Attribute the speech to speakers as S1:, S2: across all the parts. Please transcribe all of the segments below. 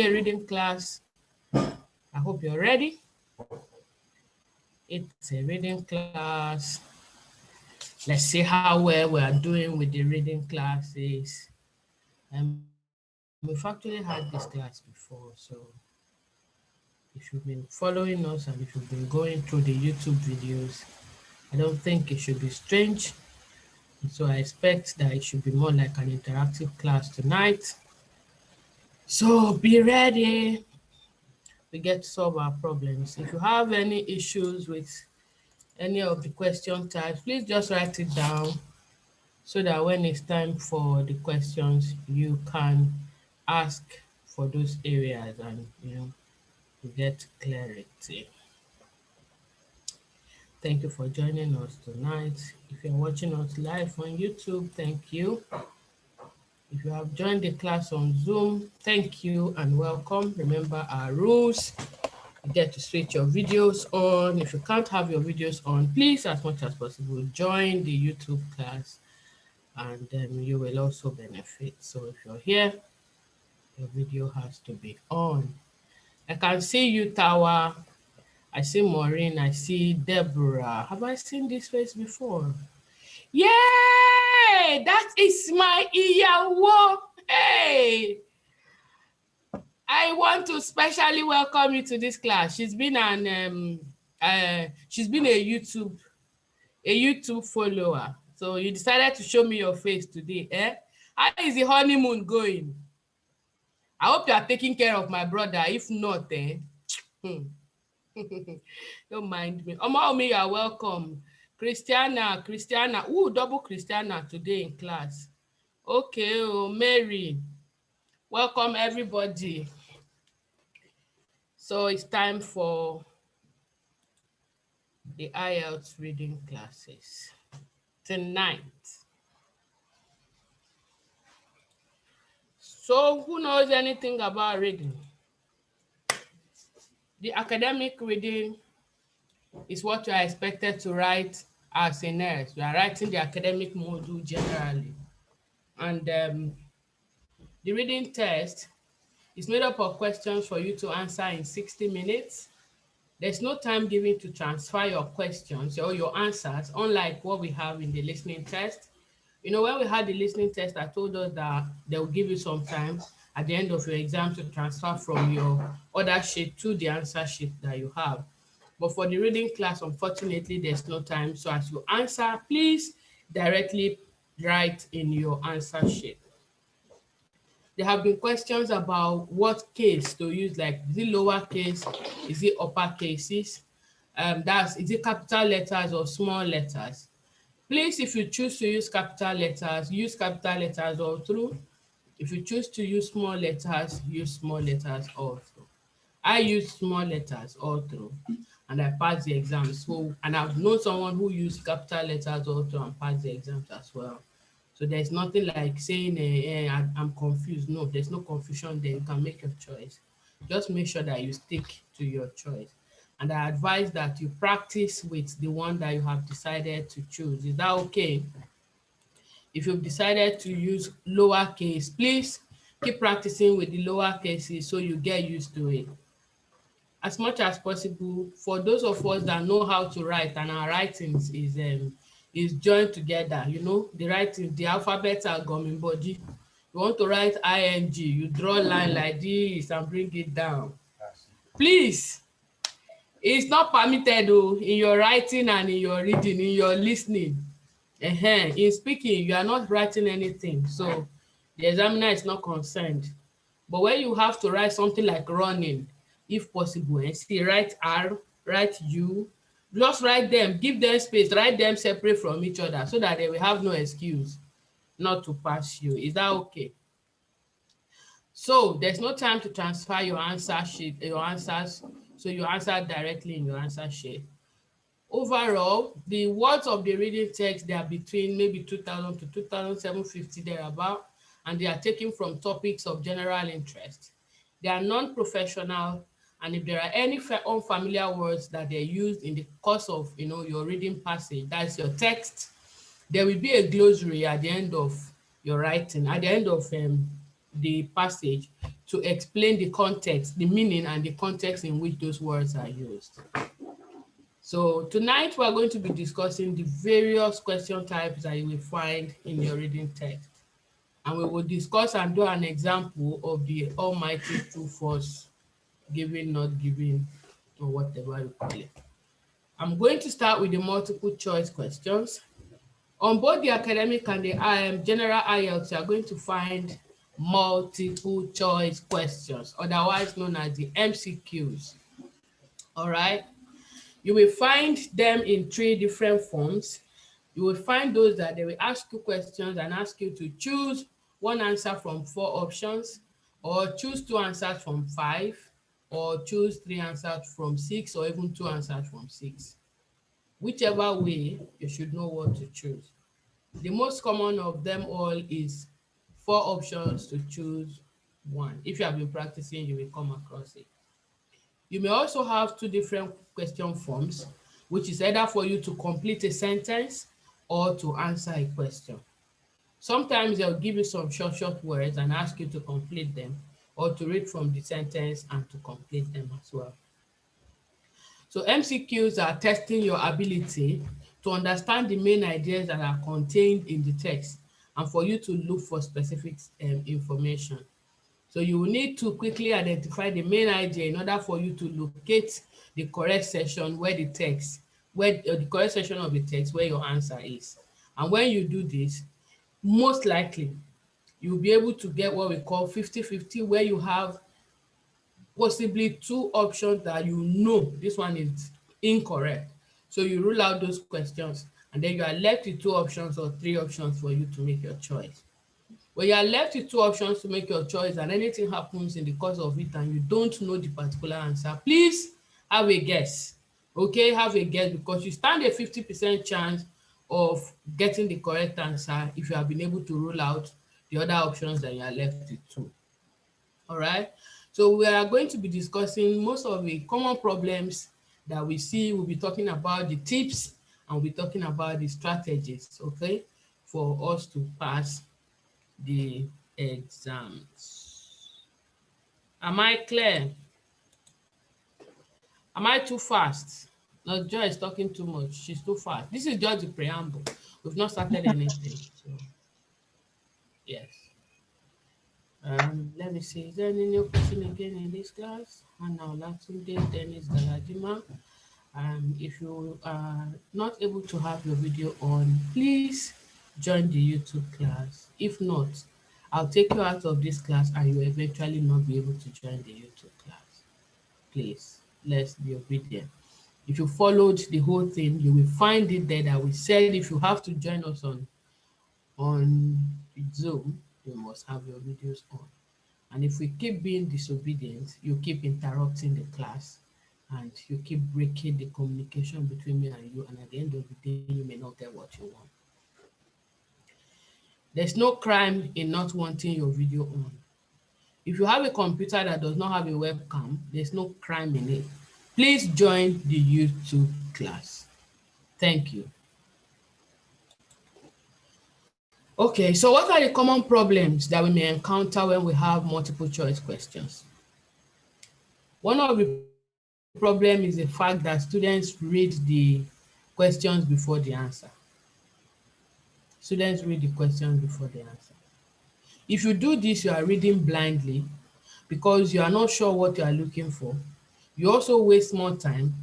S1: a reading class. I hope you're ready. It's a reading class. Let's see how well we are doing with the reading classes. We've actually had this class before, so if you've been following us and if you've been going through the YouTube videos, I don't think it should be strange. So I expect that it should be more like an interactive class tonight. So be ready. We get to solve our problems. If you have any issues with any of the question types, please just write it down so that when it's time for the questions, you can ask for those areas and you get clarity. Thank you for joining us tonight. If you're watching us live on YouTube, thank you. If you have joined the class on Zoom, thank you and welcome. Remember our rules. You get to switch your videos on. If you can't have your videos on, please, as much as possible, join the YouTube class and you will also benefit. So if you're here, your video has to be on. I can see you, Tawa. I see Maureen. I see Deborah. Have I seen this face before? Yay! That is my Iyawo. Hey! I want to specially welcome you to this class. She's been a YouTube follower. So you decided to show me your face today, eh? How is the honeymoon going? I hope you are taking care of my brother. If not, don't mind me. Omo, you are welcome. Christiana. Ooh, double Christiana today in class. Okay, oh, Mary. Welcome, everybody. So it's time for the IELTS reading classes tonight. So who knows anything about reading? The academic reading is what you are expected to write as a nurse. You are writing the academic module generally. And the reading test is made up of questions for you to answer in 60 minutes. There's no time given to transfer your questions or your answers, unlike what we have in the listening test. You know, when we had the listening test, I told us that they will give you some time at the end of your exam to transfer from your other sheet to the answer sheet that you have. But for the reading class, unfortunately, there's no time. So as you answer, please directly write in your answer sheet. There have been questions about what case to use, like is it lowercase, is it upper cases? Is it capital letters or small letters? Please, if you choose to use capital letters all through. If you choose to use small letters, use small letters all through. I use small letters all through and I passed the exam. So, and I've known someone who used capital letters all through and passed the exams as well. So there's nothing like saying, I'm confused. No, there's no confusion there. You can make your choice. Just make sure that you stick to your choice. And I advise that you practice with the one that you have decided to choose. Is that okay? If you've decided to use lowercase, please keep practicing with the lower cases so you get used to it. As much as possible, for those of us that know how to write and our writings is joined together, you know, the writing, the alphabets are gumming body. You want to write ing, you draw a line like this and bring it down. Please, it's not permitted in your writing and in your reading, in your listening. In speaking, you are not writing anything, so the examiner is not concerned. But when you have to write something like running, if possible, and see, write R, write U, just write them, give them space, write them separate from each other so that they will have no excuse not to pass you. Is that okay? So there's no time to transfer your answer sheet, your answers, so you answer directly in your answer sheet. Overall, the words of the reading text, they are between maybe 2,000 to 2,750 thereabout, and they are taken from topics of general interest. They are non-professional, and if there are any unfamiliar words that they're used in the course of your reading passage, that's your text, there will be a glossary at the end of your writing, at the end of the passage to explain the context, the meaning and the context in which those words are used. So tonight we are going to be discussing the various question types that you will find in your reading text. And we will discuss and do an example of the almighty true false, given, not given, or whatever you call it. I'm going to start with the multiple choice questions. On both the academic and the general IELTS, you are going to find multiple choice questions, otherwise known as the MCQs. All right. You will find them in 3 different forms. You will find those that they will ask you questions and ask you to choose one answer from 4 options, or choose 2 answers from 5, or choose 3 answers from 6, or even 2 answers from 6. Whichever way, you should know what to choose. The most common of them all is 4 options to choose 1. If you have been practicing, you will come across it. You may also have 2 different question forms, which is either for you to complete a sentence or to answer a question. Sometimes they'll give you some short words and ask you to complete them, or to read from the sentence and to complete them as well. So MCQs are testing your ability to understand the main ideas that are contained in the text and for you to look for specific information. So you will need to quickly identify the main idea in order for you to locate the correct section where the text, the correct section of the text where your answer is. And when you do this, most likely you'll be able to get what we call 50-50, where you have possibly 2 options that you know this one is incorrect. So you rule out those questions, and then you are left with 2 options or 3 options for you to make your choice. When you are left with 2 options to make your choice and anything happens in the course of it and you don't know the particular answer, please have a guess. Okay, have a guess, because you stand a 50% chance of getting the correct answer if you have been able to rule out the other options that you are left with 2. All right. So we are going to be discussing most of the common problems that we see. We'll be talking about the tips and we'll be talking about the strategies, okay, for us to pass the exams. Am I clear? Am I too fast? No, Joy is talking too much. She's too fast. This is just the preamble. We've not started anything. So, yes. Let me see. Is there any new person again in this class? Hannah Olatunde, Dennis Galadima. If you are not able to have your video on, please join the YouTube class. If not, I'll take you out of this class and you'll eventually not be able to join the YouTube class. Please, let's be obedient. If you followed the whole thing, you will find it there that we said if you have to join us on Zoom, you must have your videos on. And if we keep being disobedient, you keep interrupting the class and you keep breaking the communication between me and you, and at the end of the day, you may not get what you want. There's no crime in not wanting your video on. If you have a computer that does not have a webcam, there's no crime in it. Please join the YouTube class. Thank you. Okay, so what are the common problems that we may encounter when we have multiple choice questions? One of the problems is the fact that students read the questions before the answer. Students read the questions before the answer. If you do this, you are reading blindly because you are not sure what you are looking for. You also waste more time,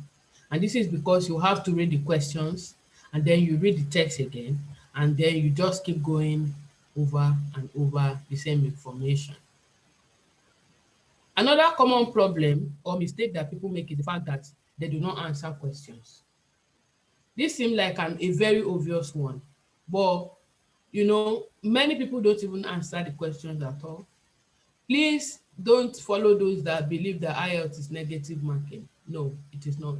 S1: and this is because you have to read the questions and then you read the text again, and then you just keep going over and over the same information. Another common problem or mistake that people make is the fact that they do not answer questions. This seems like a very obvious one, but many people don't even answer the questions at all. Please don't follow those that believe that IELTS is negative marking. No, it is not.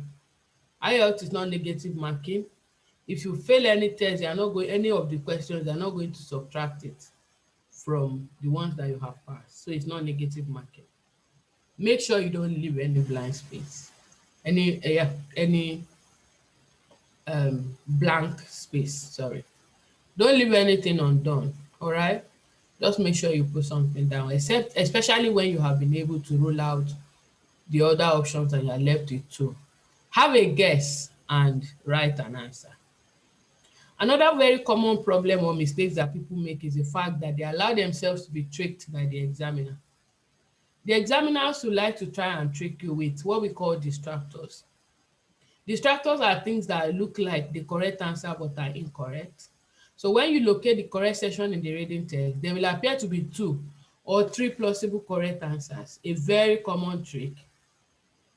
S1: IELTS is not negative marking. If you fail any test, any of the questions, they're not going to subtract it from the ones that you have passed. So it's not negative marking. Make sure you don't leave any blind space, any blank space, sorry. Don't leave anything undone, all right? Just make sure you put something down, especially when you have been able to rule out the other options and you're left with two. Have a guess and write an answer. Another very common problem or mistakes that people make is the fact that they allow themselves to be tricked by the examiner. The examiners would like to try and trick you with what we call distractors. Distractors are things that look like the correct answer but are incorrect. So when you locate the correct section in the reading text, there will appear to be 2 or 3 plausible correct answers. A very common trick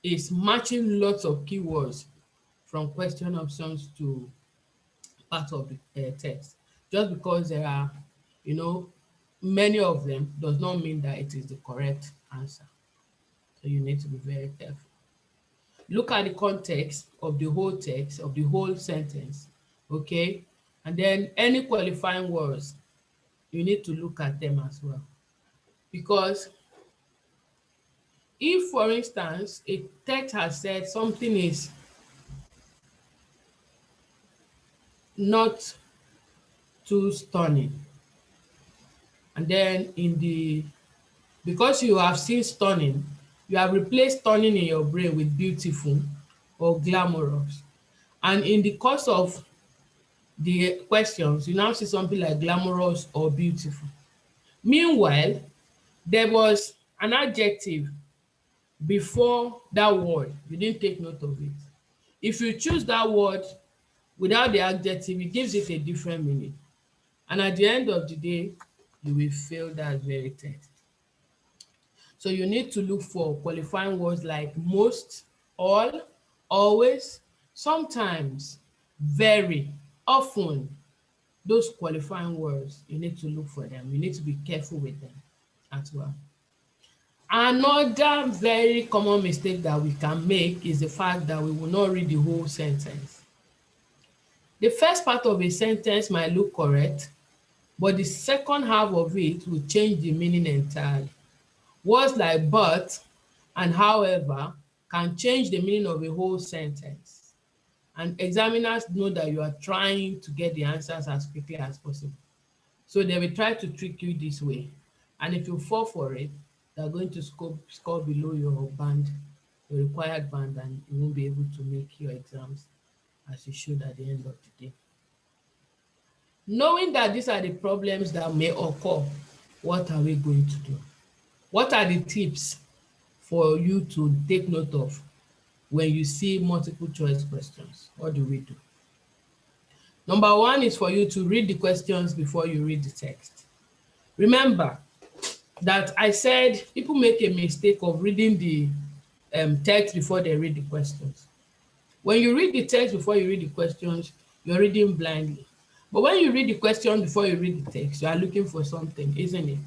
S1: is matching lots of keywords from question options to part of the text. Just because there are, many of them does not mean that it is the correct answer. So you need to be very careful. Look at the context of the whole text, of the whole sentence, okay? And then any qualifying words, you need to look at them as well. Because if, for instance, a text has said something is not too stunning, and then because you have seen stunning, you have replaced stunning in your brain with beautiful or glamorous. And in the course of the questions, you now see something like glamorous or beautiful. Meanwhile, there was an adjective before that word. You didn't take note of it. If you choose that word without the adjective, it gives it a different meaning. And at the end of the day, you will fail that very test. So you need to look for qualifying words like most, all, always, sometimes, very, often. Those qualifying words, you need to look for them. You need to be careful with them as well. Another very common mistake that we can make is the fact that we will not read the whole sentence. The first part of a sentence might look correct, but the second half of it will change the meaning entirely. Words like but and however can change the meaning of a whole sentence. And examiners know that you are trying to get the answers as quickly as possible. So they will try to trick you this way. And if you fall for it, they're going to score below your band, your required band, and you won't be able to make your exams as you should at the end of the day. Knowing that these are the problems that may occur, what are we going to do? What are the tips for you to take note of when you see multiple choice questions? What do we do? Number one is for you to read the questions before you read the text. Remember that I said people make a mistake of reading the text before they read the questions. When you read the text before you read the questions, you're reading blindly. But when you read the question before you read the text, you are looking for something, isn't it?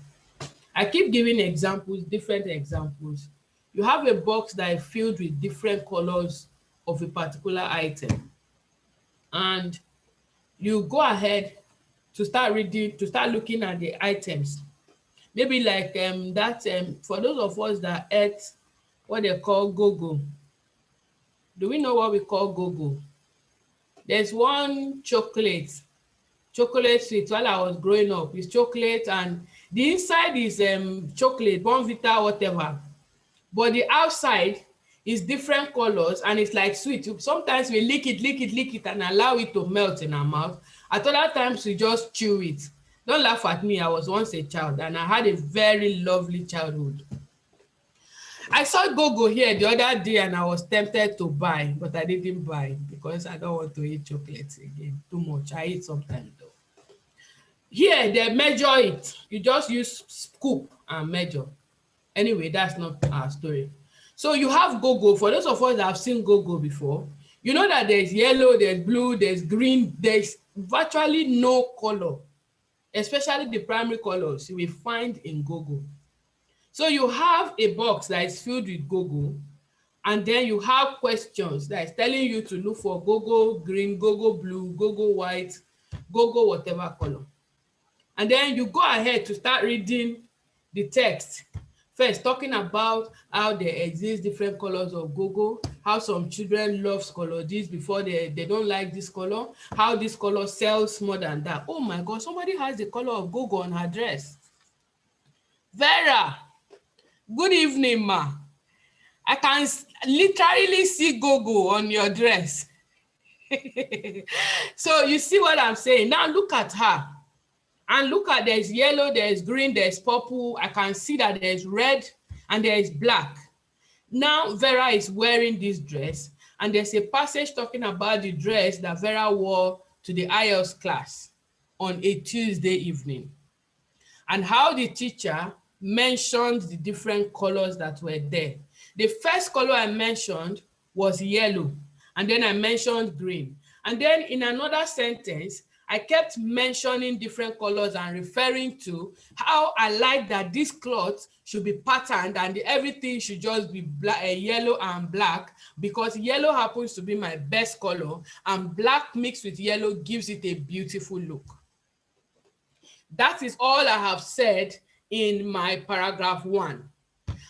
S1: I keep giving examples, different examples. You have a box that is filled with different colors of a particular item. And you go ahead to start reading, to start looking at the items. Maybe like for those of us that ate what they call go-go. Do we know what we call go-go? There's one chocolate sweet while I was growing up. It's chocolate and the inside is chocolate, Bonvita, whatever. But the outside is different colors and it's like sweet. Sometimes we lick it and allow it to melt in our mouth. At other times we just chew it. Don't laugh at me. I was once a child and I had a very lovely childhood. I saw go-go here the other day and I was tempted to buy, but I didn't buy because I don't want to eat chocolates again. Too much. I eat sometimes though. Here, they measure it. You just use scoop and measure. Anyway, that's not our story. So you have go-go. For those of us that have seen go-go before, you know that there's yellow, there's blue, there's green, there's virtually no color, especially the primary colors you will find in go-go. So you have a box that is filled with go-go, and then you have questions that is telling you to look for go-go green, go-go blue, go-go white, go-go whatever color. And then you go ahead to start reading the text. First, talking about how there exist different colors of go-go, how some children love color this before they don't like this color, how this color sells more than that. Oh my God, somebody has the color of go-go on her dress. Vera, good evening, ma. I can literally see go-go on your dress. So you see what I'm saying? Now look at her. And look at, there's yellow, there's green, there's purple. I can see that there's red and there is black. Now Vera is wearing this dress, and there's a passage talking about the dress that Vera wore to the IELTS class on a Tuesday evening, and how the teacher mentioned the different colors that were there. The first color I mentioned was yellow, and then I mentioned green. And then in another sentence, I kept mentioning different colors and referring to how I like that this cloth should be patterned and everything should just be black, yellow and black, because yellow happens to be my best color, and black mixed with yellow gives it a beautiful look. That is all I have said in my paragraph 1.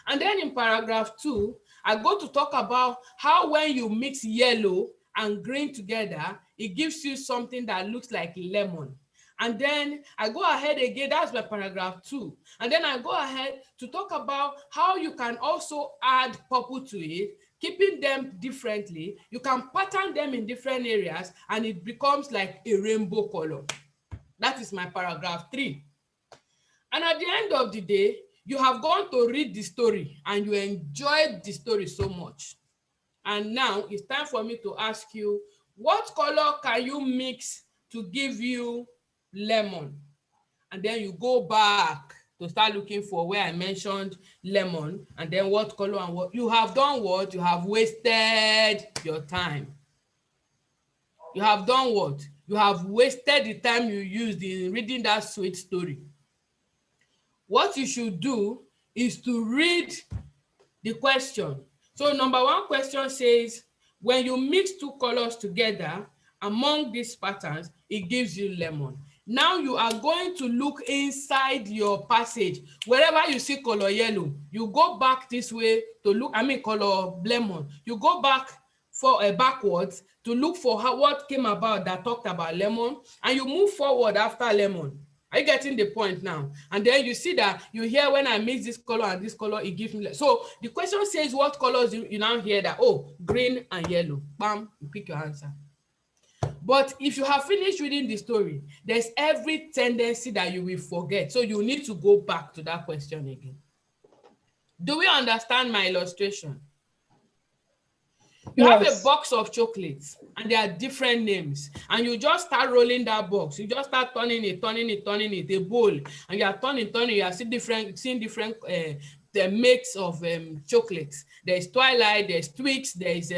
S1: And then in paragraph 2, I go to talk about how when you mix yellow and green together, it gives you something that looks like lemon. And then I go ahead again, that's my paragraph 2. And then I go ahead to talk about how you can also add purple to it, keeping them differently. You can pattern them in different areas and it becomes like a rainbow color. That is my paragraph 3. And at the end of the day, you have gone to read the story and you enjoyed the story so much. And now it's time for me to ask you, what color can you mix to give you lemon? And then you go back to start looking for where I mentioned lemon, and then what color and what. You have done what? You have wasted your time. You have done what? You have wasted the time you used in reading that sweet story. What you should do is to read the question. So number 1 question says, when you mix 2 colors together among these patterns, it gives you lemon. Now you are going to look inside your passage. Wherever you see color yellow, you go back this way to look, color lemon. You go back backwards to look for what came about that talked about lemon, and you move forward after lemon. Are you getting the point now? And then you see that you hear when I mix this color and this color, it gives me. So the question says what colors you now hear that, oh, green and yellow. Bam, you pick your answer. But if you have finished reading the story, there's every tendency that you will forget. So you need to go back to that question again. Do we understand my illustration? You have a box of chocolates and there are different names, and you just start rolling that box. You just start turning it, a bowl, and you are turning, you are seeing different the mix of chocolates. There's Twilight, there's Twix, there's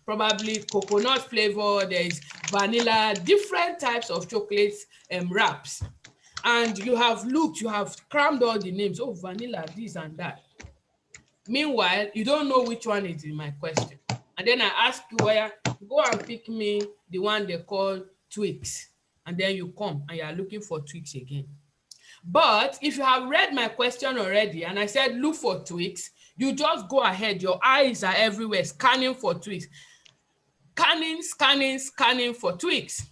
S1: probably coconut flavor, there's vanilla, different types of chocolates wraps. And you have looked, you have crammed all the names. Oh, vanilla, this and that. Meanwhile, you don't know which one is in my question. And then I ask you, go and pick me the one they call Twix. And then you come and you are looking for Twix again. But if you have read my question already and I said, look for Twix, you just go ahead. Your eyes are everywhere, scanning for Twix. Scanning for Twix.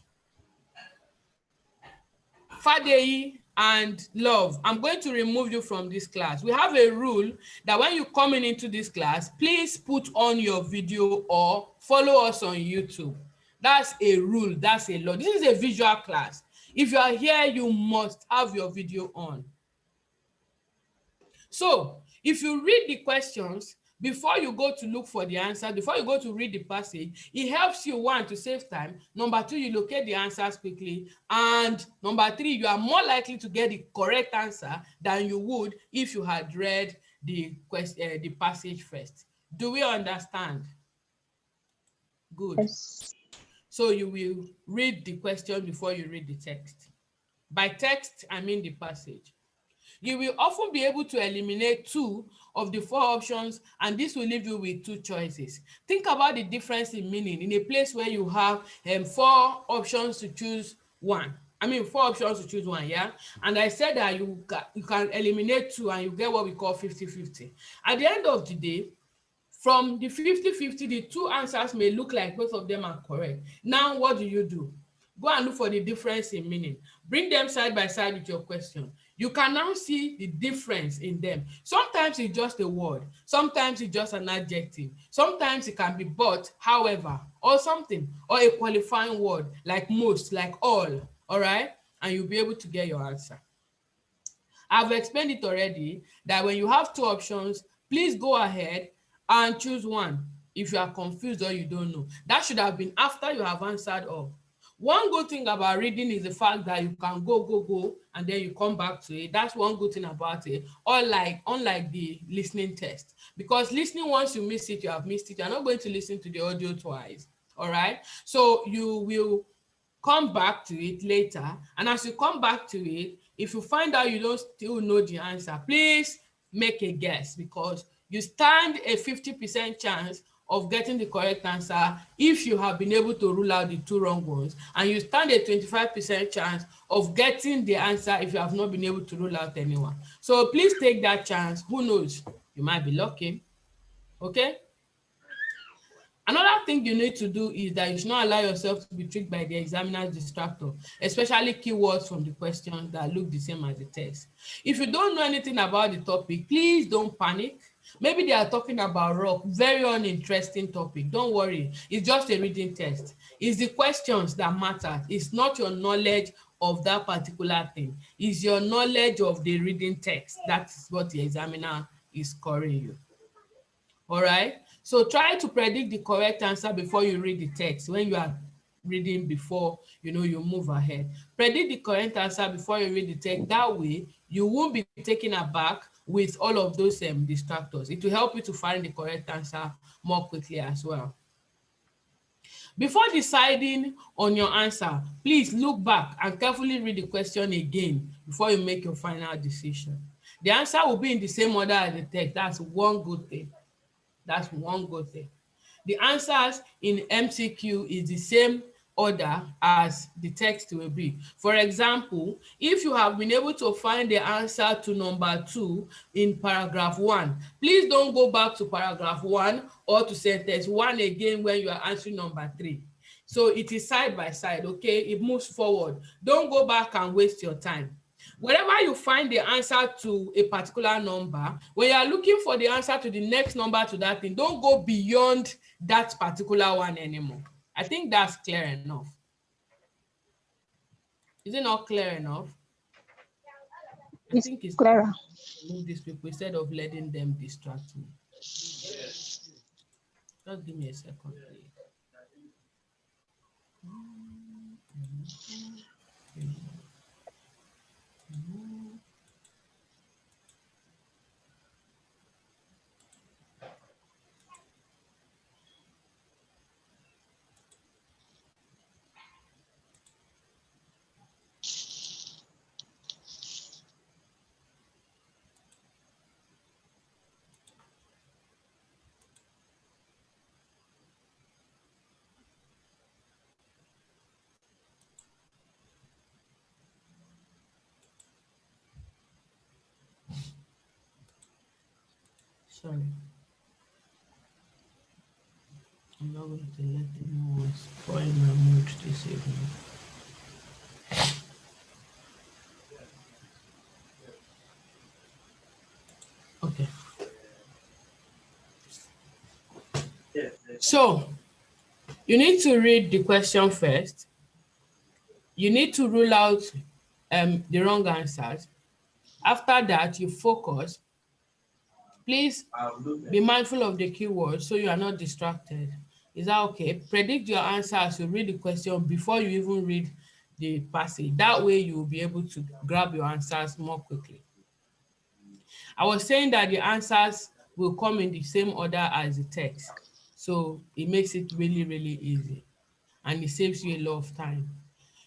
S1: Fadeyi and Love, I'm going to remove you from this class. We have a rule that when you come into this class, please put on your video or follow us on YouTube. That's a rule, that's a law. This is a visual class. If you are here, you must have your video on. So if you read the questions, before you go to look for the answer, before you go to read the passage, it helps you, 1, to save time. Number 2, you locate the answers quickly. And number 3, you are more likely to get the correct answer than you would if you had read the passage first. Do we understand? Good.
S2: Yes.
S1: So you will read the question before you read the text. By text, I mean the passage. You will often be able to eliminate 2 of the 4 options, and this will leave you with 2 choices. Think about the difference in meaning in a place where you have 4 options to choose 1. 4 options to choose 1, yeah? And I said that you can eliminate 2 and you get what we call 50-50. At the end of the day, from the 50-50, the 2 answers may look like both of them are correct. Now, what do? Go and look for the difference in meaning. Bring them side by side with your question. You can now see the difference in them. Sometimes it's just a word, sometimes it's just an adjective, sometimes it can be but, however, or something, or a qualifying word like most, like all right? And you'll be able to get your answer. I've explained it already that when you have two options, please go ahead and choose one if you are confused or you don't know. That should have been after you have answered all. One good thing about reading is the fact that you can go, and then you come back to it. That's one good thing about it. Unlike the listening test. Because listening, once you miss it, you have missed it. You're not going to listen to the audio twice. All right. So you will come back to it later, and as you come back to it, if you find out you don't still know the answer, please make a guess, because you stand a 50% chance of getting the correct answer if you have been able to rule out the two wrong ones, and you stand a 25% chance of getting the answer if you have not been able to rule out anyone. So please take that chance. Who knows, you might be lucky. Okay. Another thing you need to do is that you should not allow yourself to be tricked by the examiner's distractor, especially keywords from the questions that look the same as the text. If you don't know anything about the topic, please don't panic. Maybe they are talking about rock, very uninteresting topic. Don't worry, it's just a reading test. It's the questions that matter. It's not your knowledge of that particular thing. It's your knowledge of the reading text. That is what the examiner is scoring you. All right. So try to predict the correct answer before you read the text. When you are reading before, you move ahead. Predict the correct answer before you read the text. That way, you won't be taken aback with all of those distractors. It will help you to find the correct answer more quickly as well. Before deciding on your answer, please look back and carefully read the question again before you make your final decision. The answer will be in the same order as the text. That's one good thing. That's one good thing. The answers in MCQ is the same order as the text will be. For example, if you have been able to find the answer to number 2 in paragraph 1, please don't go back to paragraph 1 or to sentence 1 again when you are answering number 3. So it is side by side, okay? It moves forward. Don't go back and waste your time. Whenever you find the answer to a particular number, when you are looking for the answer to the next number to that thing, don't go beyond that particular one anymore. I think that's clear enough. Is it not clear enough? I think it's
S2: clearer.
S1: Move these people instead of letting them distract me. Just give me a second, please. Sorry. I'm not going to let anyone spoil my mood this evening. Okay. So, you need to read the question first. You need to rule out the wrong answers. After that, you focus. Please be mindful of the keywords so you are not distracted. Is that okay? Predict your answer as you read the question before you even read the passage. That way you will be able to grab your answers more quickly. I was saying that the answers will come in the same order as the text. So it makes it really, really easy. And it saves you a lot of time.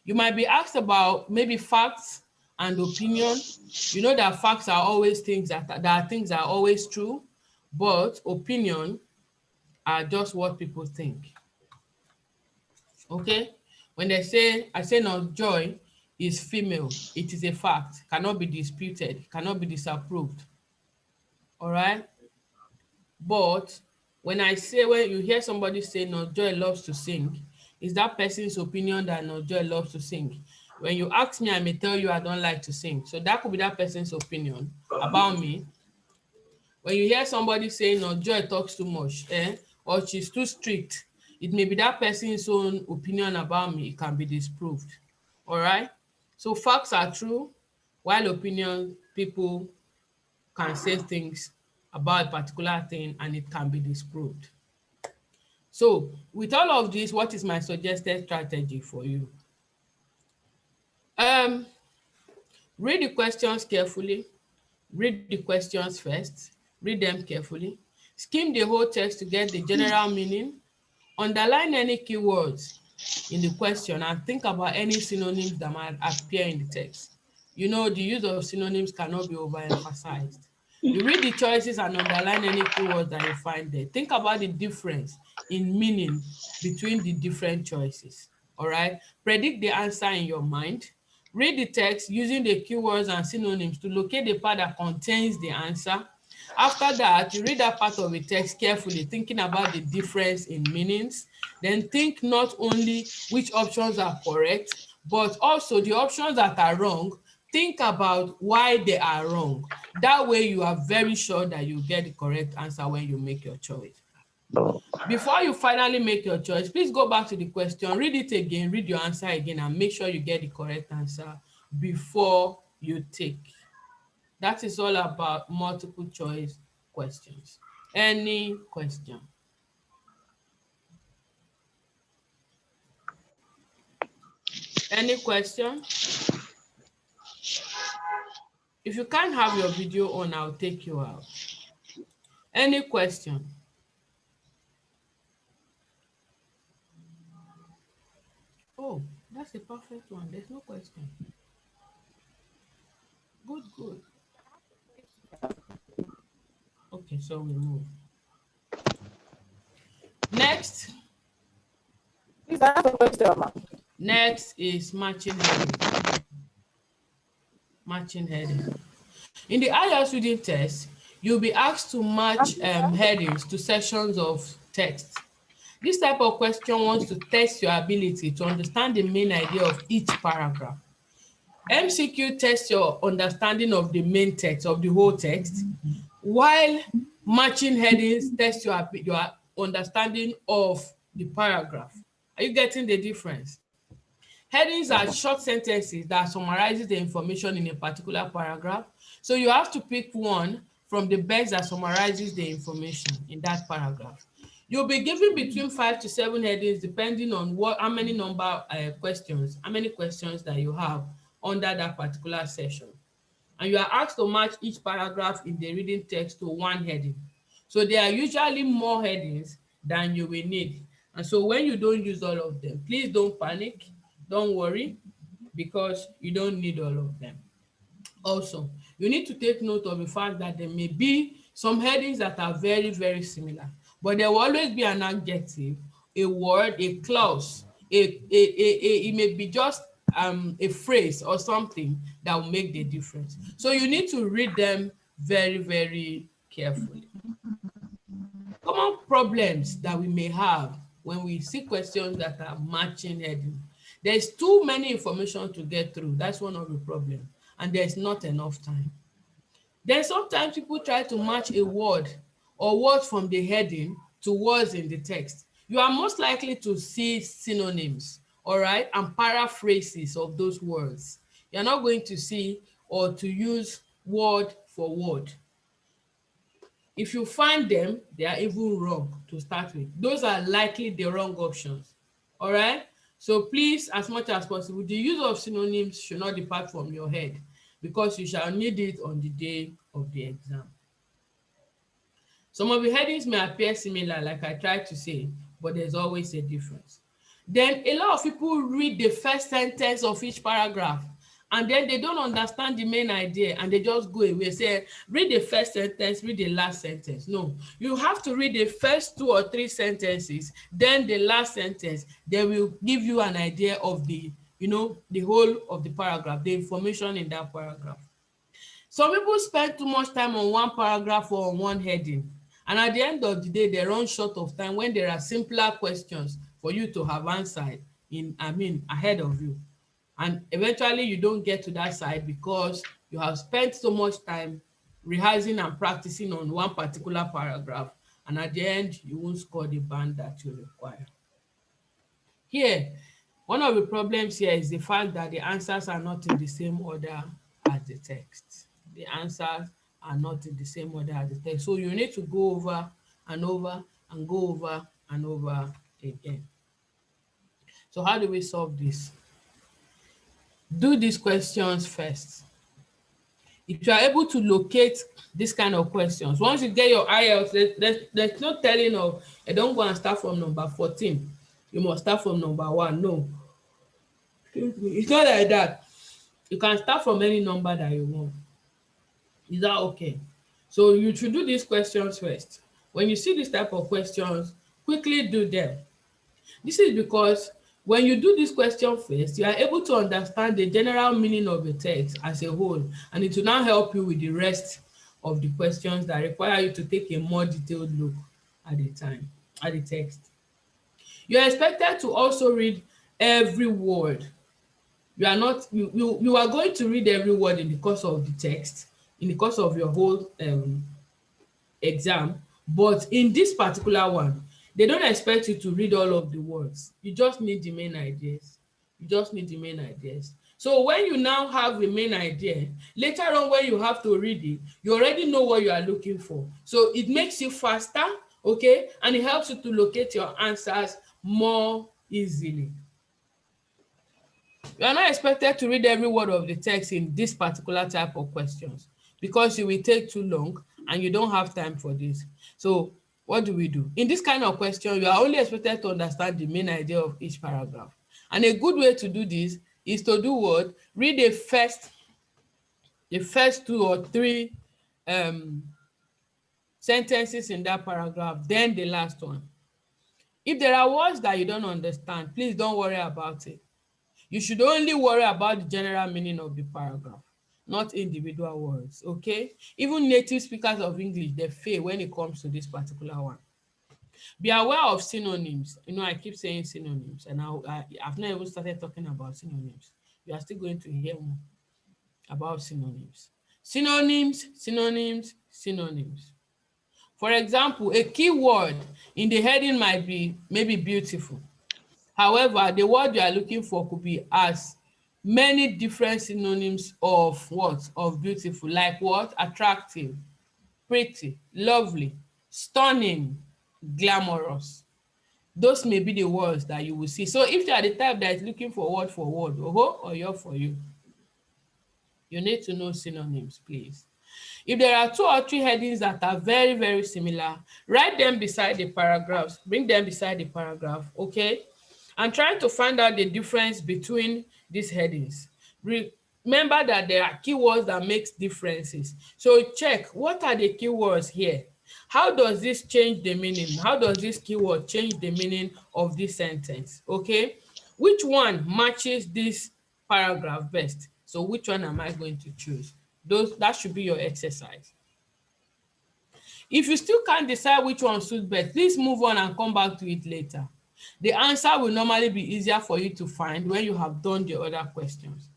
S1: You might be asked about maybe facts and opinion. You know that facts are always things that are things that are always true, but opinion are just what people think. Okay? When I say no, Joy is female, it is a fact, cannot be disputed, cannot be disapproved. All right? But when you hear somebody say no, Joy loves to sing, is that person's opinion that no, Joy loves to sing? When you ask me, I may tell you I don't like to sing. So that could be that person's opinion about me. When you hear somebody saying, "No, Joy talks too much," or she's too strict, it may be that person's own opinion about me. It can be disproved. All right. So facts are true, while opinion people can say things about a particular thing and it can be disproved. So with all of this, what is my suggested strategy for you? Read the questions carefully. Read the questions first. Read them carefully. Skim the whole text to get the general meaning. Underline any keywords in the question and think about any synonyms that might appear in the text. You know, the use of synonyms cannot be overemphasized. You read the choices and underline any keywords that you find there. Think about the difference in meaning between the different choices. All right. Predict the answer in your mind. Read the text using the keywords and synonyms to locate the part that contains the answer. After that, you read that part of the text carefully, thinking about the difference in meanings. Then think not only which options are correct, but also the options that are wrong. Think about why they are wrong. That way you are very sure that you get the correct answer when you make your choice. Before you finally make your choice, please go back to the question, read it again, read your answer again, and make sure you get the correct answer before you take. That is all about multiple choice questions. Any question? Any question? If you can't have your video on, I'll take you out. Any question? Oh, that's a perfect one. There's no question. Good, good. Okay, so we move. Next.
S2: Please, I have a question, ma'am.
S1: Next is matching heading. Matching heading. In the IELTS reading test, you'll be asked to match headings to sections of text. This type of question wants to test your ability to understand the main idea of each paragraph. MCQ tests your understanding of the main text, of the whole text, while matching headings test your understanding of the paragraph. Are you getting the difference? Headings are short sentences that summarizes the information in a particular paragraph. So you have to pick one from the best that summarizes the information in that paragraph. You'll be given between 5 to 7 headings depending on how many questions that you have under that particular session. And you are asked to match each paragraph in the reading text to one heading. So there are usually more headings than you will need. And so when you don't use all of them, please don't panic. Don't worry, because you don't need all of them. Also, you need to take note of the fact that there may be some headings that are very, very similar, but there will always be an adjective, a word, a clause, it may be just a phrase or something that will make the difference. So you need to read them very, very carefully. Common problems that we may have when we see questions that are matching heading. There's too many information to get through. That's one of the problems. And there's not enough time. Then sometimes people try to match a word or words from the heading to words in the text. You are most likely to see synonyms, all right, and paraphrases of those words. You're not going to see or to use word for word. If you find them, they are even wrong to start with. Those are likely the wrong options, all right? So please, as much as possible, the use of synonyms should not depart from your head because you shall need it on the day of the exam. Some of the headings may appear similar, like I tried to say, but there's always a difference. Then a lot of people read the first sentence of each paragraph and then they don't understand the main idea and they just go away, say, read the first sentence, read the last sentence. No, you have to read the first 2 or 3 sentences, then the last sentence. They will give you an idea of the whole of the paragraph, the information in that paragraph. Some people spend too much time on one paragraph or on one heading, and at the end of the day, they run short of time when there are simpler questions for you to have answered ahead of you. and eventually you don't get to that side because you have spent so much time rehearsing and practicing on one particular paragraph, and at the end you won't score the band that you require. Here, one of the problems here is the fact that the answers are not in the same order as the text. The answers are not in the same order as the text. So you need to go over and over and go over and over again. So how do we solve this? Do these questions first. If you are able to locate this kind of questions, once you get your IELTS, there's no telling of, don't go and start from number 14. You must start from number 1. No. It's not like that. You can start from any number that you want. Is that okay? So you should do these questions first. When you see this type of questions, quickly do them. This is because when you do this question first, you are able to understand the general meaning of the text as a whole, and it will now help you with the rest of the questions that require you to take a more detailed look at the text. You are expected to also read every word. You are going to read every word in the course of the text, in the course of your whole exam, but in this particular one, they don't expect you to read all of the words. You just need the main ideas. You just need the main ideas. So when you now have the main idea, later on when you have to read it, you already know what you are looking for. So it makes you faster, okay? And it helps you to locate your answers more easily. You are not expected to read every word of the text in this particular type of questions because it will take too long and you don't have time for this. So what do we do? In this kind of question, you are only expected to understand the main idea of each paragraph. And a good way to do this is to do what? Read the first 2 or 3 sentences in that paragraph, then the last one. If there are words that you don't understand, please don't worry about it. You should only worry about the general meaning of the paragraph, not individual words, okay? Even native speakers of English, they fail when it comes to this particular one. Be aware of synonyms. I keep saying synonyms, and I've not even started talking about synonyms. You are still going to hear more about synonyms. Synonyms, synonyms, synonyms. For example, a key word in the heading might be maybe beautiful. However, the word you are looking for could be as many different synonyms of what? Of beautiful, like what? Attractive, pretty, lovely, stunning, glamorous. Those may be the words that you will see. So if you are the type that is looking for word, or you're for you, you need to know synonyms, please. If there are 2 or 3 headings that are very, very similar, write them beside the paragraphs, bring them beside the paragraph, okay? And trying to find out the difference between these headings. Remember that there are keywords that make differences. So check, what are the keywords here? How does this change the meaning? How does this keyword change the meaning of this sentence? Okay, which one matches this paragraph best? So which one am I going to choose? That should be your exercise. If you still can't decide which one suits best, please move on and come back to it later. The answer will normally be easier for you to find when you have done the other questions.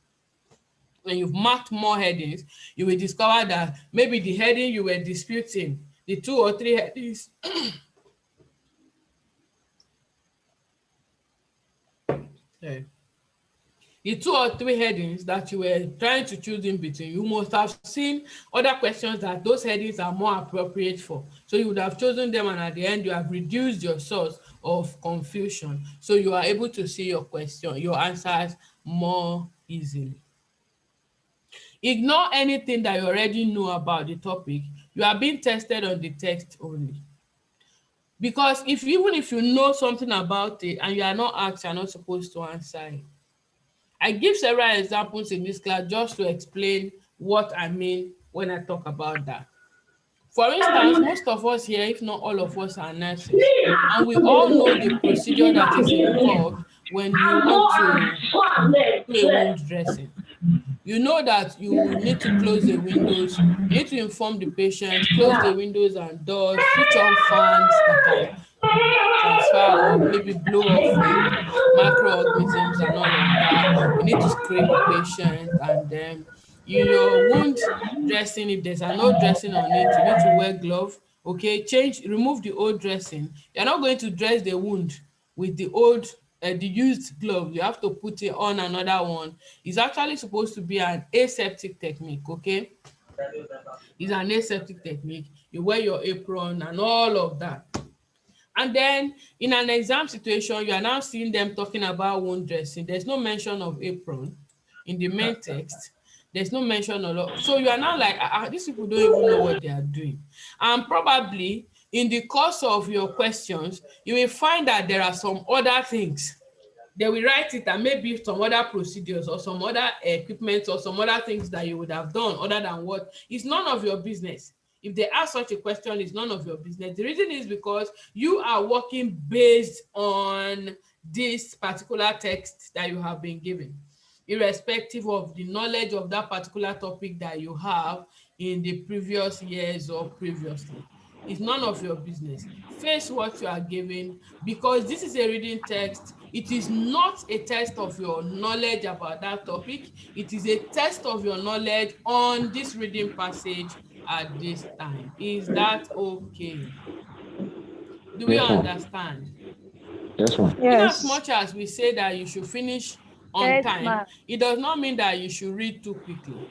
S1: When you've marked more headings, you will discover that maybe the heading you were disputing, the 2 or 3 headings the 2 or 3 headings that you were trying to choose in between, you must have seen other questions that those headings are more appropriate for. So you would have chosen them, and at the end you have reduced your source of confusion. So you are able to see your answers more easily. Ignore anything that you already know about the topic. You are being tested on the text only. Because even if you know something about it and you are not asked, you are not supposed to answer it. I give several examples in this class just to explain what I mean when I talk about that. For instance, most of us here, if not all of us, are nurses, and we all know the procedure that is involved when you want to do a wound dressing. You know that you need to close the windows, you need to inform the patient, close the windows and doors, switch on fans that can transfer or maybe blow off microorganisms and all of that. You need to scrape patient, and then your wound dressing, if there's an old dressing on it, you need to wear glove. Okay, remove the old dressing. You're not going to dress the wound with the old the used glove. You have to put it on another one. It's actually supposed to be an aseptic technique. Okay, it's an aseptic technique. You wear your apron and all of that. And then in an exam situation, you are now seeing them talking about wound dressing. There's no mention of apron in the main text. There's no mention of, so you are now like, these people don't even know what they are doing. And probably in the course of your questions, you will find that there are some other things. They will write it, and maybe some other procedures or some other equipment or some other things that you would have done other than what is none of your business. If they ask such a question, it's none of your business. The reason is because you are working based on this particular text that you have been given, irrespective of the knowledge of that particular topic that you have in the previous years or previously. It's none of your business. Face what you are given, because this is a reading text. It is not a test of your knowledge about that topic. It is a test of your knowledge on this reading passage at this time. Is that okay? Do we
S3: Yes, ma'am.
S1: understand?
S3: Yes, ma'am.
S1: In as
S2: Yes.
S1: much as we say that you should finish on
S2: Yes,
S1: time,
S2: ma'am.
S1: it does not mean that you should read too quickly.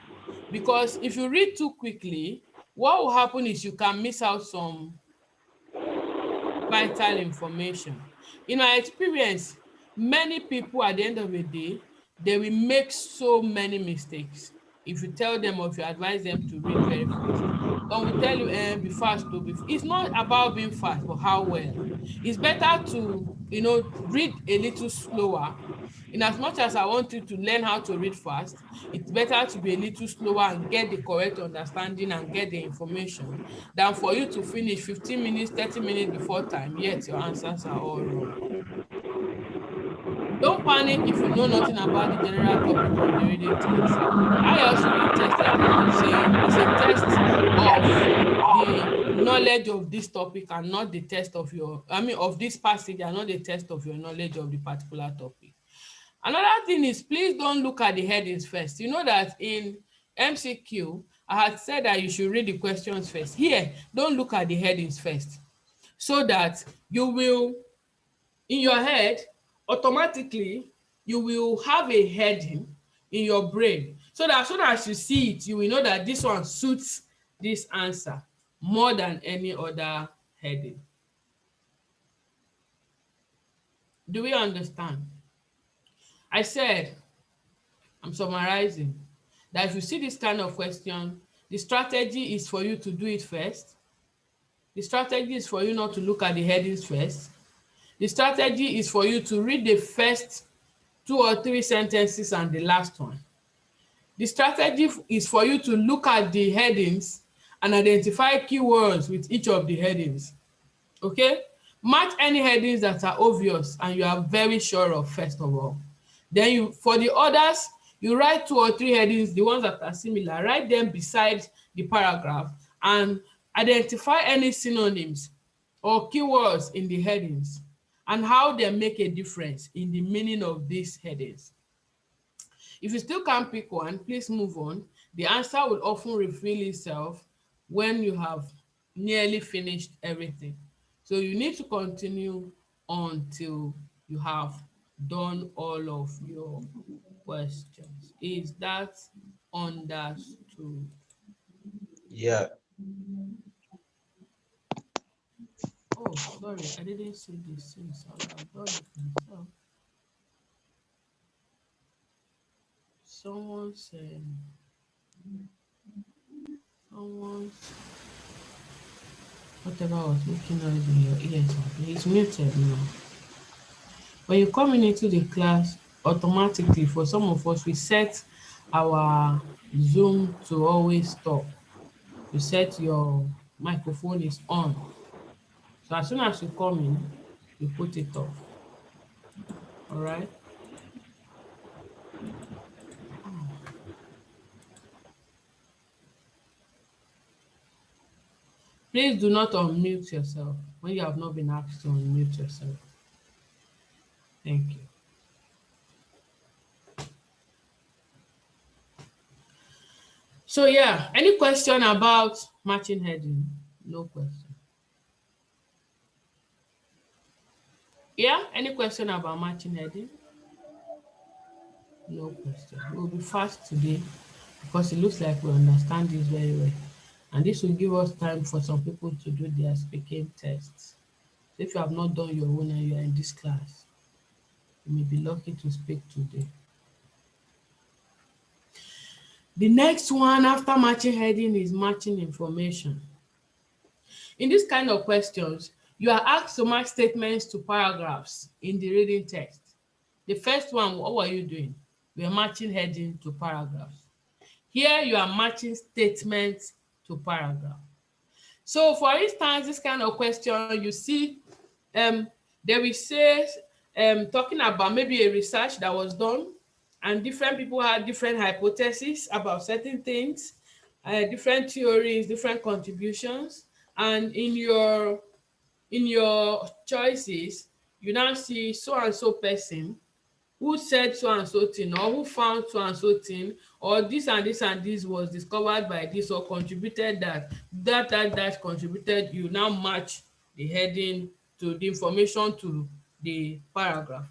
S1: Because if you read too quickly, what will happen is you can miss out some vital information. In my experience, many people at the end of the day, they will make so many mistakes if you tell them or if you advise them to read very fast. Some will tell you, be fast. It's not about being fast, but how well. It's better to, read a little slower. In as much as I want you to learn how to read fast, it's better to be a little slower and get the correct understanding and get the information than for you to finish 15 minutes, 30 minutes before time, yet your answers are all wrong. Don't panic if you know nothing about the general topic of the reading test. IELTS reading test is a test of the knowledge of this topic and not the test of of this passage and not the test of your knowledge of the particular topic. Another thing is, please don't look at the headings first. You know that in MCQ, I had said that you should read the questions first. Here, don't look at the headings first, so that you will, in your head, automatically, you will have a heading in your brain, so that as soon as you see it, you will know that this one suits this answer more than any other heading. Do we understand? I said, I'm summarizing, that if you see this kind of question, the strategy is for you to do it first. The strategy is for you not to look at the headings first. The strategy is for you to read the first 2 or 3 sentences and the last one. The strategy is for you to look at the headings and identify keywords with each of the headings. Okay? Match any headings that are obvious and you are very sure of, first of all. Then for the others, you write 2 or 3 headings, the ones that are similar, write them beside the paragraph and identify any synonyms or keywords in the headings and how they make a difference in the meaning of these headings. If you still can't pick one, please move on. The answer will often reveal itself when you have nearly finished everything. So you need to continue until you have done all of your questions. Is that understood?
S4: Yeah.
S1: Oh, sorry, I didn't see this since I would have done it myself. Someone said, someone, whatever was making noise in your ears, it's muted now. When you come into the class, automatically, for some of us, we set our Zoom to always stop. You set your microphone is on. So as soon as you come in, you put it off. All right? Please do not unmute yourself when you have not been asked to unmute yourself. Thank you. So yeah, any question about matching heading? No question. Yeah, any question about matching heading? No question. We'll be fast today because it looks like we understand this very well. And this will give us time for some people to do their speaking tests. So if you have not done your own and you are in this class, you may be lucky to speak today. The next one after matching heading is matching information. In this kind of questions, you are asked to match statements to paragraphs in the reading text. The first one, what were you doing? We are matching heading to paragraphs. Here you are matching statements to paragraph. So for instance, this kind of question, you see, they will say, talking about maybe a research that was done and different people had different hypotheses about certain things, different theories, different contributions, and in your choices, you now see so and so person who said so and so thing, or who found so and so thing, or this and this and this was discovered by this, or contributed that contributed. You now match the heading to the information to the paragraph.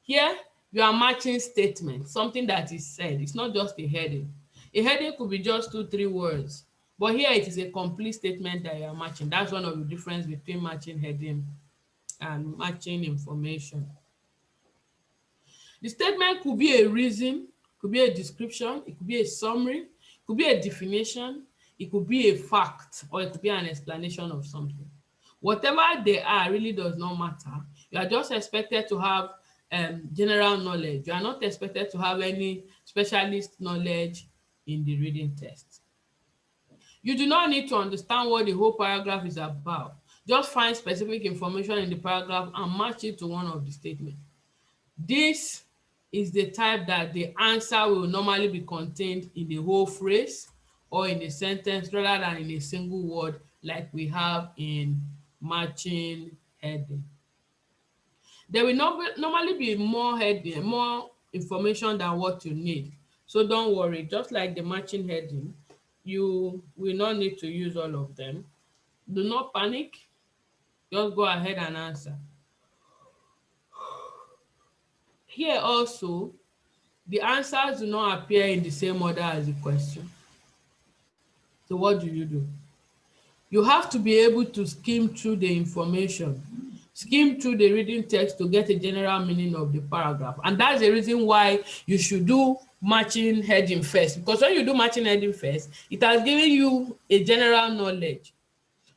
S1: Here you are matching statements, something that is said. It's not just a heading. A heading could be just 2-3 words, but here it is a complete statement that you are matching. That's one of the difference between matching heading and matching information. The statement could be a reason, could be a description, it could be a summary, it could be a definition, it could be a fact, or it could be an explanation of something. Whatever they are really does not matter. You are just expected to have general knowledge. You are not expected to have any specialist knowledge in the reading test. You do not need to understand what the whole paragraph is about. Just find specific information in the paragraph and match it to one of the statements. This is the type that the answer will normally be contained in the whole phrase or in a sentence rather than in a single word like we have in matching heading. There will normally be more heading, more information than what you need. So don't worry, just like the matching heading, you will not need to use all of them. Do not panic, just go ahead and answer. Here also, the answers do not appear in the same order as the question. So what do? You have to be able to skim through the information, skim through the reading text to get a general meaning of the paragraph. And that's the reason why you should do matching heading first. Because when you do matching heading first, it has given you a general knowledge.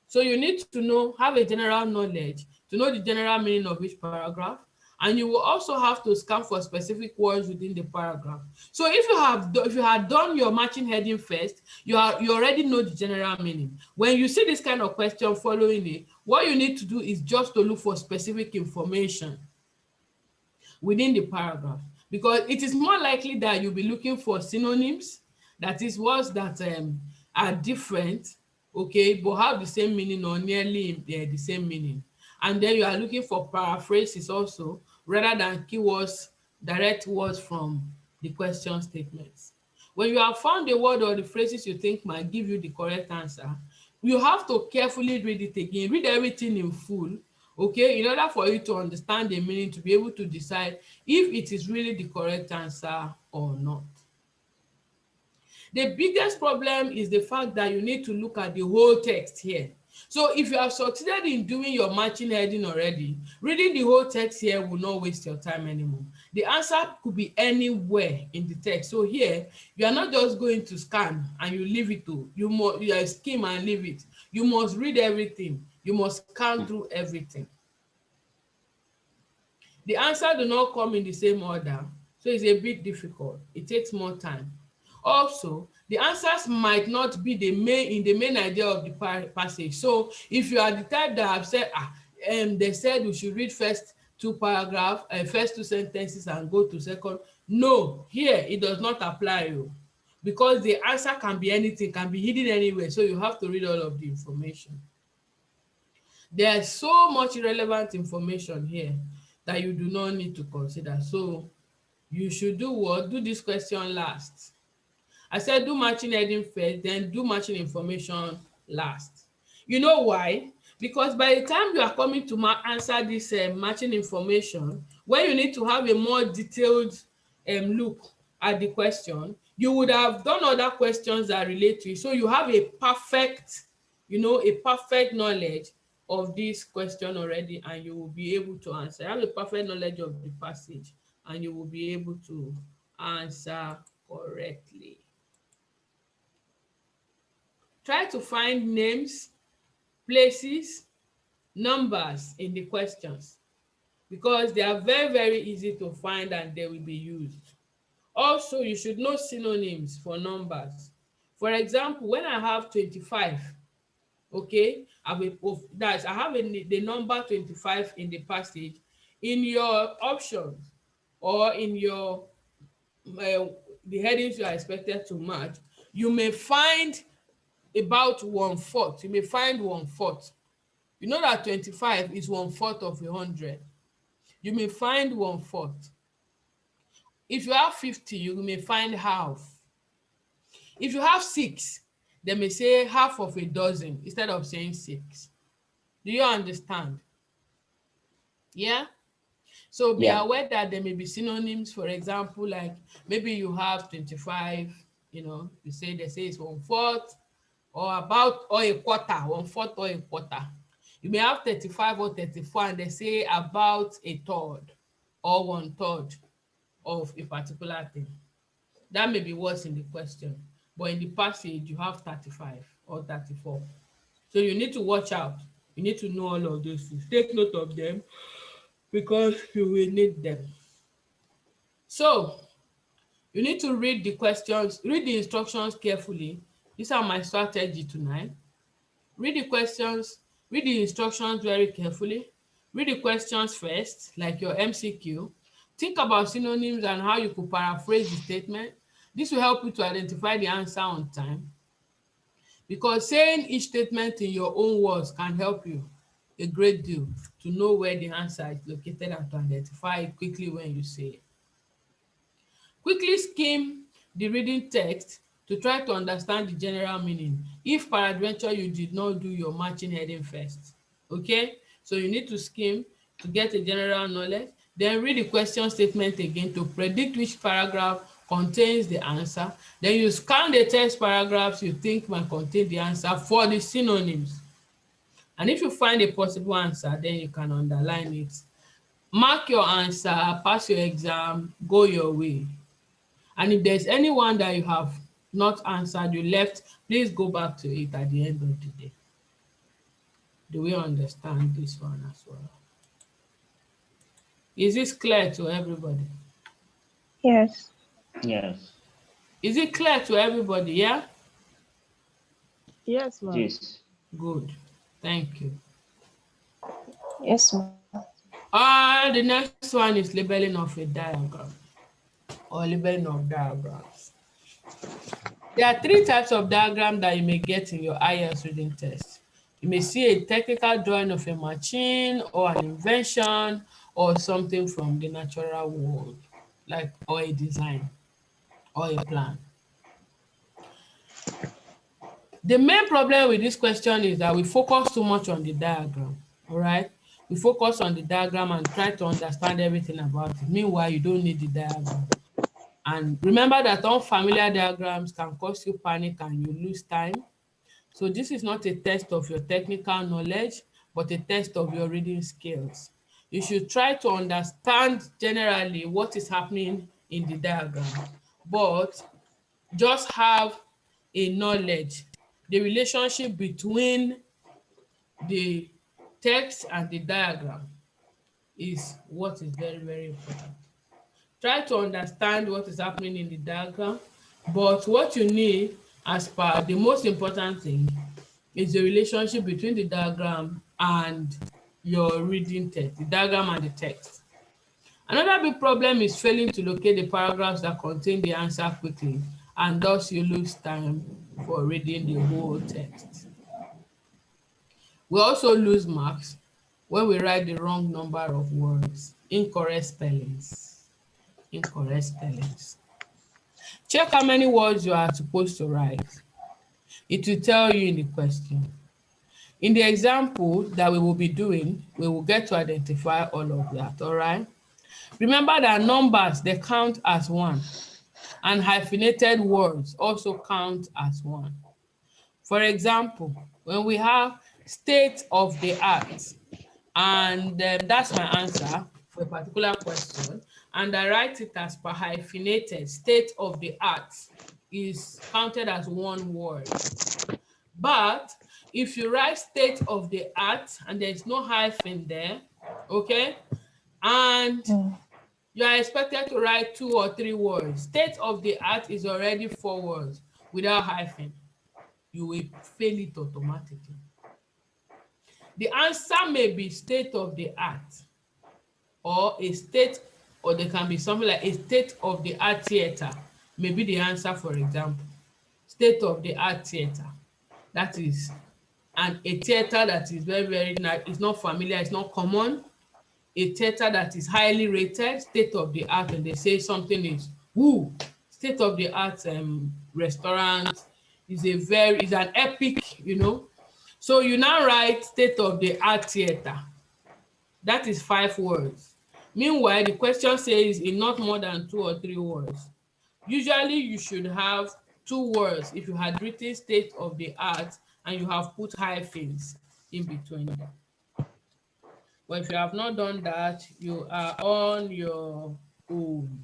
S1: So you need to know, have a general knowledge to know the general meaning of each paragraph. And you will also have to scan for specific words within the paragraph. So if you had done your matching heading first, you already know the general meaning. When you see this kind of question following it, what you need to do is just to look for specific information within the paragraph, because it is more likely that you'll be looking for synonyms, that is words that are different, okay, but have the same meaning or nearly the same meaning. And then you are looking for paraphrases also, rather than keywords, direct words from the question statements. When you have found the word or the phrases you think might give you the correct answer, you have to carefully read it again, read everything in full, okay, in order for you to understand the meaning, to be able to decide if it is really the correct answer or not. The biggest problem is the fact that you need to look at the whole text here. So if you have succeeded in doing your matching heading already, reading the whole text here will not waste your time anymore. The answer could be anywhere in the text. So here, you are not just going to scan and you leave it to, you skim and leave it. You must read everything. You must scan through everything. The answer do not come in the same order, so it's a bit difficult. It takes more time. Also, the answers might not be in the main idea of the passage. So if you are the type that have said, they said we should read first two sentences and go to second. No, here it does not apply, because the answer can be anything, can be hidden anywhere. So you have to read all of the information. There's so much irrelevant information here that you do not need to consider. So you should do what? Do this question last. I said do matching heading first, then do matching information last. You know why? Because by the time you are coming to answer this matching information, when you need to have a more detailed look at the question, you would have done other questions that relate to it. So you have a perfect, a perfect knowledge of this question already, and you will be able to answer. You have a perfect knowledge of the passage, and you will be able to answer correctly. Try to find names, places, numbers in the questions, because they are very, very easy to find and they will be used. Also, you should know synonyms for numbers. For example, when I have 25, okay, I have the number 25 in the passage. In your options or in your the headings you are expected to match, you may find about 1/4. You may find 1/4. You know that 25 is 1/4 of 100. You may find 1/4. If you have 50, you may find half. If you have 6, they may say half of a dozen instead of saying 6. Do you understand? Yeah? So be aware that there may be synonyms. For example, like maybe you have 25, they say it's 1/4 or about or a quarter, 1/4 or a quarter. You may have 35 or 34 and they say about a third or 1/3 of a particular thing. That may be what's in the question, but in the passage you have 35 or 34. So you need to watch out. You need to know all of those things. Take note of them because you will need them. So you need to read the questions, read the instructions carefully. These are my strategy tonight. Read the questions, read the instructions very carefully. Read the questions first, like your MCQ. Think about synonyms and how you could paraphrase the statement. This will help you to identify the answer on time, because saying each statement in your own words can help you a great deal to know where the answer is located and to identify it quickly when you say it. Quickly skim the reading text to try to understand the general meaning if peradventure you did not do your matching heading first. Okay, so you need to skim to get a general knowledge, then read the question statement again to predict which paragraph contains the answer. Then you scan the text paragraphs you think might contain the answer for the synonyms. And if you find a possible answer, then you can underline it. Mark your answer, pass your exam, go your way. And if there's anyone that you have not answered, you left, please go back to it at the end of the day. Do we understand this one as well? Is this clear to everybody?
S2: Yes.
S3: Yes.
S1: Is it clear to everybody? Yeah?
S2: Yes, ma'am.
S3: Yes.
S1: Good. Thank you.
S2: Yes, ma'am.
S1: The next one is labeling of a diagram or labeling of diagrams. There are 3 types of diagram that you may get in your IELTS reading test. You may see a technical drawing of a machine or an invention or something from the natural world, like or a design or a plan. The main problem with this question is that we focus too much on the diagram, all right? We focus on the diagram and try to understand everything about it. Meanwhile, you don't need the diagram. And remember that unfamiliar diagrams can cause you panic and you lose time. So this is not a test of your technical knowledge, but a test of your reading skills. You should try to understand generally what is happening in the diagram, but just have a knowledge, the relationship between the text and the diagram is what is very, very important. Try to understand what is happening in the diagram, but what you need as per the most important thing is the relationship between the diagram and your reading text, the diagram and the text. Another big problem is failing to locate the paragraphs that contain the answer quickly, and thus you lose time for reading the whole text. We also lose marks when we write the wrong number of words, incorrect spellings. Check how many words you are supposed to write. It will tell you in the question. In the example that we will be doing, we will get to identify all of that, all right? Remember that numbers, they count as one, and hyphenated words also count as one. For example, when we have state of the art, and that's my answer for a particular question, and I write it as per hyphenated, state of the art is counted as one word. But if you write state of the art and there's no hyphen there, okay, and you are expected to write 2 or 3 words, state of the art is already 4 words without hyphen. You will fail it automatically. The answer may be state of the art, or a state, or there can be something like a state of the art theater, may be the answer, for example. State of the art theater. That is a theater that is very, very nice. It's not familiar, it's not common. A theater that is highly rated, state of the art, and they say something is woo. State of the art restaurant is an epic, you know. So you now write state of the art theater. That is 5 words. Meanwhile, the question says in not more than 2 or 3 words. Usually you should have 2 words if you had written state of the art and you have put hyphens in between them. But if you have not done that, you are on your own.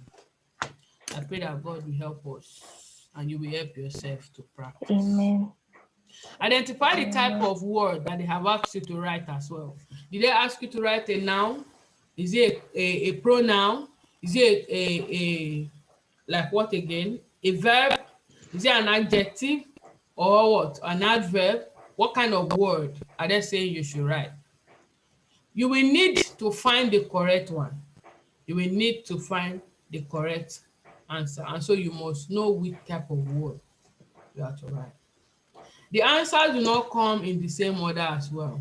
S1: I pray that God will help us and you will help yourself to practice.
S2: Amen.
S1: Identify the type of word that they have asked you to write as well. Did they ask you to write a noun? Is it a pronoun? Is it a like what again? A verb? Is it an adjective or what? An adverb? What kind of word are they saying you should write? You will need to find the correct one. You will need to find the correct answer. And so you must know which type of word you have to write. The answers do not come in the same order as well.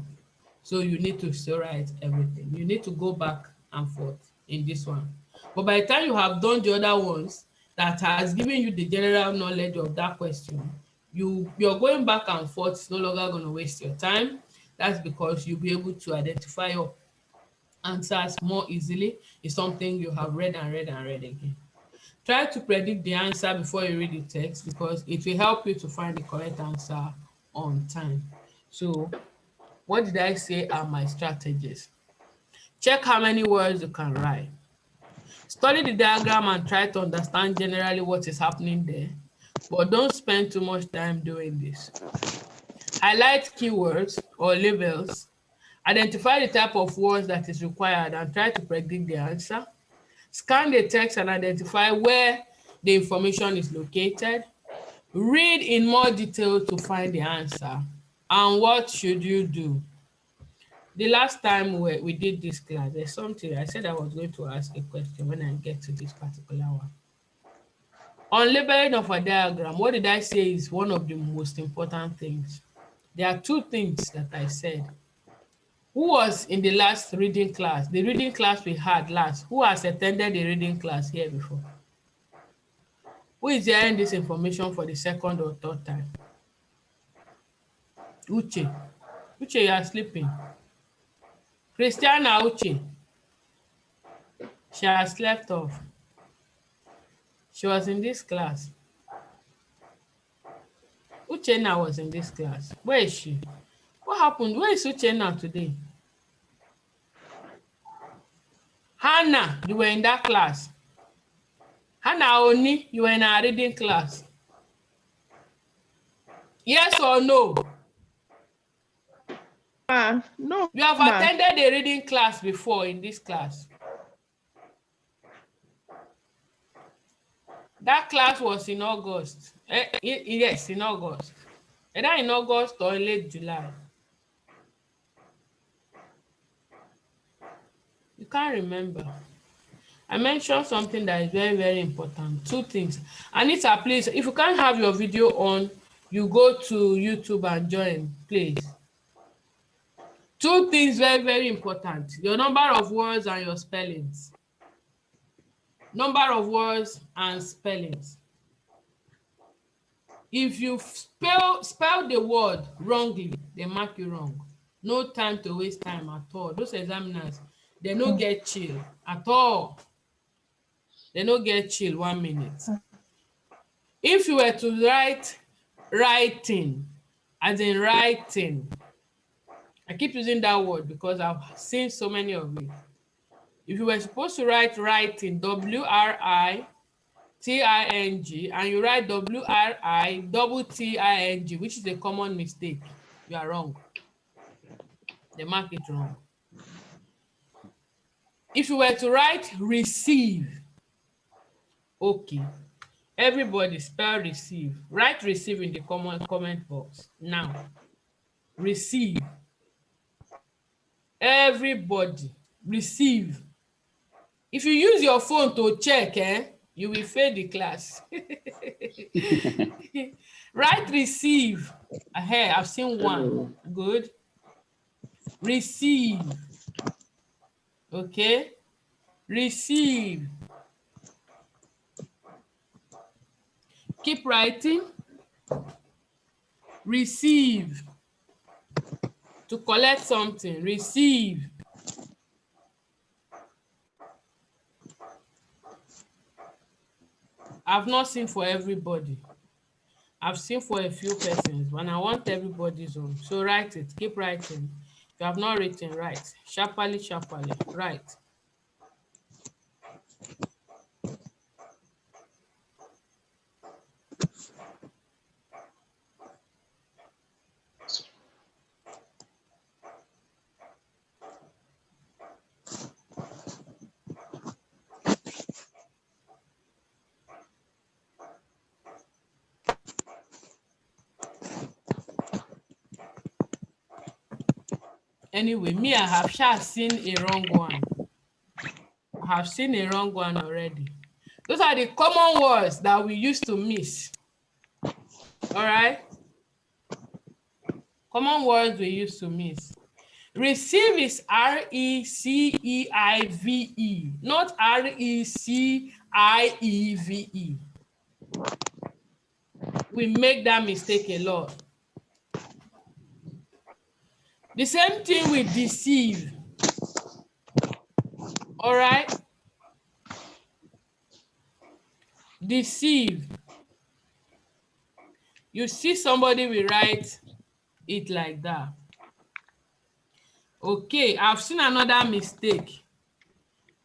S1: So you need to still write everything. You need to go back and forth in this one. But by the time you have done the other ones that has given you the general knowledge of that question, you're going back and forth. It's no longer going to waste your time. That's because you'll be able to identify your answers more easily. It's something you have read and read and read again. Try to predict the answer before you read the text because it will help you to find the correct answer on time. So, what did I say are my strategies? Check how many words you can write. Study the diagram and try to understand generally what is happening there, but don't spend too much time doing this. Highlight keywords or labels. Identify the type of words that is required and try to predict the answer. Scan the text and identify where the information is located. Read in more detail to find the answer. And what should you do? The last time we did this class, there's something I said I was going to ask a question when I get to this particular one. On labeling of a diagram, what did I say is one of the most important things? There are 2 things that I said. Who was in the last reading class? The reading class we had last. Who has attended the reading class here before? Who is hearing this information for the 2nd or 3rd time? Uche. Uche, you are sleeping. Christiana Uche. She has slept off. She was in this class. Uchenna was in this class. Where is she? What happened? Where is Uchenna today? Hannah, you were in that class. Hannah Oni, you were in our reading class. Yes or no?
S3: No.
S1: You have attended a reading class before in this class. That class was in August. Yes, in August. Either in August or in late July. You can't remember. I mentioned something that is very, very important. 2 things. Anita, please, if you can't have your video on, you go to YouTube and join, please. 2 things very, very important. Your number of words and your spellings. Number of words and spellings. If you spell the word wrongly, they mark you wrong. No time to waste time at all. Those examiners, they no get chill at all. They no get chill 1 minute. If you were to write writing, as in writing, I keep using that word because I've seen so many of it. If you were supposed to write writing, W-R-I-T-I-N-G, and you write W-R-I-T-T-I-N-G, which is a common mistake, you are wrong. They mark it wrong. If you were to write receive, okay, everybody spell receive. Write receive in the comment box now. Receive. Everybody receive. If you use your phone to check, you will fail the class. Write receive. Hey, I've seen one. Good. Receive. Okay. Receive. Keep writing. Receive. To collect something. Receive. I've not seen for everybody. I've seen for a few persons, and I want everybody's own. So write it. Keep writing. If you have not written, write. Sharply, sharply. Write. Anyway, me, I have seen a wrong one. I have seen a wrong one already. Those are the common words that we used to miss. All right? Common words we used to miss. Receive is R-E-C-E-I-V-E, not R-E-C-I-E-V-E. We make that mistake a lot. The same thing with deceive. All right? Deceive. You see somebody will write it like that. Okay, I've seen another mistake.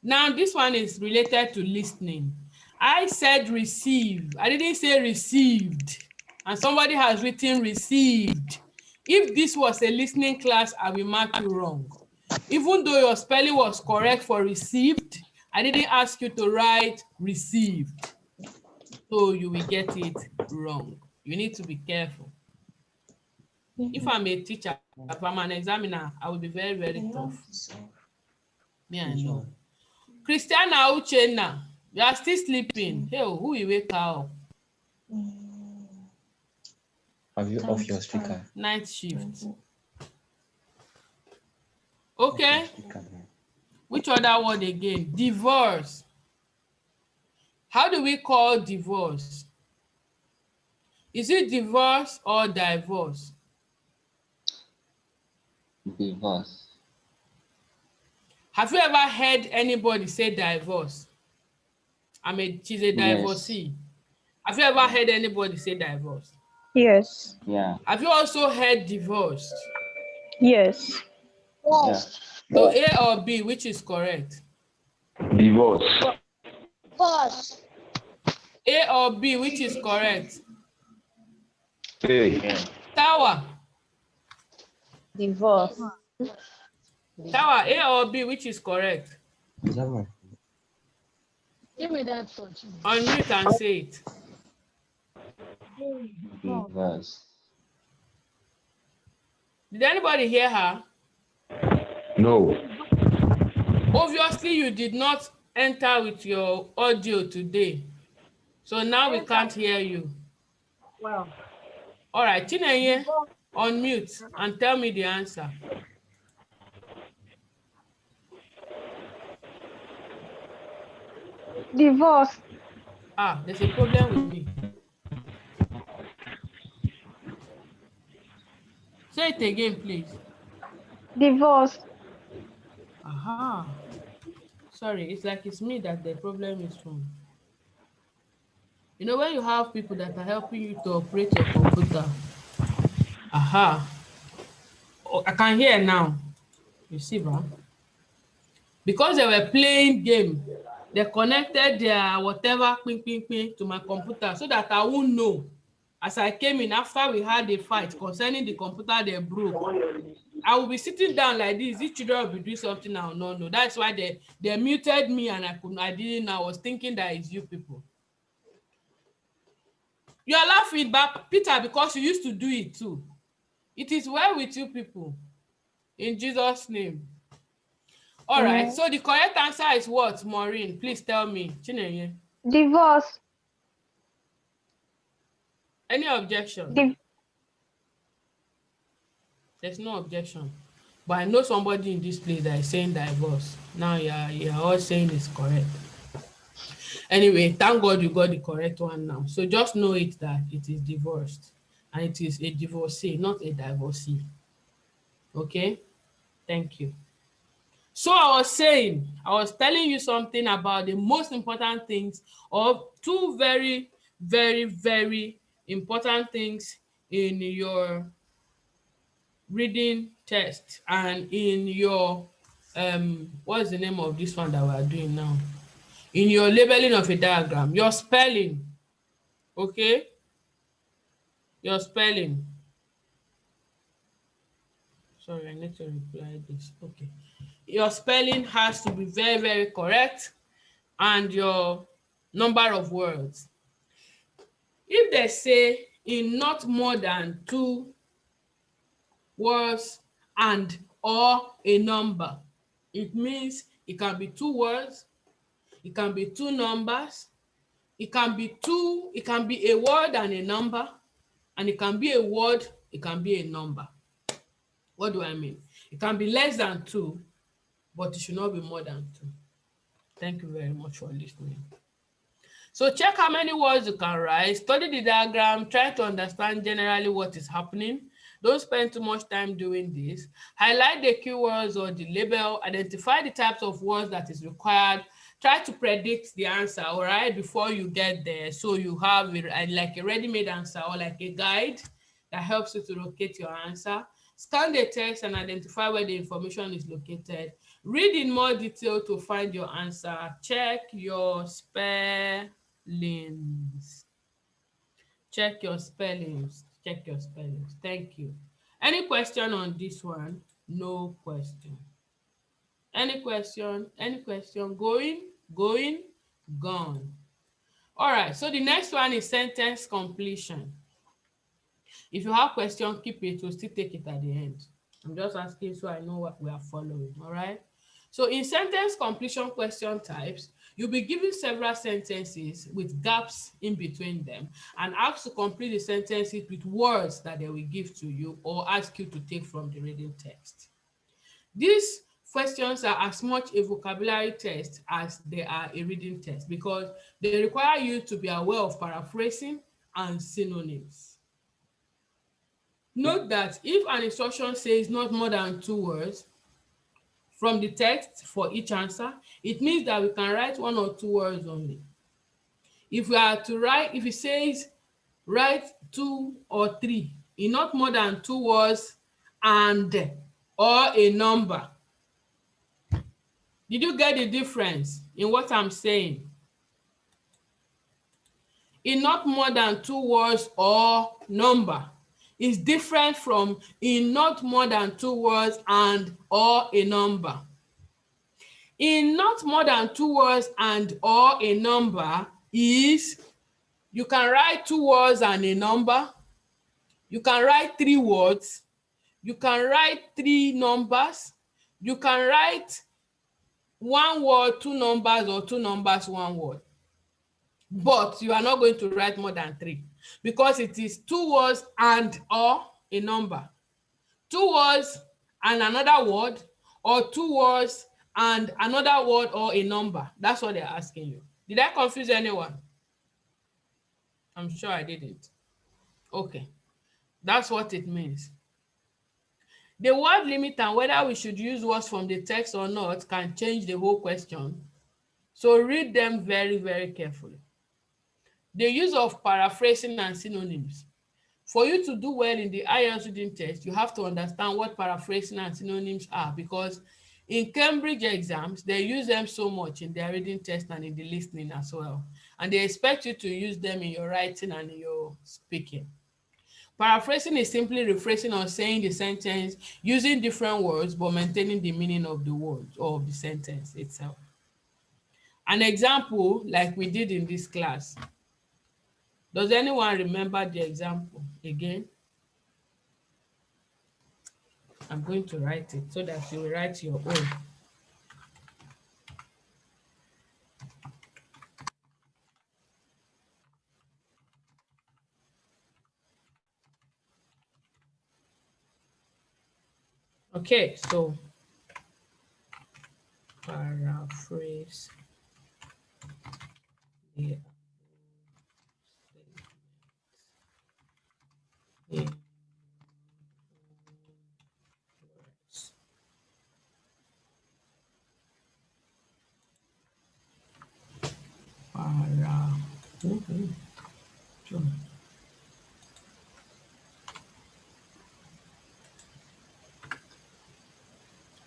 S1: Now, this one is related to listening. I said receive. I didn't say received. And somebody has written received. If this was a listening class, I will mark you wrong. Even though your spelling was correct for received, I didn't ask you to write received. So you will get it wrong. You need to be careful. If I'm a teacher, if I'm an examiner, I will be very, very tough. Me, I know. Christiana Uchenna, you are still sleeping. Hey, who will wake her up?
S4: Have you off your speaker?
S1: Night shift. Okay. Which other word again? Divorce. How do we call divorce? Is it divorce or divorce?
S3: Divorce.
S1: Have you ever heard anybody say divorce? She's a divorcee. Yes. Have you ever heard anybody say divorce?
S2: Yes.
S3: Yeah.
S1: Have you also heard divorced?
S2: Yes.
S3: Yes.
S1: So A or B, which is correct?
S5: Divorce.
S6: Divorce.
S1: A or B, which is correct?
S5: A.
S1: Tower.
S6: Divorce.
S1: Tower, A or B, which is correct?
S4: Is that my
S6: Give me that touch.
S1: Unmute and say it.
S3: Divorce.
S1: Did anybody hear her?
S5: No.
S1: Obviously, you did not enter with your audio today. So now we can't hear you.
S6: Well.
S1: All right, Chinenye, unmute and tell me the answer.
S2: Divorce.
S1: There's a problem with me. Say it again, please.
S2: Divorce.
S1: Aha. Sorry, it's like it's me that the problem is from. You know, when you have people that are helping you to operate your computer. Aha. Oh, I can hear now. You see, man? Because they were playing game, they connected their whatever ping ping ping to my computer so that I won't know. As I came in after we had a fight concerning the computer they broke, I will be sitting down like this. These children will be doing something now. No. That's why they muted me and I didn't know. I was thinking that it's you people. You are laughing, but Peter, because you used to do it too. It is well with you people. In Jesus' name. All right. So the correct answer is what, Maureen? Please tell me. Chinenye.
S2: Divorce.
S1: Any objection? There's no objection. But I know somebody in this place that is saying divorce. Now you're all saying it's correct. Anyway, thank God you got the correct one now. So just know it that it is divorced. And it is a divorcee, not a divorcee. Okay? Thank you. So I was telling you something about the most important things, or two very, very, very important things in your reading test and in your what's the name of this one that we are doing now? In your labeling of a diagram, your spelling. Okay? Your spelling. Sorry, I need to reply this. Okay. Your spelling has to be very, very correct, and your number of words. If they say in not more than 2 words and or a number, it means it can be 2 words, it can be 2 numbers, it can be a word and a number, and it can be a word, it can be a number. What do I mean? It can be less than 2, but it should not be more than 2. Thank you very much for listening. So check how many words you can write, study the diagram, try to understand generally what is happening. Don't spend too much time doing this. Highlight the keywords or the label, identify the types of words that is required, try to predict the answer, all right, before you get there. So you have like a ready-made answer or like a guide that helps you to locate your answer. Scan the text and identify where the information is located. Read in more detail to find your answer. Check your spellings. Check your spellings. Check your spellings. Thank you. Any question on this one? No question. Any question? Any question? Going? Gone. All right. So the next one is sentence completion. If you have questions, keep it. We'll still take it at the end. I'm just asking so I know what we are following. All right. So in sentence completion question types, you'll be given several sentences with gaps in between them and asked to complete the sentences with words that they will give to you or ask you to take from the reading text. These questions are as much a vocabulary test as they are a reading test because they require you to be aware of paraphrasing and synonyms. Note that if an instruction says not more than 2 words from the text for each answer, it means that we can write 1 or 2 words only. If we are to write, if it says write 2 or 3 in not more than 2 words and or a number. Did you get the difference in what I'm saying? In not more than 2 words or number is different from in not more than 2 words and or a number. In not more than 2 words and or a number is you can write 2 words and a number, you can write 3 words, you can write 3 numbers, you can write 1 word, 2 numbers, or 2 numbers, 1 word. But you are not going to write more than 3 because it is 2 words and or a number, 2 words and another word, or 2 words and another word or a number. That's what they're asking you. Did I confuse anyone? I'm sure I didn't. Okay, that's what it means. The word limit and whether we should use words from the text or not can change the whole question. So read them very, very carefully. The use of paraphrasing and synonyms. For you to do well in the IELTS reading test, you have to understand what paraphrasing and synonyms are, because in Cambridge exams, they use them so much in their reading test and in the listening as well. And they expect you to use them in your writing and in your speaking. Paraphrasing is simply rephrasing or saying the sentence using different words but maintaining the meaning of the words or of the sentence itself. An example like we did in this class. Does anyone remember the example again? I'm going to write it so that you will write your own. Okay, so paraphrase the in words.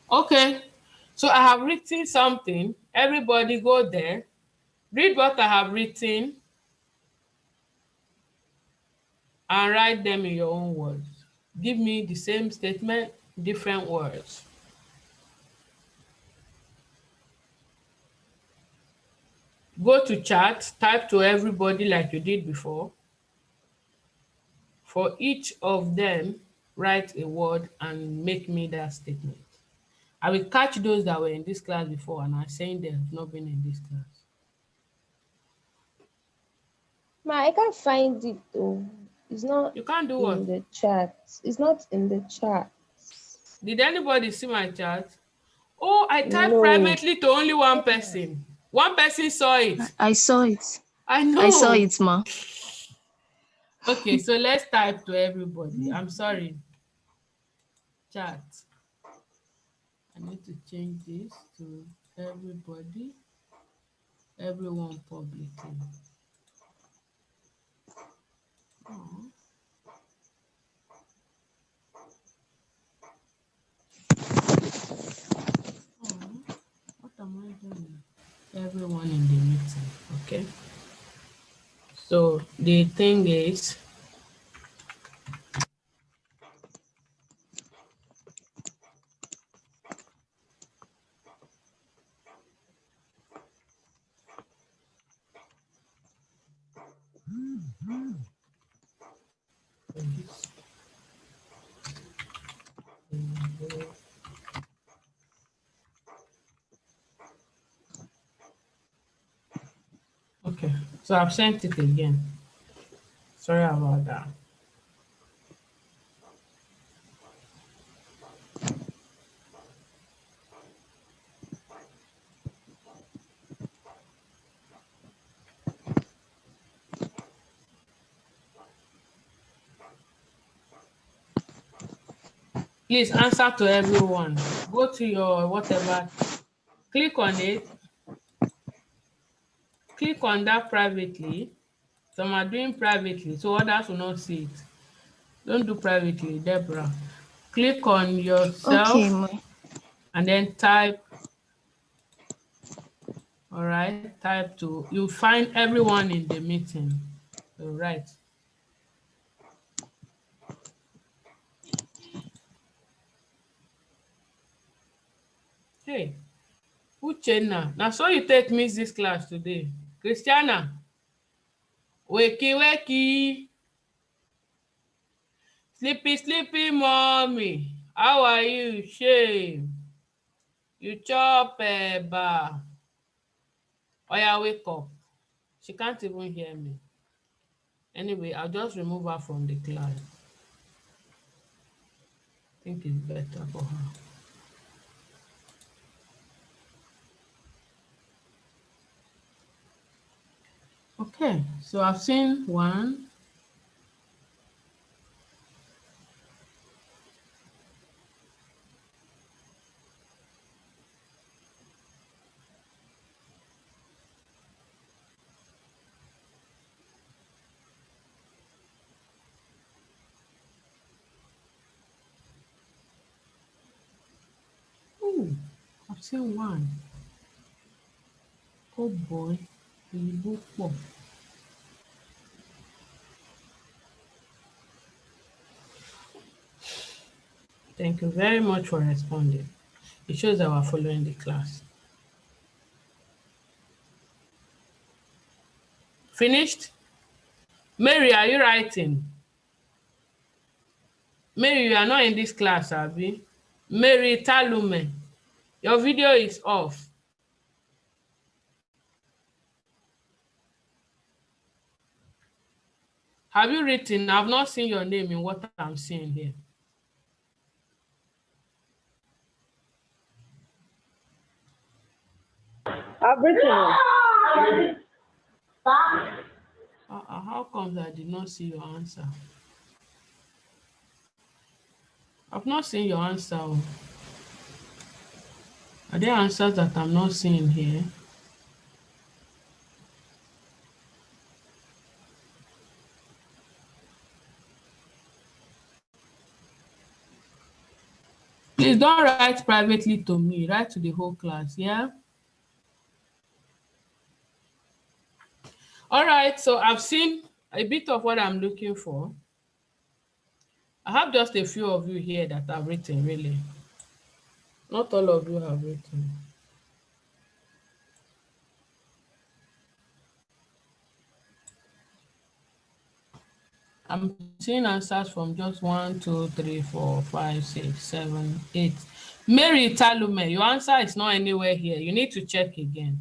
S1: Okay, so I have written something. Everybody go there. Read what I have written and write them in your own words. Give me the same statement, different words. Go to chat, type to everybody like you did before. For each of them, write a word and make me that statement. I will catch those that were in this class before and are saying they have not been in this class.
S7: Ma, I can't find it though. It's not
S1: You can't do
S7: in
S1: what?
S7: the chat. It's not in the chat.
S1: Did anybody see my chat? Oh, I typed
S7: No.
S1: privately to only one person. One person saw it.
S8: I saw it.
S1: I know.
S8: I saw it, ma.
S1: Okay, so let's type to everybody. I'm sorry. Chat. I need to change this to everybody. Everyone publicly. Oh. What am I doing? Everyone in the meeting, okay? So the thing is, okay, so I've sent it again. Sorry about that. Please answer to everyone. Go to your whatever, click on it, click on that privately. Some are doing privately, so others will not see it. Don't do privately, Deborah. Click on yourself
S8: Okay, ma.
S1: and then type. All right, type to, you'll find everyone in the meeting. All right. Hey, Uchenna, now so you take miss this class today. Christiana, wakey, wakey. Sleepy, sleepy, mommy. How are you? Shame. You chop eba. Oya, wake up. She can't even hear me. Anyway, I'll just remove her from the class. I think it's better for her. Okay, so I've seen one. I've seen one. Oh boy, òyìnbó pọ̀. Thank you very much for responding. It shows that we're following the class. Finished? Mary, are you writing? Mary, you are not in this class, Abi. Mary Talume, your video is off. Have you written? I've not seen your name in what I'm seeing here.
S8: I've written.
S1: How come I did not see your answer? I've not seen your answer. Are there answers that I'm not seeing here? Please don't write privately to me, write to the whole class, yeah? All right, so I've seen a bit of what I'm looking for. I have just a few of you here that have written, really. Not all of you have written. I'm seeing answers from just 1, 2, 3, 4, 5, 6, 7, 8. Mary Talume, your answer is not anywhere here. You need to check again.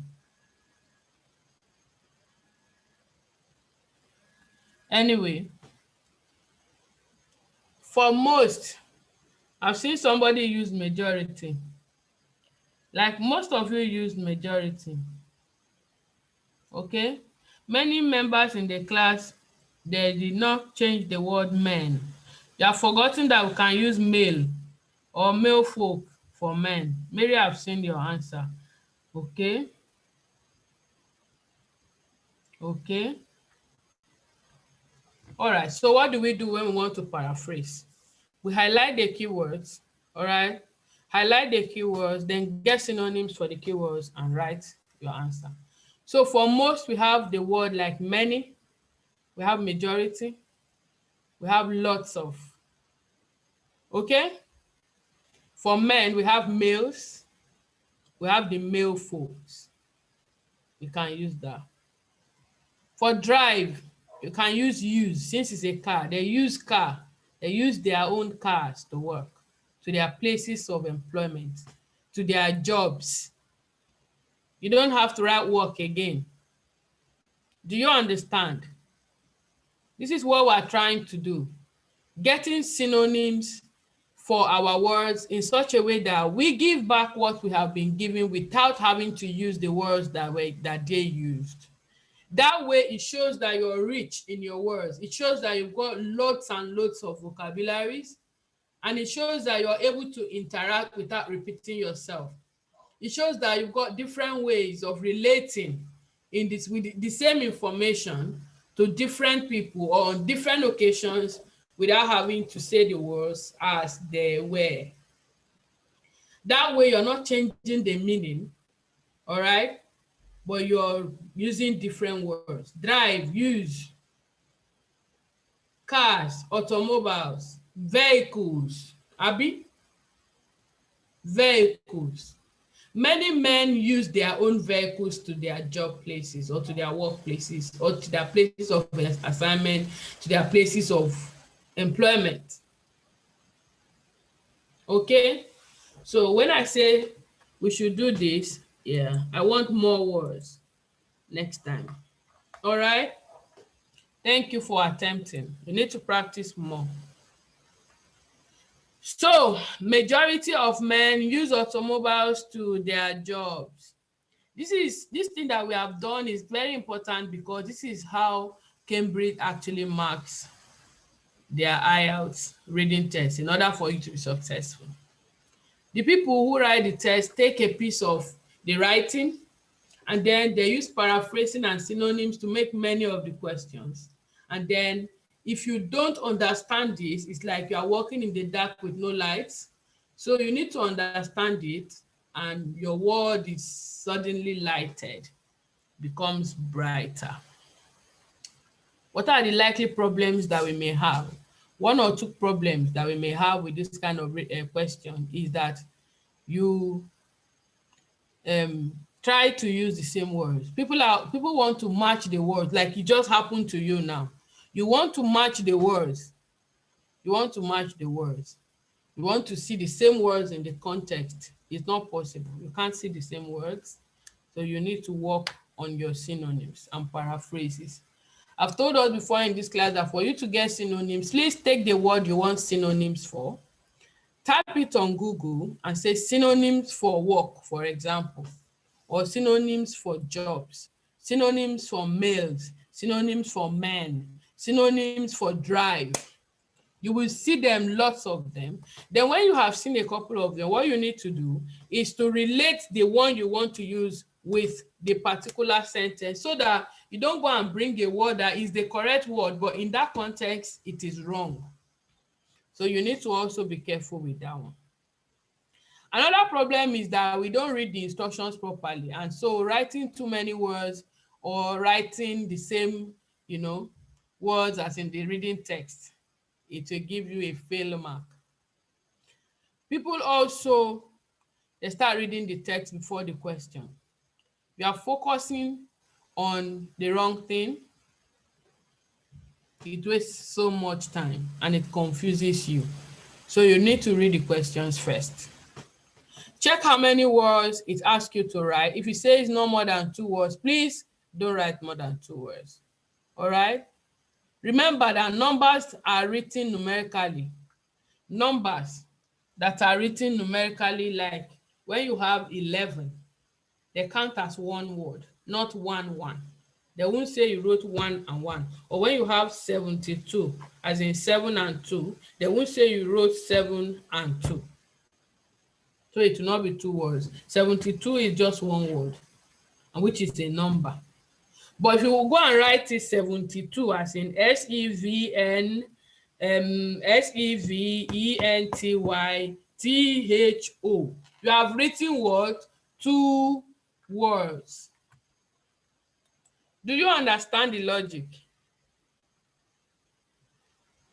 S1: Anyway, for most, I've seen somebody use majority. Like most of you used majority. Okay? Many members in the class, they did not change the word men. You have forgotten that we can use male or male folk for men. Maybe I've seen your answer. Okay? Okay? All right, so what do we do when we want to paraphrase? We highlight the keywords, all right? Highlight the keywords, then get synonyms for the keywords and write your answer. So for most, we have the word like many, we have majority, we have lots of, okay? For men, we have males, we have the male folks. You can use that. For drive, you can use, since it's a car, they use car. They use their own cars to work, to their places of employment, to their jobs. You don't have to write work again. Do you understand? This is what we're trying to do. Getting synonyms for our words in such a way that we give back what we have been given without having to use the words that they used. That way, it shows that you're rich in your words. It shows that you've got lots and lots of vocabularies. And it shows that you're able to interact without repeating yourself. It shows that you've got different ways of relating in this with the same information to different people or on different occasions without having to say the words as they were. That way, you're not changing the meaning, all right? But you're using different words. Drive, use. Cars, automobiles, vehicles, Abi? Vehicles. Many men use their own vehicles to their job places or to their workplaces or to their places of assignment, to their places of employment. Okay? So when I say we should do this, yeah, I want more words next time. All right? Thank you for attempting. You need to practice more. So, majority of men use automobiles to their jobs. This thing that we have done is very important because this is how Cambridge actually marks their IELTS reading test in order for you to be successful. The people who write the test take a piece of the writing and then they use paraphrasing and synonyms to make many of the questions. And then if you don't understand this, it's like you are walking in the dark with no lights. So you need to understand it and your world is suddenly lighted, becomes brighter. What are the likely problems that we may have? One or two problems that we may have with this kind of question is that you try to use the same words. People want to match the words, like it just happened to you now. You want to match the words. You want to match the words. You want to see the same words in the context. It's not possible. You can't see the same words. So you need to work on your synonyms and paraphrases. I've told us before in this class that for you to get synonyms, please take the word you want synonyms for, type it on Google and say synonyms for work, for example, or synonyms for jobs, synonyms for males, synonyms for men, synonyms for drive. You will see them, lots of them. Then when you have seen a couple of them, what you need to do is to relate the one you want to use with the particular sentence so that you don't go and bring a word that is the correct word, but in that context, it is wrong. So you need to also be careful with that one. Another problem is that we don't read the instructions properly. And so writing too many words or writing the same, words as in the reading text, it will give you a fail mark. People also, they start reading the text before the question. You are focusing on the wrong thing. It wastes so much time and it confuses you. So you need to read the questions first. Check how many words it asks you to write. If it says no more than 2 words, please don't write more than 2 words. All right? Remember that numbers are written numerically. Numbers that are written numerically, like when you have 11, they count as 1 word, not 1, 1. They won't say you wrote 1 and 1. Or when you have 72, as in 7 and 2, they won't say you wrote 7 and 2. So it will not be 2 words. 72 is just 1 word, and which is a number. But if you will go and write it 72 as in SEVENTYTHO, you have written what? 2 words. Do you understand the logic?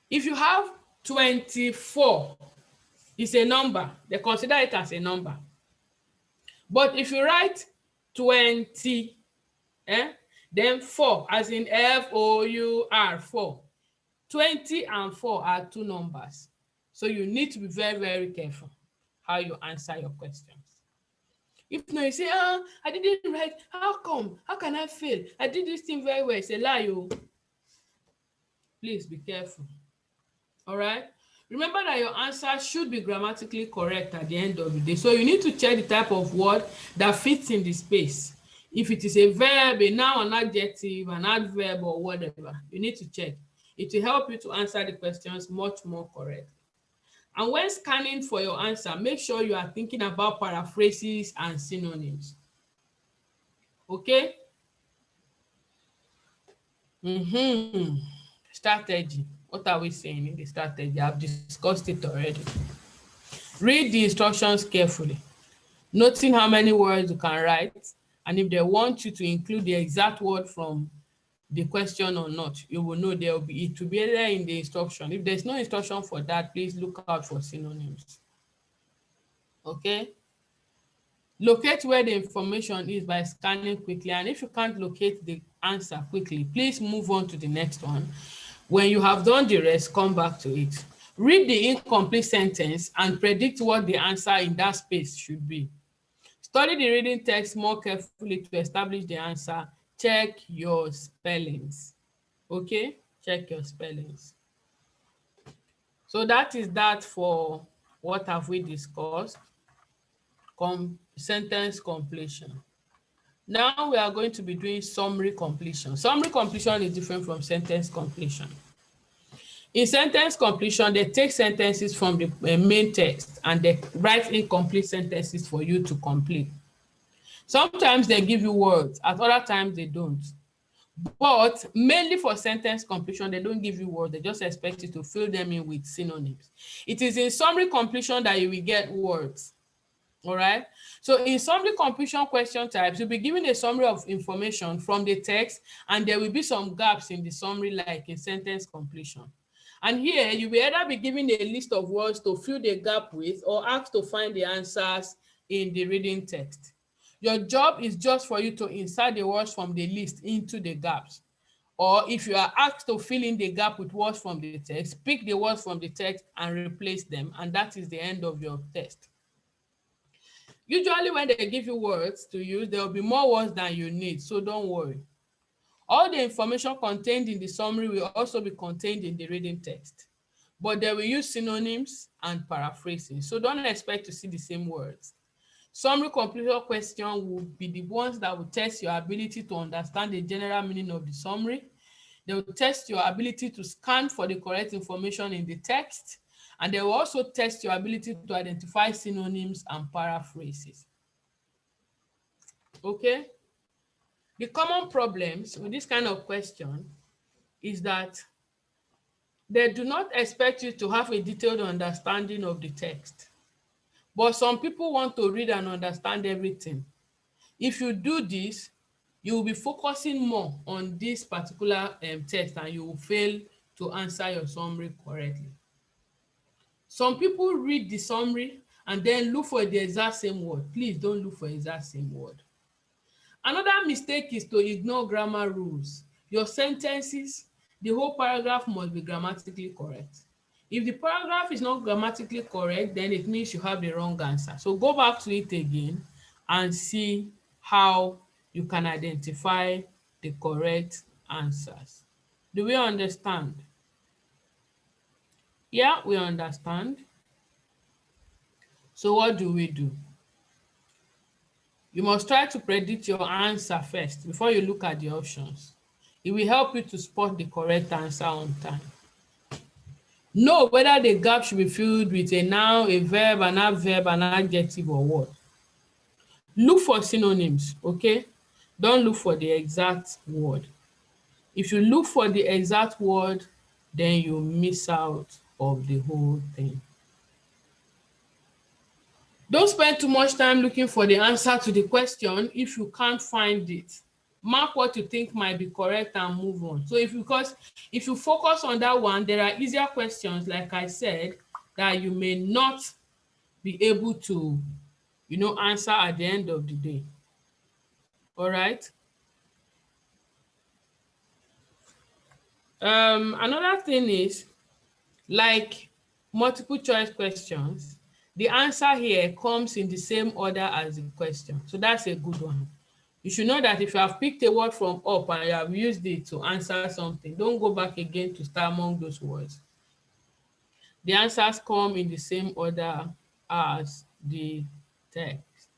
S1: If you have 24, it's a number. They consider it as a number. But if you write 20, then 4, as in FOUR, 4. 20 and 4 are 2 numbers. So you need to be very, very careful how you answer your questions. If no, you say, I didn't write, how come? How can I fail? I did this thing very well. It's a lie. Please be careful. All right? Remember that your answer should be grammatically correct at the end of the day. So you need to check the type of word that fits in the space. If it is a verb, a noun, an adjective, an adverb, or whatever, you need to check. It will help you to answer the questions much more correctly. And when scanning for your answer, make sure you are thinking about paraphrases and synonyms. Okay? Strategy. What are we saying in the strategy? I've discussed it already. Read the instructions carefully, noting how many words you can write, and if they want you to include the exact word from the question or not, you will know it will be there in the instruction. If there's no instruction for that, please look out for synonyms. Okay? Locate where the information is by scanning quickly, and if you can't locate the answer quickly, please move on to the next one. When you have done the rest, come back to it. Read the incomplete sentence and predict what the answer in that space should be. Study the reading text more carefully to establish the answer. Check your spellings. Okay? Check your spellings. So that is that for what have we discussed. Sentence completion. Now we are going to be doing summary completion. Summary completion is different from sentence completion. In sentence completion, they take sentences from the main text and they write incomplete sentences for you to complete. Sometimes they give you words, at other times they don't. But mainly for sentence completion, they don't give you words, they just expect you to fill them in with synonyms. It is in summary completion that you will get words. All right. So in summary completion question types, you'll be given a summary of information from the text, and there will be some gaps in the summary, like in sentence completion. And here you will either be given a list of words to fill the gap with, or asked to find the answers in the reading text. Your job is just for you to insert the words from the list into the gaps. Or if you are asked to fill in the gap with words from the text, pick the words from the text and replace them, and that is the end of your test. Usually when they give you words to use, there will be more words than you need, so don't worry. All the information contained in the summary will also be contained in the reading text, but they will use synonyms and paraphrasing, so don't expect to see the same words. Summary completion question will be the ones that will test your ability to understand the general meaning of the summary. They will test your ability to scan for the correct information in the text, and they will also test your ability to identify synonyms and paraphrases. Okay? The common problems with this kind of question is that they do not expect you to have a detailed understanding of the text, but some people want to read and understand everything. If you do this, you will be focusing more on this particular text, and you will fail to answer your summary correctly. Some people read the summary and then look for the exact same word. Please don't look for the exact same word. Another mistake is to ignore grammar rules. Your sentences, the whole paragraph must be grammatically correct. If the paragraph is not grammatically correct, then it means you have the wrong answer. So go back to it again and see how you can identify the correct answers. Do we understand? Yeah, we understand. So what do? You must try to predict your answer first before you look at the options. It will help you to spot the correct answer on time. Know whether the gap should be filled with a noun, a verb, an adverb, an adjective, or what. Look for synonyms, okay? Don't look for the exact word. If you look for the exact word, then you miss out of the whole thing. Don't spend too much time looking for the answer to the question if you can't find it. Mark what you think might be correct and move on. So if you focus on that one, there are easier questions, like I said, that you may not be able to, answer at the end of the day. All right. Another thing is, like multiple choice questions, the answer here comes in the same order as the question. So that's a good one. You should know that if you have picked a word from up and you have used it to answer something, don't go back again to start among those words. The answers come in the same order as the text.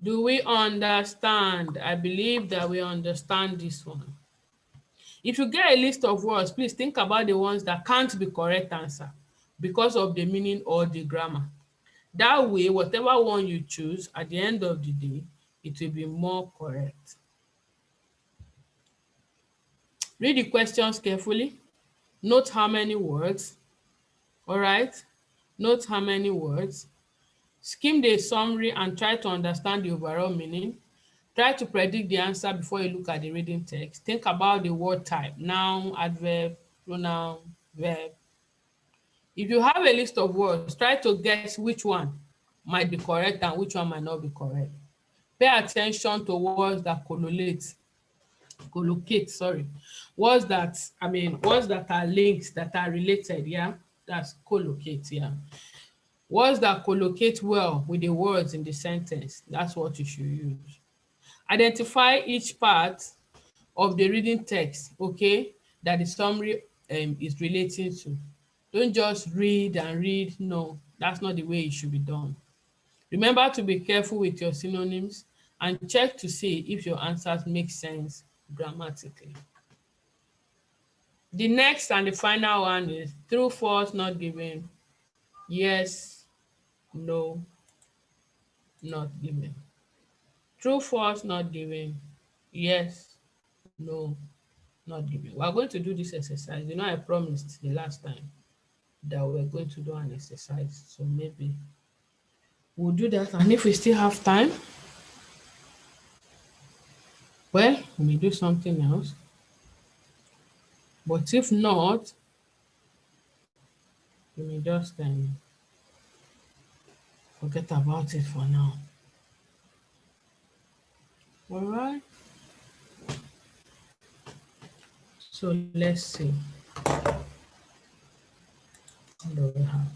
S1: Do we understand? I believe that we understand this one. If you get a list of words, please think about the ones that can't be correct answer because of the meaning or the grammar. That way, whatever one you choose, at the end of the day, it will be more correct. Read the questions carefully. Note how many words. All right? Note how many words. Skim the summary and try to understand the overall meaning. Try to predict the answer before you look at the reading text. Think about the word type: noun, adverb, pronoun, verb. If you have a list of words, try to guess which one might be correct and which one might not be correct. Pay attention to words that collocate, words that are linked, that are related, yeah? That's collocate, yeah. Words that collocate well with the words in the sentence, that's what you should use. Identify each part of the reading text, okay, that the summary is relating to. Don't just read and read. No, that's not the way it should be done. Remember to be careful with your synonyms and check to see if your answers make sense grammatically. The next and the final one is true, false, not given, yes, no, not given. True, false, not given, yes, no, not given. We're going to do this exercise. I promised the last time that we're going to do an exercise, so maybe we'll do that. And if we still have time, well, we may do something else. But if not, we may just forget about it for now. All right. So let's see. What do we have?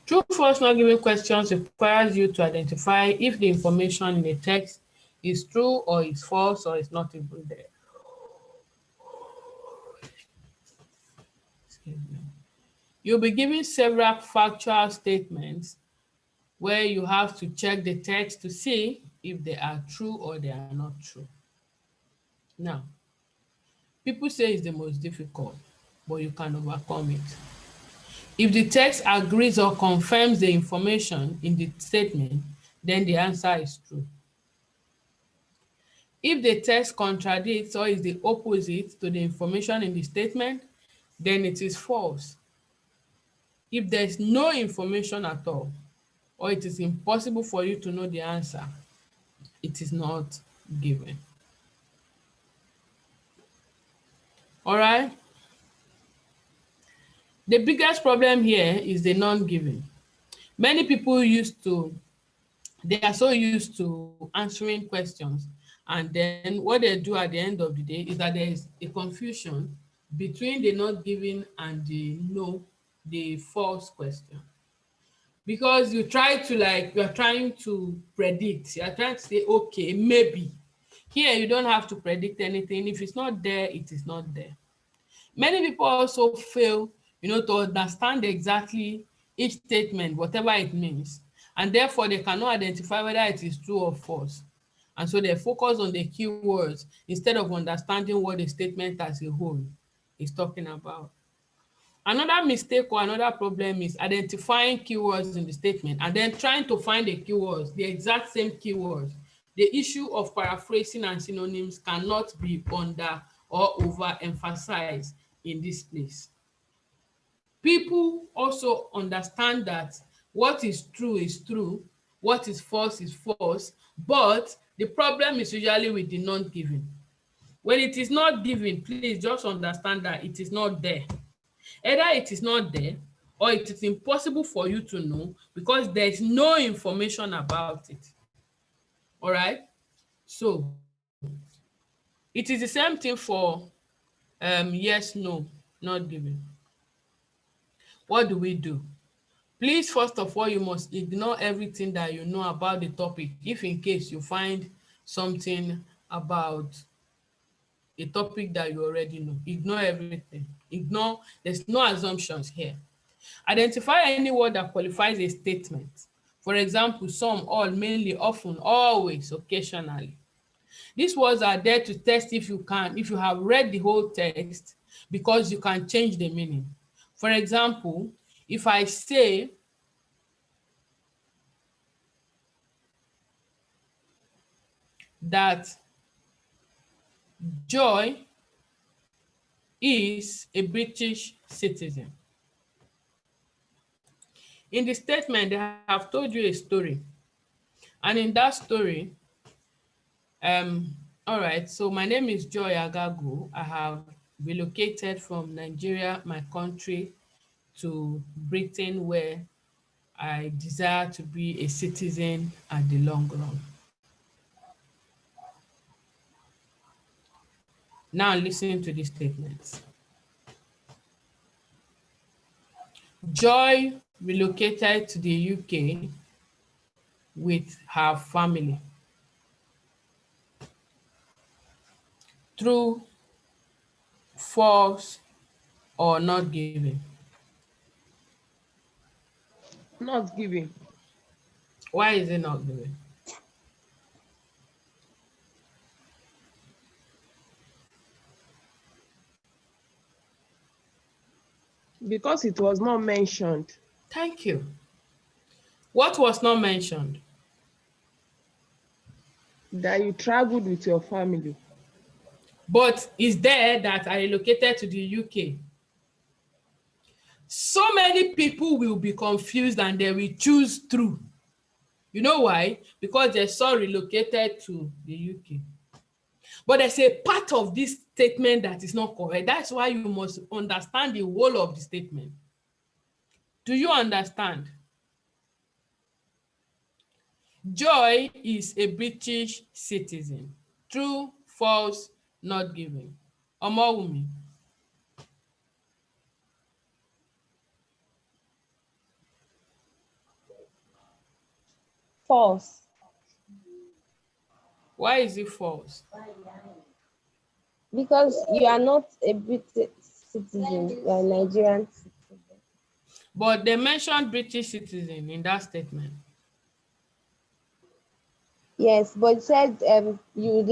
S1: True or false not given questions requires you to identify if the information in the text is true or is false or is not even there. Excuse me. You'll be given several factual statements where you have to check the text to see if they are true or they are not true. Now, people say it's the most difficult, but you can overcome it. If the text agrees or confirms the information in the statement, then the answer is true. If the text contradicts or is the opposite to the information in the statement, then it is false. If there is no information at all, or it is impossible for you to know the answer, it is not given. All right? The biggest problem here is the non-given. Many people they are so used to answering questions, and then what they do at the end of the day is that there is a confusion between the not given and the false question. Because you try to you are trying to predict, you are trying to say, okay, maybe. Here you don't have to predict anything. If it's not there, it is not there. Many people also fail, to understand exactly each statement, whatever it means, and therefore they cannot identify whether it is true or false. And so they focus on the keywords instead of understanding what the statement as a whole is talking about. Another mistake or another problem is identifying keywords in the statement and then trying to find the keywords, the exact same keywords. The issue of paraphrasing and synonyms cannot be under or overemphasized in this place. People also understand that what is true, what is false, but the problem is usually with the non-given. When it is not given, please just understand that it is not there. Either it is not there or it is impossible for you to know because there is no information about it. All right? So, it is the same thing for yes, no, not given. What do we do? Please, first of all, you must ignore everything that you know about the topic. If in case you find something about a topic that you already know, ignore everything. Ignore, there's no assumptions here. Identify any word that qualifies a statement. For example, some, all, mainly, often, always, occasionally. These words are there to test if you have read the whole text, because you can change the meaning. For example, if I say that Joy is a British citizen. In the statement, they have told you a story. And in that story, all right, so my name is Joy Agagwu. I have relocated from Nigeria, my country, to Britain, where I desire to be a citizen at the long run. Now listen to these statements. Joy relocated to the UK with her family. True, false, or not given?
S8: Not given.
S1: Why is it not given?
S8: Because it was not mentioned.
S1: Thank you. What was not mentioned?
S8: That you traveled with your family.
S1: But is there that I relocated to the UK? So many people will be confused and they will choose true. You know why? Because their son relocated to the UK. But there's a part of this statement that is not correct. That's why you must understand the whole of the statement. Do you understand? Joy is a British citizen. True, false, not given. Omowumi.
S7: False.
S1: Why is it false?
S7: Because you are not a British citizen, you are a Nigerian citizen.
S1: But they mentioned British citizen in that statement.
S7: Yes, but it said you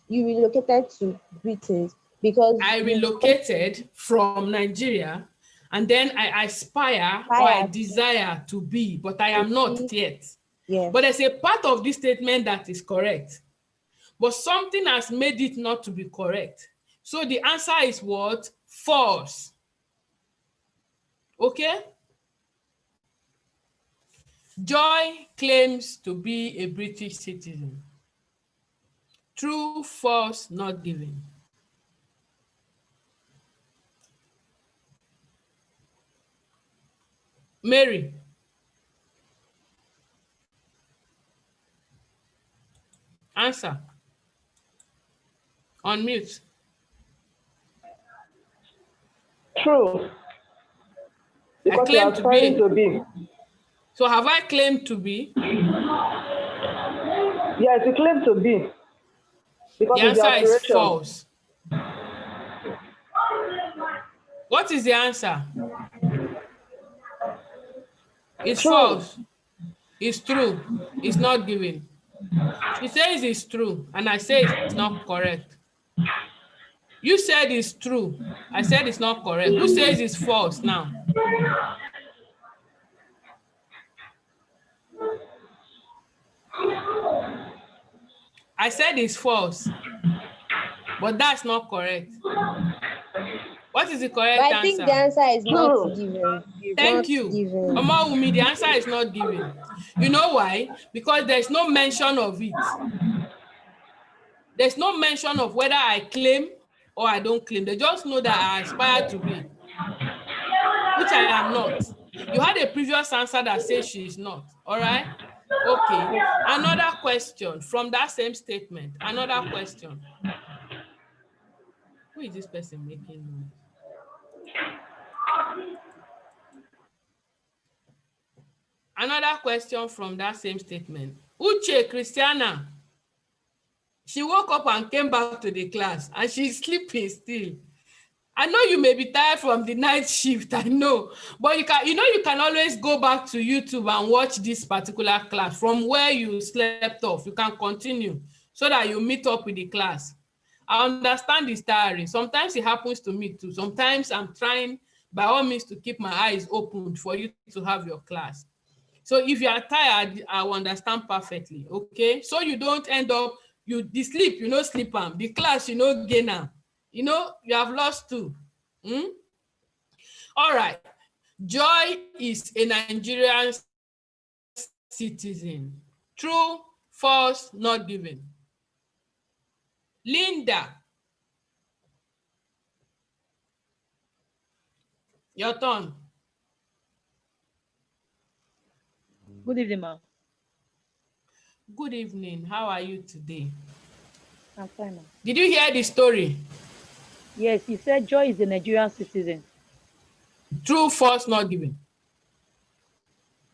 S7: relocated to Britain because
S1: I relocated from Nigeria and then I aspire or I desire to be, but I am not yet.
S7: Yes.
S1: But there's a part of this statement that is correct. But something has made it not to be correct. So the answer is what? False. Okay? Joy claims to be a British citizen. True, false, not given. Mary. Answer. Unmute.
S9: True. Because
S1: I claim
S9: you are trying to be.
S1: So have I claimed to be?
S9: Yes, you claim to be. Because
S1: The answer is
S9: aspiration.
S1: false. What is the answer? It's
S9: True.
S1: false. It's true. It's not given. She says it's true, and I say it's not correct. You said it's true. I said it's not correct. Who says it's false now? I said it's false, but that's not correct. What is the correct answer?
S7: I think the answer is not given.
S1: Thank you. Omawumi, the answer is not given. You know why? Because there's no mention of it. There's no mention of whether I claim or I don't claim. They just know that I aspire to be, which I am not. You had a previous answer that says she is not, all right? Okay, another question from that same statement. Another question. Who is this person making noise? Another question from that same statement. Uche Christiana. She woke up and came back to the class and she's sleeping still. I know you may be tired from the night shift, I know, but you can always go back to YouTube and watch this particular class from where you slept off. You can continue so that you meet up with the class. I understand it's tiring. Sometimes it happens to me too. Sometimes I'm trying by all means to keep my eyes open for you to have your class. So if you are tired, I will understand perfectly, okay? So you don't end up, the sleep, sleep on. The class, gain am. You have lost too. All right. Joy is a Nigerian citizen. True, false, not given. Linda. Your turn.
S10: Good evening, ma'am.
S1: Good evening. How are you today?
S10: I'm fine, ma'am.
S1: Did you hear the story?
S10: Yes, he said Joy is a Nigerian citizen.
S1: True, false, not given.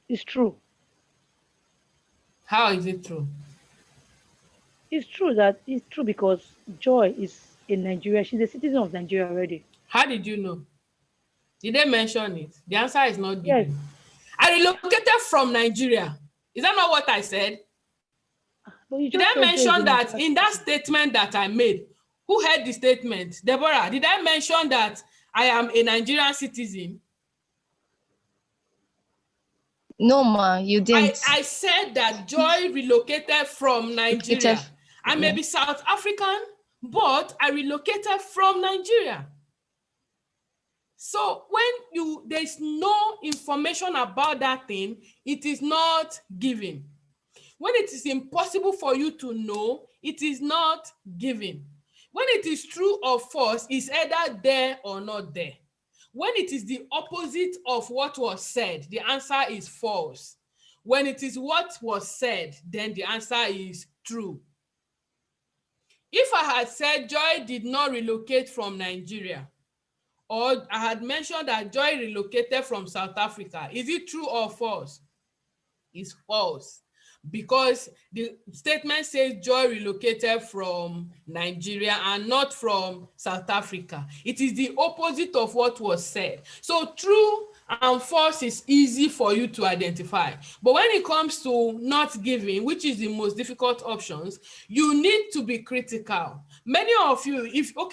S10: It's true.
S1: How is it true?
S10: It's true because Joy is in Nigeria. She's a citizen of Nigeria already.
S1: How did you know? Did they mention it? The answer is not given.
S10: Yes.
S1: I relocated from Nigeria. Is that not what I said? Did I mention that in that statement that I made? Who heard the statement? Deborah, did I mention that I am a Nigerian citizen?
S7: No, ma, you didn't.
S1: I said that Joy relocated from Nigeria. I may be South African, but I relocated from Nigeria. So when there's no information about that thing, it is not given. When it is impossible for you to know, it is not given. When it is true or false, it's either there or not there. When it is the opposite of what was said, the answer is false. When it is what was said, then the answer is true. If I had said Joy did not relocate from Nigeria, or I had mentioned that Joy relocated from South Africa, is it true or false? It's false, because the statement says Joy relocated from Nigeria and not from South Africa. It is the opposite of what was said. So true and false is easy for you to identify. But when it comes to not giving, which is the most difficult options, you need to be critical. Many of you,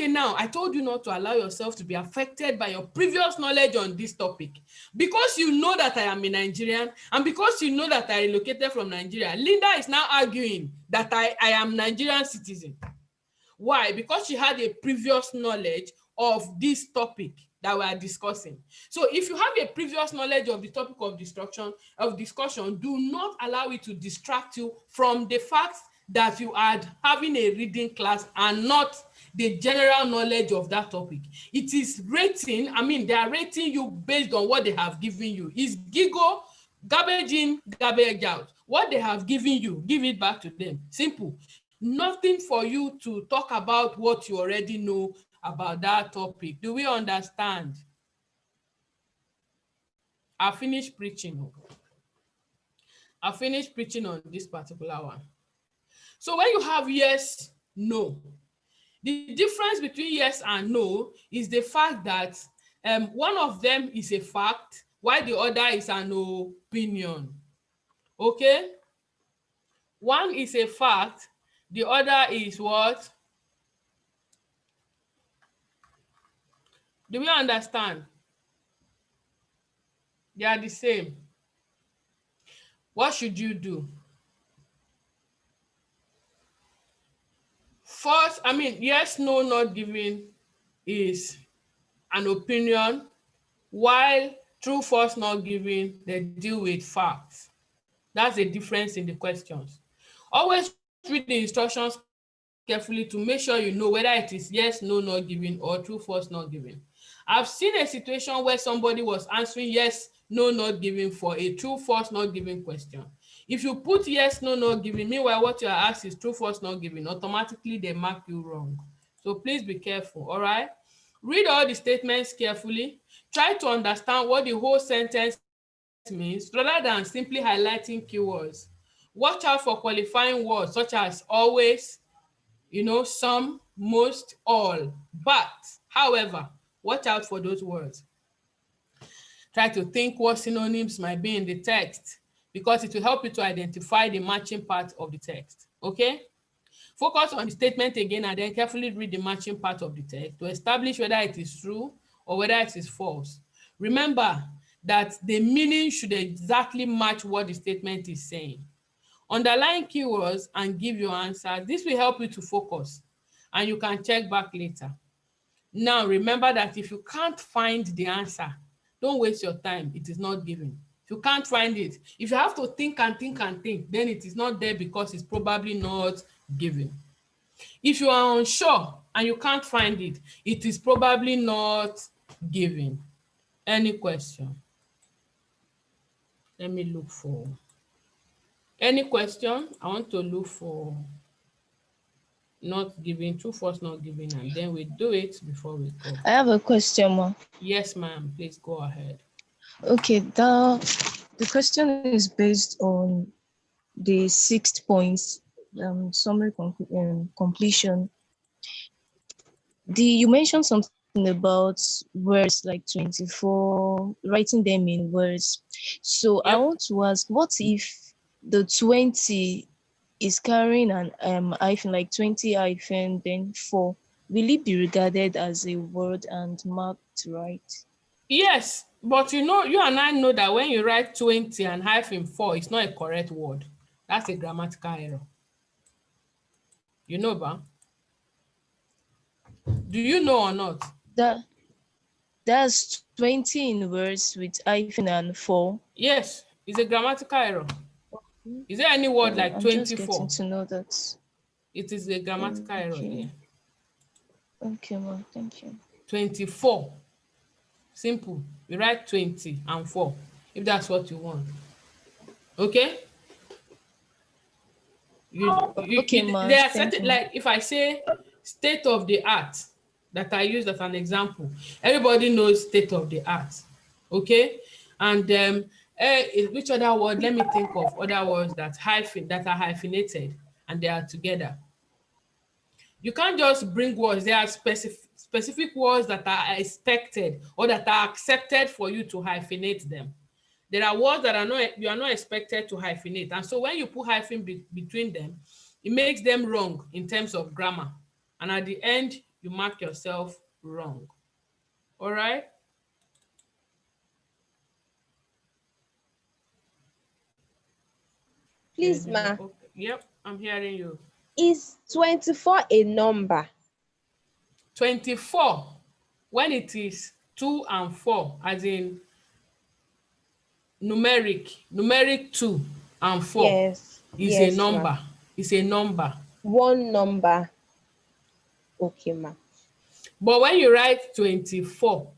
S1: now I told you not to allow yourself to be affected by your previous knowledge on this topic. Because you know that I am a Nigerian, and because you know that I relocated from Nigeria, Linda is now arguing that I am Nigerian citizen. Why? Because she had a previous knowledge of this topic that we are discussing. So if you have a previous knowledge of the topic of discussion, do not allow it to distract you from the fact that you are having a reading class and not the general knowledge of that topic. It is rating, they are rating you based on what they have given you. Is GIGO garbage in, garbage out? What they have given you, give it back to them. Simple. Nothing for you to talk about what you already know about that topic. Do we understand? I finished preaching. I finished preaching on this particular one. So when you have yes, no, the difference between yes and no is the fact that one of them is a fact, while the other is an opinion. Okay? One is a fact, the other is what? Do we understand? They are the same. What should you do? First, yes, no, not giving is an opinion, while true, false, not giving, they deal with facts. That's the difference in the questions. Always read the instructions carefully to make sure you know whether it is yes, no, not giving, or true, false, not giving. I've seen a situation where somebody was answering yes, no, not giving for a true, false, not giving question. If you put yes, no, not giving, meanwhile what you are asked is true, false, not giving, automatically they mark you wrong. So please be careful, all right? Read all the statements carefully. Try to understand what the whole sentence means rather than simply highlighting keywords. Watch out for qualifying words such as always, some, most, all, but, however. Watch out for those words. Try to think what synonyms might be in the text, because it will help you to identify the matching part of the text, okay? Focus on the statement again and then carefully read the matching part of the text to establish whether it is true or whether it is false. Remember that the meaning should exactly match what the statement is saying. Underline keywords and give your answer. This will help you to focus and you can check back later. Now, remember that if you can't find the answer, don't waste your time. It is not given. If you can't find it, if you have to think and think and think, then it is not there because it's probably not given. If you are unsure and you can't find it, it is probably not given. Any question? Let me look for. Any question? I want to look for not giving, true, false, not giving, and then we do it before we go.
S11: I have a question, ma.
S1: Yes, ma'am. Please go ahead.
S11: Okay, the question is based on the 6 points, summary completion. You mentioned something about words like 24, writing them in words. So I want to ask, what if the 20 is carrying an hyphen, like 20 hyphen, then 4? Will it be regarded as a word and marked right?
S1: Yes, but you and I know that when you write 20 and hyphen 4, it's not a correct word. That's a grammatical error. You know, ba? Do you know or not?
S11: That's 20 in words with hyphen and 4.
S1: Yes, it's a grammatical error. Is there any word like
S11: I'm just
S1: 24?
S11: getting to know that.
S1: It is a grammatical error
S11: Okay.
S1: here.
S11: Okay, ma. Thank you.
S1: 24. Simple. We write 20 and 4 if that's what you want. Okay?
S11: Okay, ma.
S1: There are
S11: Thank
S1: certain,
S11: you.
S1: like if I say state of the art that I use as an example, everybody knows state of the art. Okay? And which other word? Let me think of other words that are hyphenated and they are together. You can't just bring words. There are specific words that are expected or that are accepted for you to hyphenate them. There are words that you are not expected to hyphenate. And so when you put hyphen between them, it makes them wrong in terms of grammar. And at the end, you mark yourself wrong. All right?
S7: Please, ma.
S1: Okay. Yep, I'm hearing you.
S7: Is 24 a number?
S1: 24, when it is 2 and 4, as in numeric 2 and 4
S7: Yes.
S1: is
S7: Yes,
S1: a number.
S7: ma.
S1: It's a number.
S7: One number. Okay, ma.
S1: But when you write 24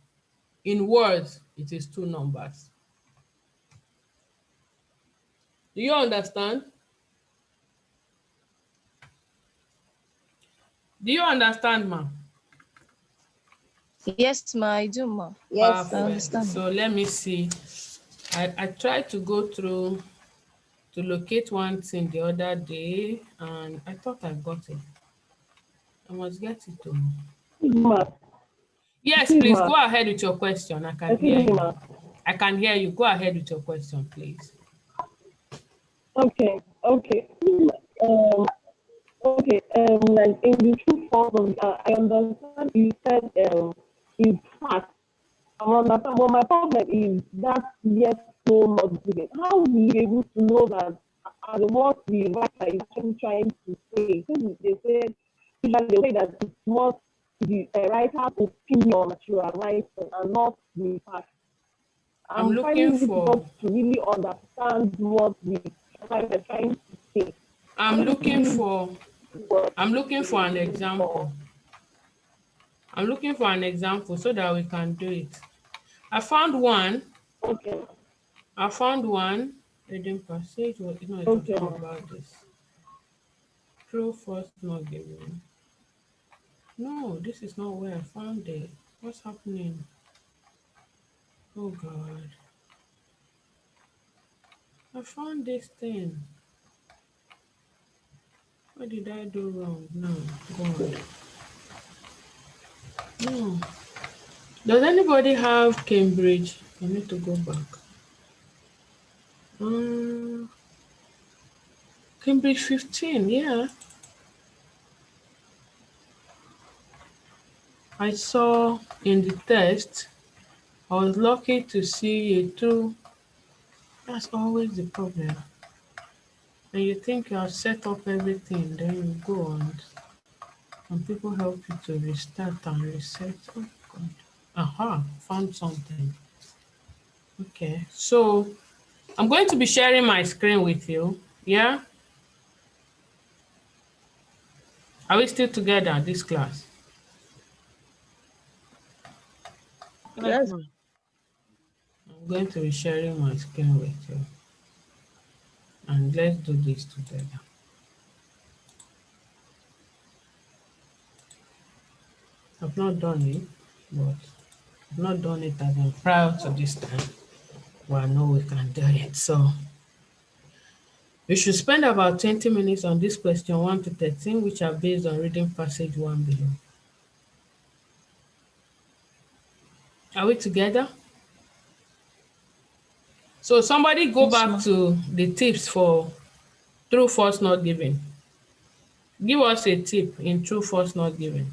S1: in words, it is 2 numbers. Do you understand? Do you understand, ma?
S11: Yes, ma. I do, ma.
S7: Yes,
S11: I
S7: ma.
S11: understand.
S1: So let me see. I tried to go through to locate one thing the other day, and I thought I got it. I must get it too.
S9: Ma.
S1: Yes,
S9: Please,
S1: please
S9: ma.
S1: go ahead with your question. I can hear you. I can hear you. Go ahead with your question, please.
S9: Okay. Like in the true form, I understand you said in fact. I understand, but my problem is that yes, no, not given. How will you be able to know that what the writer is actually trying to say? Since they say usually they say that it's what the writer's opinion that you are writing and not the fact.
S1: I'm
S9: I'm
S1: looking
S9: finding it
S1: for
S9: difficult to really understand what the writer is trying to say.
S1: I'm looking for an
S9: Or
S1: example. I'm looking for an example so that we can do it. I found one.
S9: okay.
S1: I found one. Reading passage. No, it was
S9: Okay.
S1: not about this. True, false, not given. No, this is not where I found it. What's happening? Oh God. I found this thing. What did I do wrong? No, God. No. Does anybody have Cambridge? I need to go back. Cambridge 15, yeah. I saw in the test, I was lucky to see a two. That's always the problem. And you think you have set up everything, then you go on and people help you to restart and reset. Oh God. Aha, found something. Okay, so I'm going to be sharing my screen with you. Yeah? Are we still together this class?
S8: Yes.
S1: I'm going to be sharing my screen with you. And let's do this together. I've not done it, but I've not done it as in prior to this time. Well, I know we can do it. So we should spend about 20 minutes on this question 1 to 13, which are based on reading passage 1 below. Are we together? So somebody go
S11: Yes,
S1: back
S11: ma.
S1: to the tips for true, false, not given. Give us a tip in true, false, not given.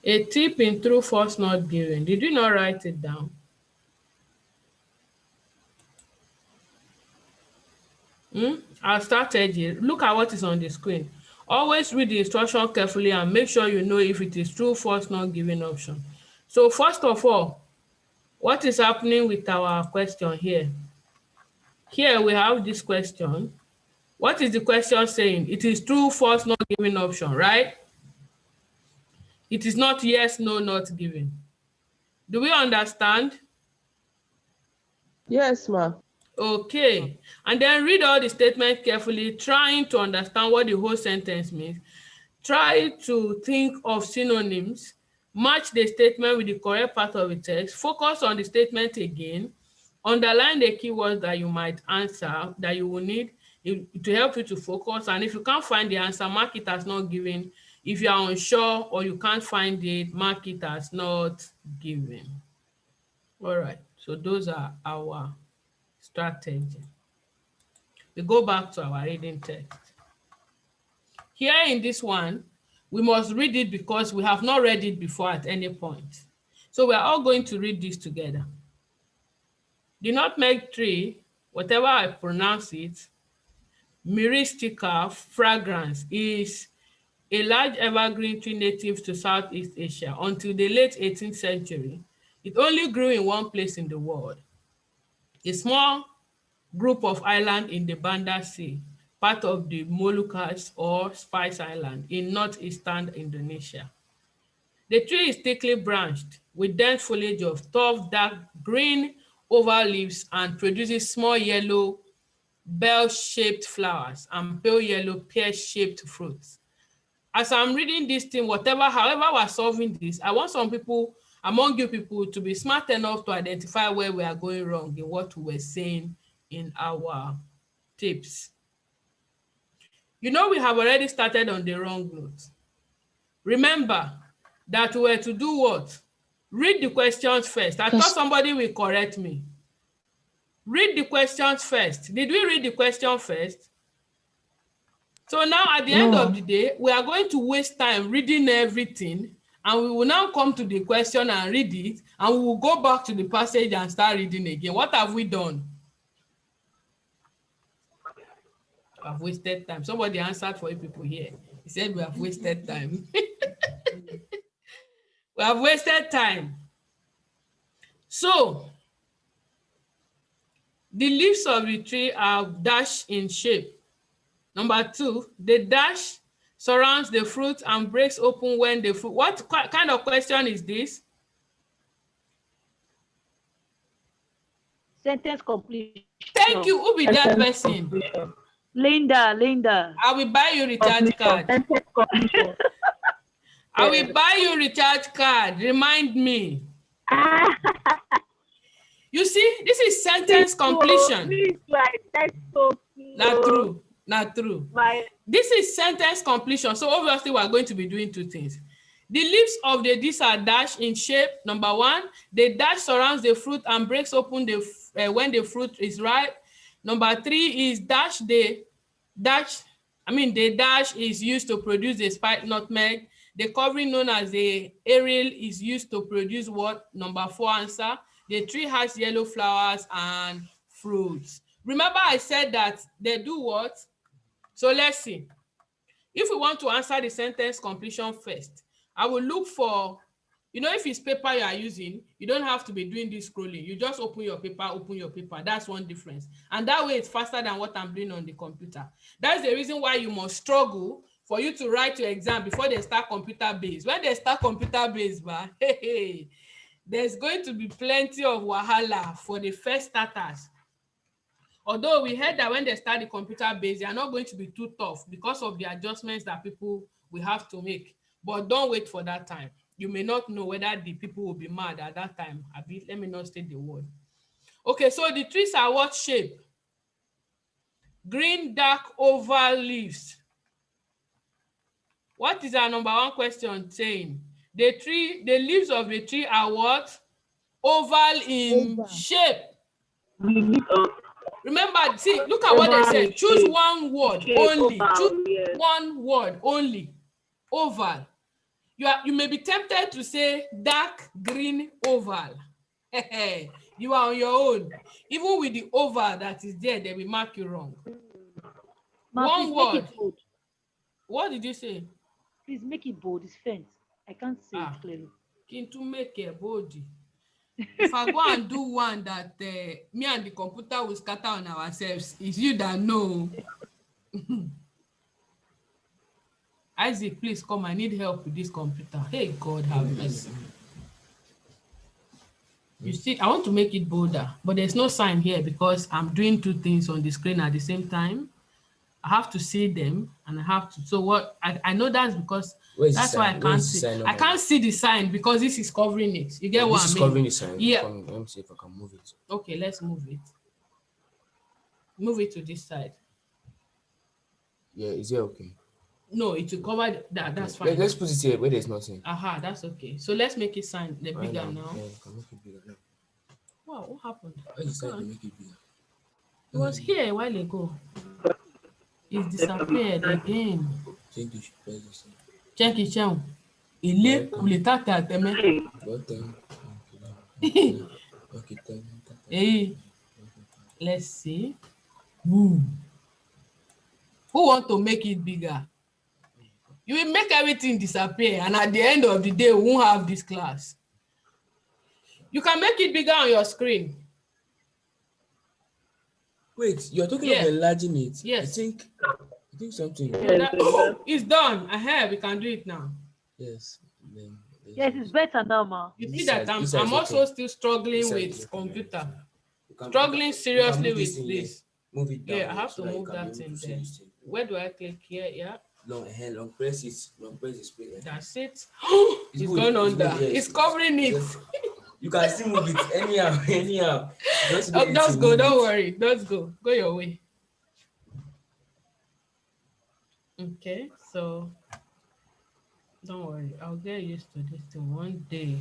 S1: A tip in true, false, not given. Did you not write it down? Our strategy. Look at what is on the screen. Always read the instruction carefully and make sure you know if it is true, false, not given option. So first of all, what is happening with our question here? Here we have this question. What is the question saying? It is true, false, not given option, right? It is not yes, no, not given. Do we understand?
S8: Yes, ma.
S1: Okay. And then read all the statements carefully, trying to understand what the whole sentence means. Try to think of synonyms. Match the statement with the correct part of the text. Focus on the statement again. Underline the keywords that you might answer, that you will need to help you to focus. And if you can't find the answer, mark it as not given. If you are unsure or you can't find it, mark it as not given. All right. So those are our strategy. We go back to our reading text. Here in this one, we must read it because we have not read it before at any point. So we are all going to read this together. The nutmeg tree, whatever I pronounce it, myristica fragrans, is a large evergreen tree native to Southeast Asia. Until the late 18th century, it only grew in one place in the world, a small group of islands in the Banda Sea, part of the Moluccas or Spice Island in northeastern Indonesia. The tree is thickly branched with dense foliage of tough, dark green oval leaves and produces small yellow bell-shaped flowers and pale yellow pear-shaped fruits. As I'm reading this thing, however we're solving this, I want some people among you people to be smart enough to identify where we are going wrong in what we were saying in our tips. You know, we have already started on the wrong note. Remember that we were to do what? Read the questions first. I thought somebody will correct me. Read the questions first. Did we read the question first? So now at the end of the day, we are going to waste time reading everything, and we will now come to the question and read it, and we will go back to the passage and start reading again. What have we done? I've wasted time. Somebody answered for you people here. He said we have wasted time. We have wasted time. So, the leaves of the tree are dash in shape. Number 2, the dash surrounds the fruit and breaks open when the fruit. What kind of question is this?
S10: Sentence completion.
S1: Thank you. Who be that person?
S10: Linda.
S1: I will buy you recharge card. I will buy you recharge card. Remind me. You see, this is sentence completion. Not true. This is sentence completion. So obviously, we are going to be doing 2 things. The leaves of the this are dash in shape. Number 1, the dash surrounds the fruit and breaks open when the fruit is ripe. Number 3 is the dash is used to produce the spiked nutmeg. The covering known as the aerial is used to produce what? Number 4 answer. The tree has yellow flowers and fruits. Remember I said that they do what? So let's see. If we want to answer the sentence completion first, I will look for, if it's paper you are using, you don't have to be doing this scrolling. You just open your paper. That's one difference. And that way it's faster than what I'm doing on the computer. That's the reason why you must struggle for you to write your exam before they start computer-based. When they start computer-based, there's going to be plenty of wahala for the first starters. Although we heard that when they start the computer-based, they are not going to be too tough because of the adjustments that people will have to make. But don't wait for that time. You may not know whether the people will be mad at that time. Let me not state the word. Okay, so the trees are what shape? Green, dark, oval leaves. What is our number 1 question saying? The leaves of the tree are what? Oval in shape. Remember, see, look at what they said. Choose one word only. Choose one word only. Oval. You may be tempted to say dark green oval. You are on your own. Even with the oval that is there, they will mark you wrong.
S10: Ma,
S1: One
S10: please make
S1: word.
S10: it bold.
S1: What did you say?
S10: Please make it bold. It's faint. I can't see
S1: Ah.
S10: it clearly.
S1: To make a body. If I go and do one that me and the computer will scatter on ourselves, it's you that know. Isaac, please come. I need help with this computer. Hey, God have mercy. You see, I want to make it bolder, but there's no sign here because I'm doing two things on the screen at the same time. I have to see them and I have to. So what I know that's because that's why I can't see. I can't see the sign because this is covering it. You get what I mean?
S12: This is covering the sign.
S1: Yeah.
S12: Let me see if I can move it.
S1: Okay, let's move it. Move it to this side.
S12: Yeah, is it okay?
S1: No, it will cover that. That's fine.
S12: Let's put it here where there's nothing.
S1: Aha, that's okay. So let's make it sign the bigger now.
S12: Yeah, you can make it bigger now.
S1: Wow, what happened?
S12: I decided to make it bigger.
S1: It was here a while ago. It's disappeared again. Check it out. Il Hey, let's see. Woo. Who want to make it bigger? You will make everything disappear, and at the end of the day, we won't have this class. You can make it bigger on your screen.
S12: Wait, you're talking about enlarging it?
S1: Yes.
S12: I think something.
S1: It's done. We can do it now.
S12: Yes.
S10: Yes, it's better now, ma.
S1: You see that I'm also still struggling with computer. Struggling seriously with this.
S12: Move it down.
S1: Yeah, I have to move that in there. Where do I click here? Yeah.
S12: Long press it. Long press it.
S1: That's it. It's going under. It's covering it.
S12: You can still move it anyhow.
S1: Just go. Don't worry. Just go. Go your way. Okay, so don't worry. I'll get used to this thing one day.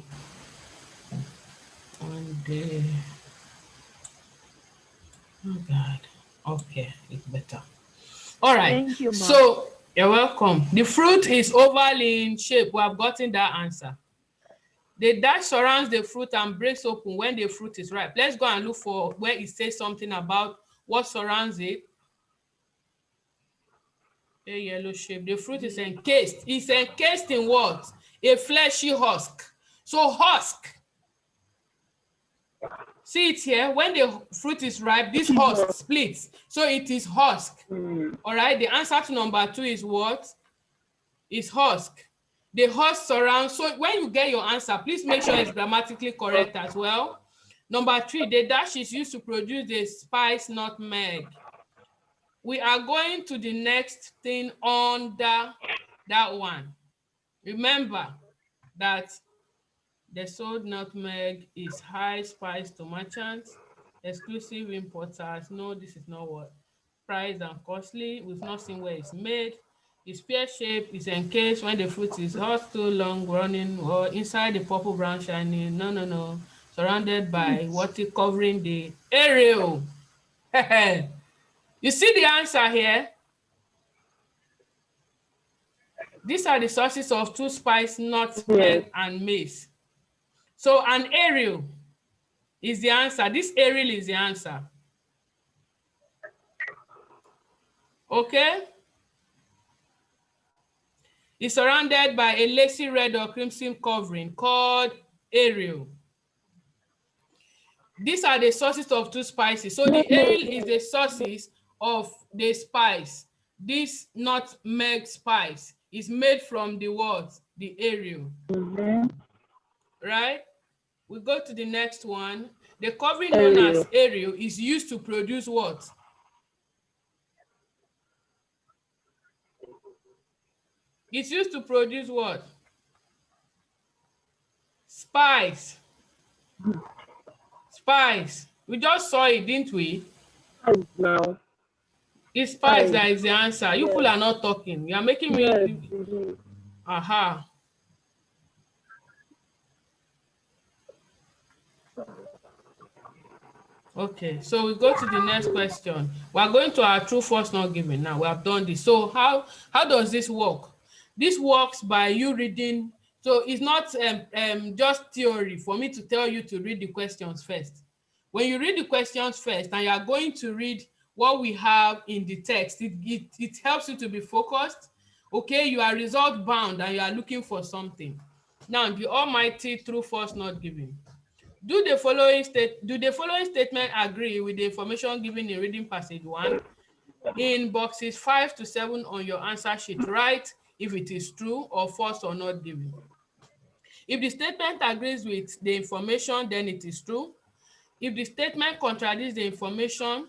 S1: One day. Oh God. Okay, it's better. All right.
S10: Thank you, Ma.
S1: So you're welcome. The fruit is oval in shape. We have gotten that answer. The dash surrounds the fruit and breaks open when the fruit is ripe. Let's go and look for where it says something about what surrounds it. A yellow shape. The fruit is encased. It's encased in what? A fleshy husk. So husk. See it here. When the fruit is ripe, this husk splits. So it is husk. All right. The answer to number 2 is what? Is husk. The husk surrounds. So when you get your answer, please make sure it's grammatically correct as well. Number 3, the dash is used to produce the spice nutmeg. We are going to the next thing under that one. Remember that the sold nutmeg is high spice to merchants, exclusive importers. No, this is not what. Priced and costly. We've not seen where it's made. It's pear-shaped. It's encased when the fruit is hot, too long running, or inside the purple brown shiny. No. Surrounded by what is covering the aerial. You see the answer here? These are the sources of 2 spice, nutmeg, and mace. So an aerial is the answer. This aerial is the answer. Okay? It's surrounded by a lacy red or crimson covering called aerial. These are the sources of 2 spices. So the aerial is the sources of the spice. This nutmeg spice is made from the what? The aerial. Right? We go to the next one. The covering known as aerial is used to produce what? It's used to produce what? Spice. Spice. We just saw it, didn't we?
S9: No.
S1: It's spice that is the answer. You people are not talking. You are making me. Aha. Okay, so we go to the next question. We are going to our true false not given now. We have done this. So how does this work? This works by you reading. So it's not just theory for me to tell you to read the questions first. When you read the questions first and you are going to read what we have in the text. It helps you to be focused. Okay, you are result bound and you are looking for something. Now, the Almighty, true, false, not given. Do the following statement agree with the information given in reading passage 1? In boxes 5 to 7 on your answer sheet, write if it is true or false or not given. If the statement agrees with the information, then it is true. If the statement contradicts the information,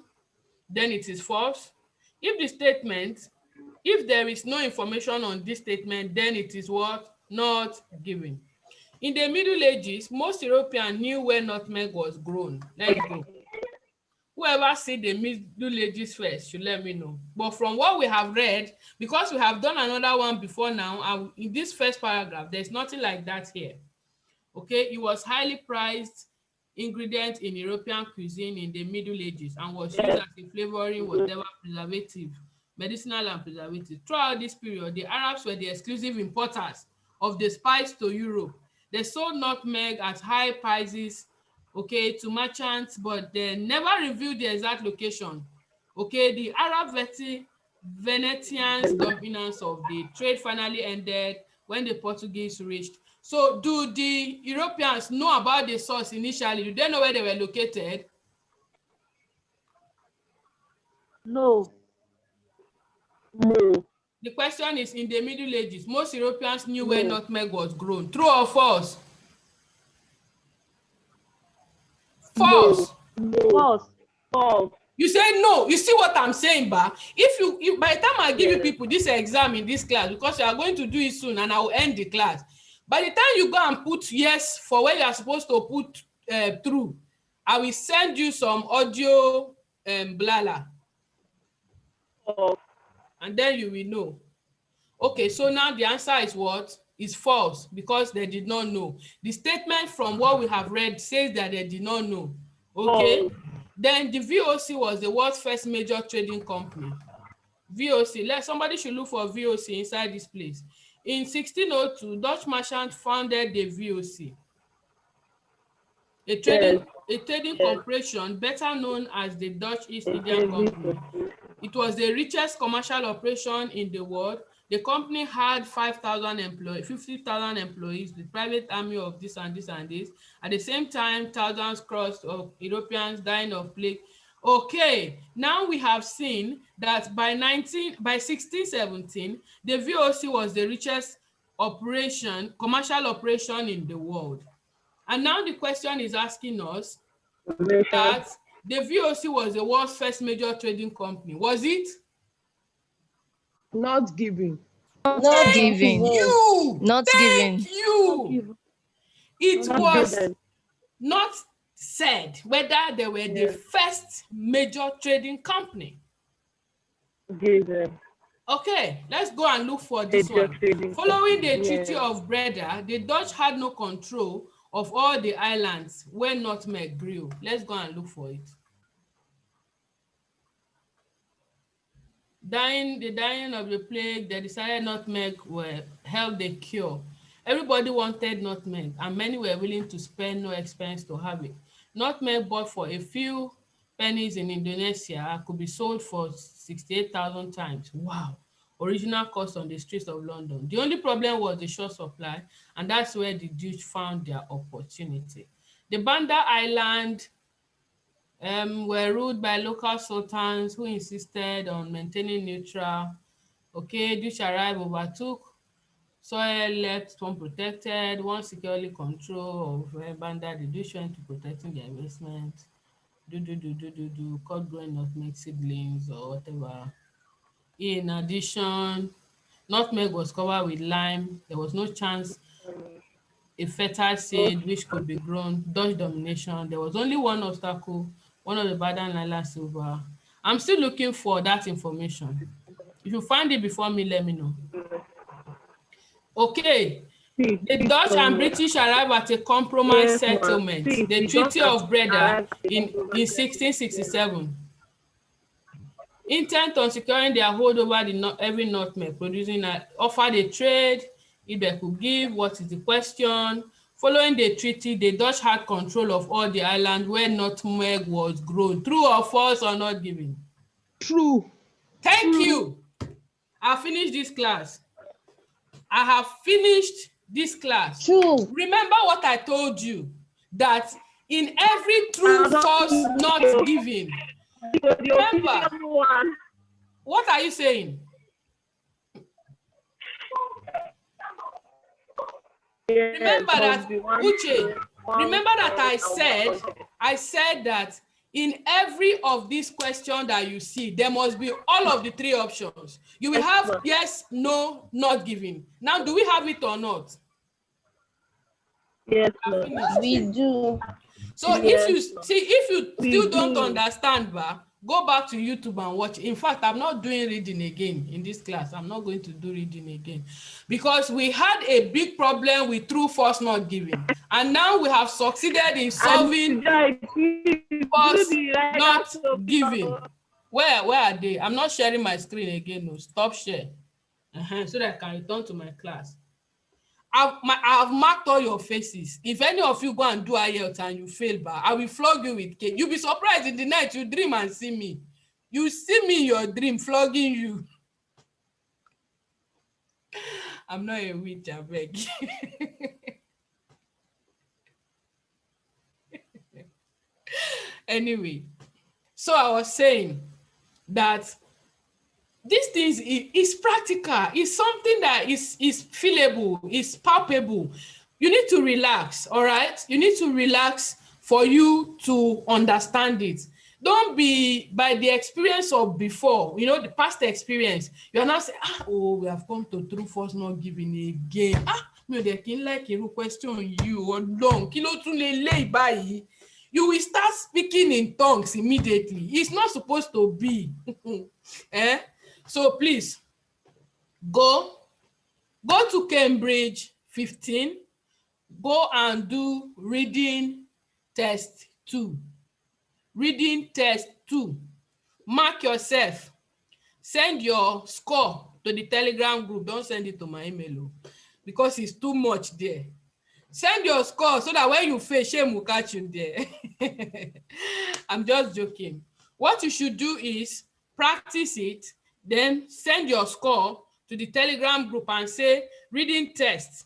S1: then it is false. If there is no information on this statement, then it is what? Not given. In the Middle Ages, most Europeans knew where nutmeg was grown. Let's go. Whoever see the Middle Ages first should let me know. But from what we have read, because we have done another one before now, and in this first paragraph, there's nothing like that here. Okay, it was highly prized ingredient in European cuisine in the Middle Ages and was used as a flavoring, whatever, preservative, medicinal and preservative. Throughout this period, the Arabs were the exclusive importers of the spice to Europe. They sold nutmeg at high prices, okay, to merchants, but they never revealed the exact location. Okay, the Arab Venetians' dominance of the trade finally ended when the Portuguese reached. So do the Europeans know about the source initially? Do they know where they were located?
S10: No.
S9: No.
S1: The question is, in the Middle Ages, most Europeans knew where nutmeg was grown. True or false? False.
S10: False.
S9: False.
S1: You say no. You see what I'm saying, ba? If by the time I give you people this exam in this class, because you are going to do it soon and I will end the class, by the time you go and put yes for where you are supposed to put true, I will send you some audio blala. And then you will know. Okay, so now the answer is what? Is false, because they did not know. The statement from what we have read says that they did not know. Okay, then the VOC was the world's first major trading company. VOC, somebody should look for VOC inside this place. In 1602, Dutch merchants founded the VOC, a trading corporation better known as the Dutch East India Company. It was the richest commercial operation in the world. The company had 5,000 employees, 50,000 employees, the private army of this and this and this. At the same time, thousands crossed of Europeans dying of plague. Okay, now we have seen that by 1617, the VOC was the richest commercial operation in the world. And now the question is asking us that the VOC was the world's first major trading company. Was it?
S8: Not given.
S11: Not given.
S1: You.
S11: Not given.
S1: You. It was not said whether they were the first major trading company. Okay, let's go and look for this one. Following the Treaty of Breda, the Dutch had no control of all the islands where nutmeg grew. Let's go and look for it. The dying of the plague, they decided nutmeg held the cure. Everybody wanted nutmeg, and many were willing to spend no expense to have it. Nutmeg bought for a few pennies in Indonesia could be sold for 68,000 times. Wow. Original cost on the streets of London. The only problem was the short supply, and that's where the Dutch found their opportunity. The Banda Island were ruled by local sultans who insisted on maintaining neutral. Okay, Dutch arrived, overtook soil, left one protected, one securely control of Banda. The Dutch went to protecting their investment. Caught growing nutmeg seedlings or whatever. In addition, nutmeg was covered with lime. There was no chance a fertile seed which could be grown. Dutch domination. There was only one obstacle, one of the Badan Lila silver. I'm still looking for that information. If you find it before me, let me know. Okay. The Dutch and British arrived at a compromise settlement, the Treaty of Breda in 1667. Intent on securing their hold over every nutmeg, producing offered a trade if they could give. What is the question? Following the treaty, the Dutch had control of all the island where nutmeg was grown. True or false or not given?
S8: True.
S1: Thank you. I finished this class. I have finished this class.
S7: True.
S1: Remember what I told you, that in every true, false, not given. Remember, what are you saying? Remember that, Uche, remember that I said that in every of these questions that you see, there must be all of the three options. You will have yes, no, not given. Now, do we have it or not?
S9: Yes,
S7: we do.
S1: So if you still don't understand, go back to YouTube and watch. In fact, I'm not doing reading again in this class. I'm not going to do reading again because we had a big problem with true, false, not given, and now we have succeeded in solving false, not given. Where are they? I'm not sharing my screen again. No, stop share. So that I can return to my class. I've marked all your faces. If any of you go and do IELTS and you fail, I will flog you with cake. You'll be surprised in the night you dream and see me. You see me in your dream flogging you. I'm not a witch, I beg. Anyway, so I was saying that these things is practical. It's something that is feelable, is palpable. You need to relax, all right? You need to relax for you to understand it. Don't be by the experience of before, the past experience. You are not saying, oh, we have come to true, false, not given again. They can like a question you or long. You will start speaking in tongues immediately. It's not supposed to be. So please go to Cambridge 15, go and do reading test 2. Reading test 2. Mark yourself. Send your score to the Telegram group. Don't send it to my email because it's too much there. Send your score so that when you fail, shame will catch you there. I'm just joking. What you should do is practice it, then send your score to the Telegram group and say, reading test,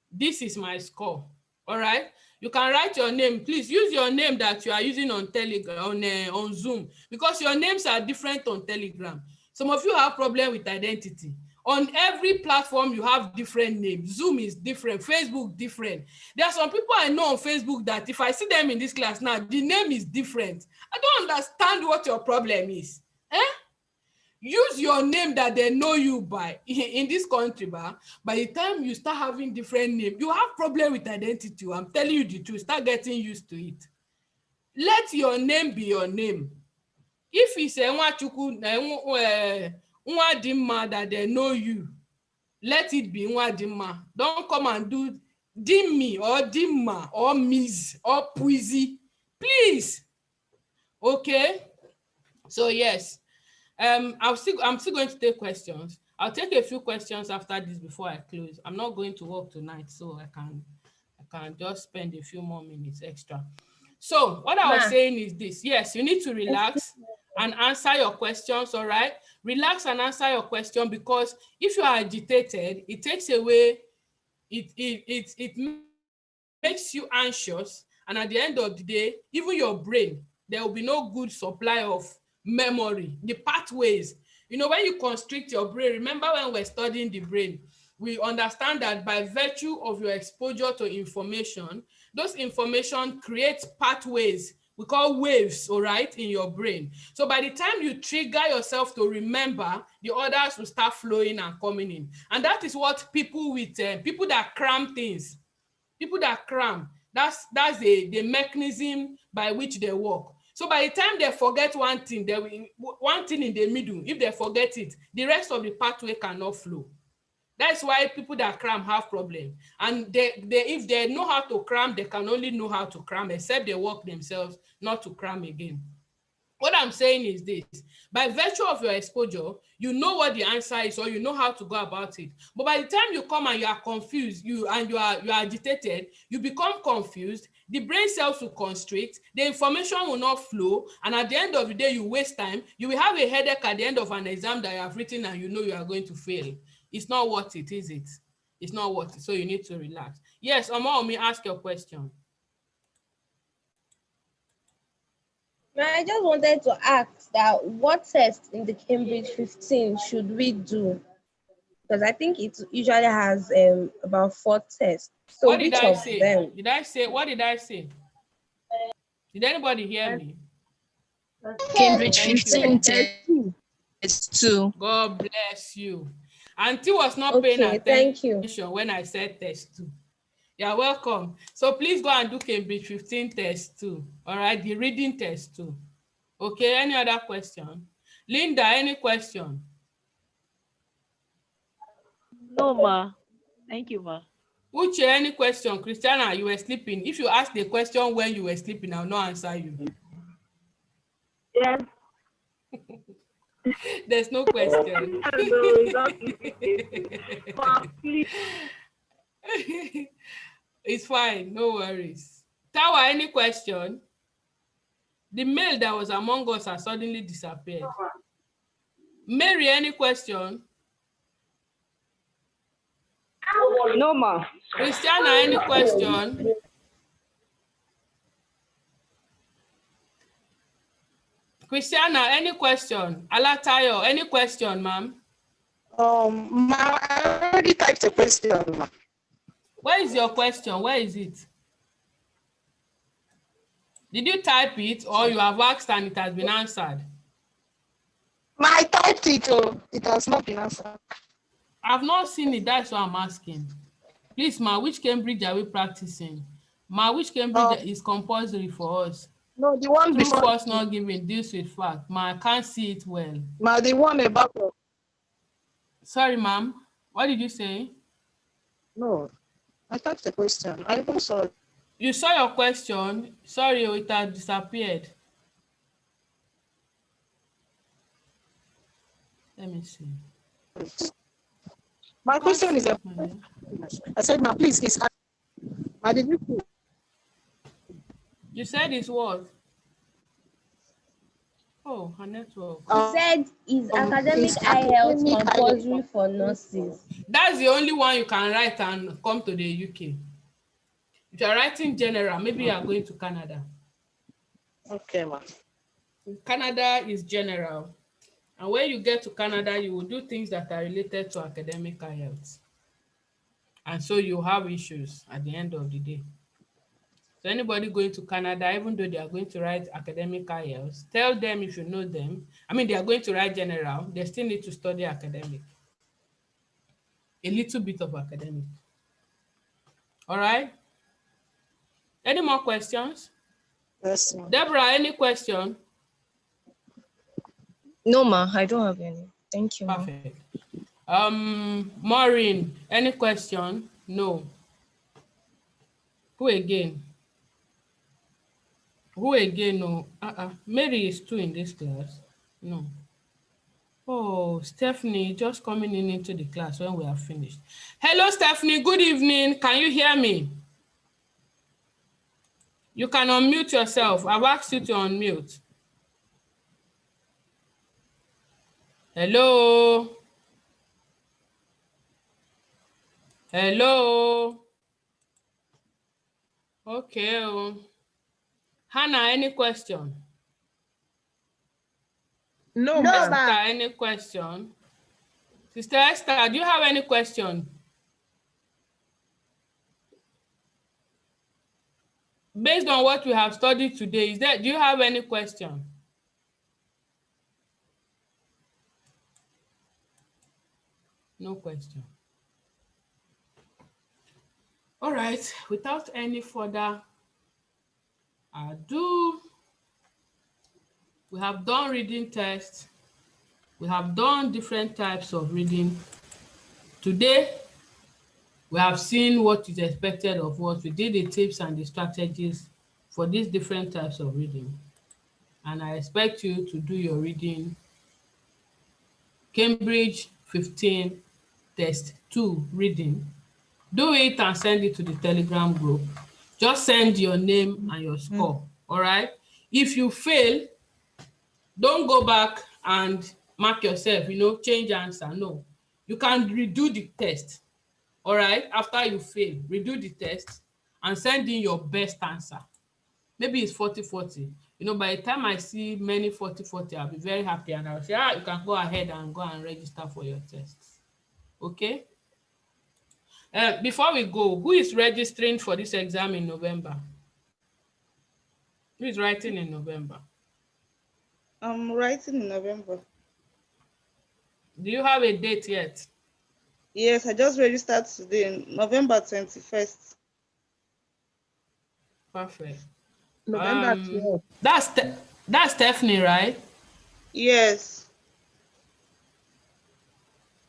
S1: this is my score. All right? You can write your name. Please use your name that you are using on Telegram, on Zoom, because your names are different on Telegram. Some of you have problem with identity. On every platform, you have different names. Zoom is different, Facebook different. There are some people I know on Facebook that if I see them in this class now, the name is different. I don't understand what your problem is. Use your name that they know you by in this country. By the time you start having different names, you have problem with identity. I'm telling you the truth. Start getting used to it. Let your name be your name. If it's a Nwadimma that they know you, let it be Nwadimma. Don't come and do Dimmi or Dimma or Miss or Puizi. Please. Okay? So yes. I'm still going to take questions. I'll take a few questions after this before I close. I'm not going to work tonight, so I can just spend a few more minutes extra. So what I was saying is this. Yes, you need to relax and answer your questions, all right? Relax and answer your question, because if you are agitated, it takes away, it makes you anxious, and at the end of the day, even your brain, there will be no good supply of memory, the pathways. When you constrict your brain, remember when we're studying the brain, we understand that by virtue of your exposure to information, those information creates pathways, we call waves, all right, in your brain. So by the time you trigger yourself to remember, the others will start flowing and coming in. And that is what people that cram things, that's the mechanism by which they work. So by the time they forget one thing, there will one thing in the middle. If they forget it, the rest of the pathway cannot flow. That's why people that cram have problem. And if they know how to cram, they can only know how to cram, except they work themselves not to cram again. What I'm saying is this: by virtue of your exposure, you know what the answer is, or you know how to go about it. But by the time you come and you are confused, you are agitated, you become confused, the brain cells will constrict, the information will not flow, and at the end of the day, you waste time. You will have a headache at the end of an exam that you have written and you know you are going to fail. It's not worth it, is it? It's not worth it. So you need to relax. Yes, Omomi, ask your question.
S7: I just wanted to ask that what test in the Cambridge 15 should we do? Because I think it usually has about 4 tests. So
S1: What did
S7: which
S1: I
S7: of
S1: say?
S7: them?
S1: Did I say? What did I say? Did anybody hear me?
S11: Cambridge
S1: Thank you.
S11: 15 test 2.
S1: God bless you. Auntie was not paying
S7: Okay, thank you.
S1: attention when I said test 2. You're welcome. So please go and do Cambridge 15 test 2. All right, the reading test 2. Okay, any other question? Linda, any question?
S10: No, ma. Thank you, ma.
S1: Uche, any question? Christiana, you were sleeping. If you ask the question when you were sleeping, I'll not answer you.
S9: Yes.
S1: There's no question. It's fine, no worries. Tawa, any question? The male that was among us has suddenly disappeared. Mary, any question?
S9: No, ma.
S1: Christiana, any question? Christiana, any question? Alatayo, any question, ma'am?
S6: Ma, I already typed a question, ma.
S1: Where is your question? Where is it? Did you type it or you have asked and it has been answered?
S6: Ma, I typed it, oh, it has not been answered.
S1: I've not seen it, that's why I'm asking. Please, ma, which Cambridge are we practicing? Ma, which Cambridge is compulsory for us?
S6: No, the one
S1: True,
S6: before.
S1: false, not given, deals with fact. Ma, I can't see it well.
S6: Ma, the one about.
S1: Sorry, ma'am. What did you say?
S6: No, I typed the question. I even saw it.
S1: You saw your question. Sorry, it has disappeared. Let me see.
S6: My question is, I said, ma, please, it's. Ma, did you see?
S1: You said it's what? Oh, her network.
S7: You said is academic IELTS compulsory for nurses?
S1: That's the only one you can write and come to the UK. If you're writing general, maybe you are going to Canada.
S6: Okay, ma.
S1: Canada is general. And when you get to Canada, you will do things that are related to academic IELTS. And so you have issues at the end of the day. So anybody going to Canada, even though they are going to write academic IELTS, tell them if you know them. I mean, they are going to write general. They still need to study academic. A little bit of academic. All right? Any more questions?
S6: Yes, ma.
S1: Deborah, any question?
S11: No, ma, I don't have any. Thank you, ma.
S1: Perfect. Maureen, any question? No. Who again? Who again? No. Mary is 2 in this class. No. Oh, Stephanie, just coming in into the class when we are finished. Hello, Stephanie. Good evening. Can you hear me? You can unmute yourself. I've asked you to unmute. Hello. Hello. Okay. Hannah, any question?
S8: No,
S1: Sister,
S8: ma'am.
S1: any question? Sister Esther, do you have any question? Based on what we have studied today, do you have any question? No question. All right, without any further ado, we have done reading tests. We have done different types of reading. Today, we have seen what is expected of us. We did the tips and the strategies for these different types of reading. and I expect you to do your reading. Cambridge 15 test 2 reading. Do it and send it to the Telegram group. Just send your name and your score, all right? If you fail, don't go back and mark yourself, change answer. No, you can redo the test, all right? After you fail, redo the test and send in your best answer. Maybe it's 40-40. By the time I see many 40-40, I'll be very happy and I'll say, you can go ahead and go and register for your tests. Okay? Before we go, who is registering for this exam in November? Who is writing in November?
S6: I'm writing in November.
S1: Do you have a date yet?
S6: Yes, I just registered today, November 21st.
S1: Perfect.
S6: November 12th.
S1: That's Stephanie, right?
S6: Yes.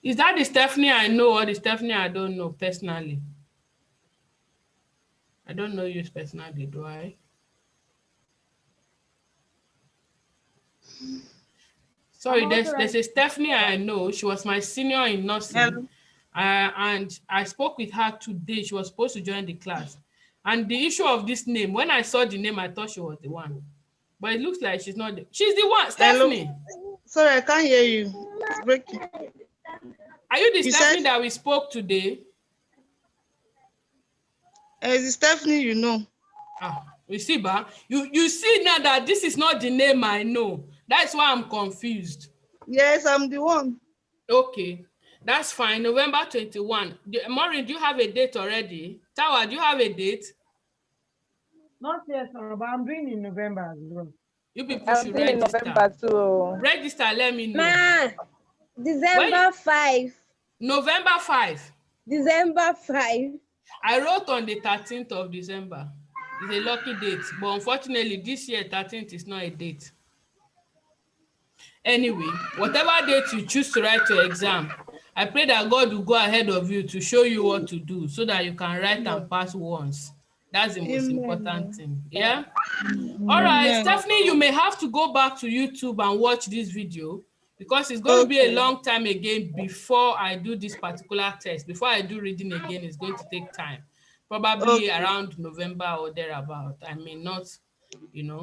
S1: Is that the Stephanie I know or the Stephanie I don't know personally? I don't know you personally, do I? Sorry, there's a Stephanie I know. She was my senior in nursing. And I spoke with her today. She was supposed to join the class. And the issue of this name, when I saw the name, I thought she was the one. But it looks like she's not. She's the one, Stephanie.
S6: Hello. Sorry, I can't hear you. It's breaking.
S1: Are you the Stephanie that we spoke today?
S6: It's Stephanie, you know.
S1: You see, Ba? You see now that this is not the name I know. That's why I'm confused.
S6: Yes, I'm the one.
S1: Okay, that's fine. November 21. Maureen, do you have a date already? Tawa, do you have a date?
S8: Not yet, but I'm doing in November as well.
S1: You people should register.
S2: November too.
S1: Register, let me know.
S7: December 5.
S1: November 5.
S7: December 5.
S1: I wrote on the 13th of December. It's a lucky date, but unfortunately this year 13th is not a date. Anyway, whatever date you choose to write your exam, I pray that God will go ahead of you to show you what to do so that you can write and pass once. That's the most important thing. Yeah? All right, Stephanie, you may have to go back to YouTube and watch this video because it's going to be a long time again before I do this particular test. Before I do reading again, it's going to take time. Probably around November or thereabout. I may not,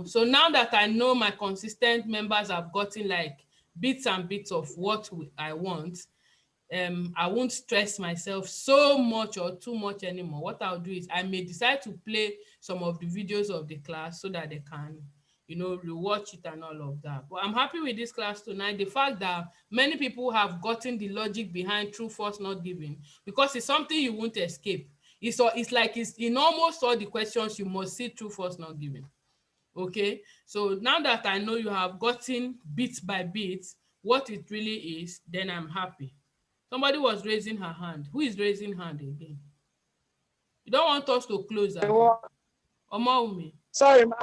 S1: So now that I know my consistent members have gotten like bits and bits of what I want, I won't stress myself so much or too much anymore. What I'll do is I may decide to play some of the videos of the class so that they can, rewatch it and all of that. But I'm happy with this class tonight. The fact that many people have gotten the logic behind true, false, not given, because it's something you won't escape. It's like in almost all the questions you must see true, false, not given. Okay, so now that I know you have gotten bit by bit what it really is, then I'm happy. Somebody was raising her hand. Who is raising hand again? You don't want us to close that. Omaumi.
S6: Sorry, ma'am.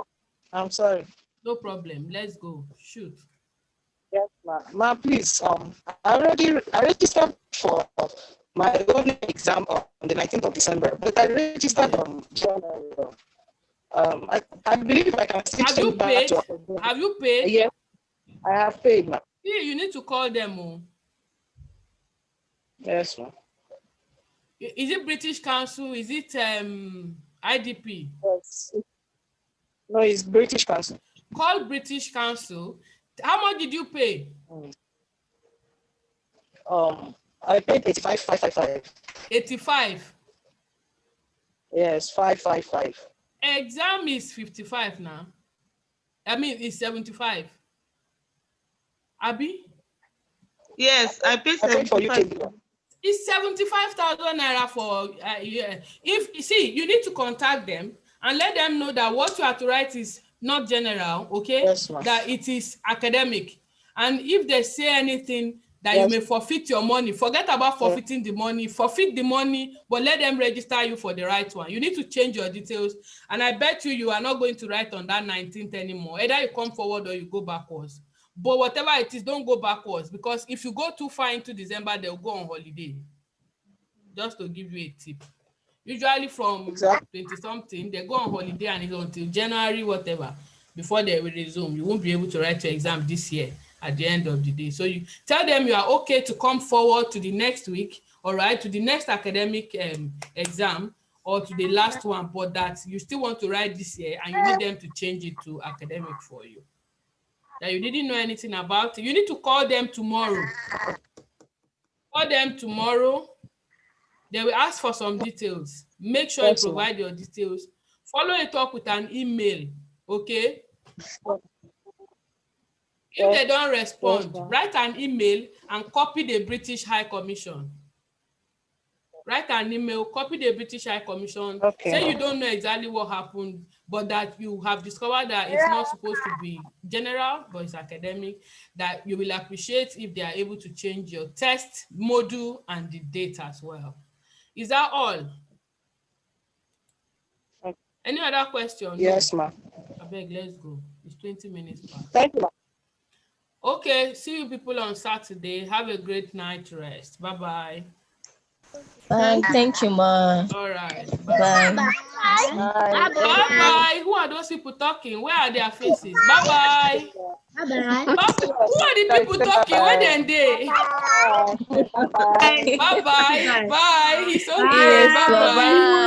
S6: I'm sorry.
S1: No problem. Let's go. Shoot.
S6: Yes, ma'am. Ma'am, please. I registered for my own exam on the 19th of December, but I registered on January. I believe I can still.
S1: Have you paid? Have you paid?
S6: Yes, I have paid, ma'am.
S1: Yeah, you need to call them.
S6: Yes, ma'am.
S1: Is it British Council? Is it IDP?
S6: Yes. No, it's British Council.
S1: Call British Council. How much did you pay?
S6: I paid 85,555.
S1: 85.
S6: Yes, 555.
S1: Exam is 55 now. I mean, it's 75. Abi?
S6: Yes, I paid 75.
S1: It's 75,000 naira for yeah. If you see, you need to contact them and let them know that what you have to write is not general, okay?
S6: Yes,
S1: that it is academic. And if they say anything that you may forfeit your money, forget about forfeiting the money, forfeit the money, but let them register you for the right one. You need to change your details. And I bet you are not going to write on that 19th anymore. Either you come forward or you go backwards. But whatever it is, don't go backwards, because if you go too far into December, they'll go on holiday. Just to give you a tip. Usually from 20-something, they go on holiday and it's until January, whatever. before they will resume. You won't be able to write your exam this year at the end of the day. So you tell them you are okay to come forward to the next week, all right, to the next academic exam or to the last one, but that you still want to write this year and you need them to change it to academic for you. That you didn't know anything about it. You need to call them tomorrow. Call them tomorrow. They will ask for some details. Make sure you provide your details. Follow it up with an email, okay? If they don't respond, write an email and copy the British High Commission. Write an email, copy the British High Commission. Say you don't know exactly what happened, but that you have discovered that it's not supposed to be general, but it's academic, that you will appreciate if they are able to change your test module and the date as well. Is that all? Any other question?
S6: Yes, ma'am.
S1: I beg, let's go. It's 20 minutes past.
S6: Thank you, ma'am.
S1: Okay, see you people on Saturday. Have a great night rest. Bye-bye.
S11: Bye. Thank you, ma.
S1: All right.
S11: Bye.
S1: Bye-bye. Who are those people talking? Where are their faces? Bye-bye. Bye-bye. Who are the people talking? Where are they? Bye-bye. Bye. It's okay.
S11: Yes,
S1: Bye-bye.
S11: bye-bye.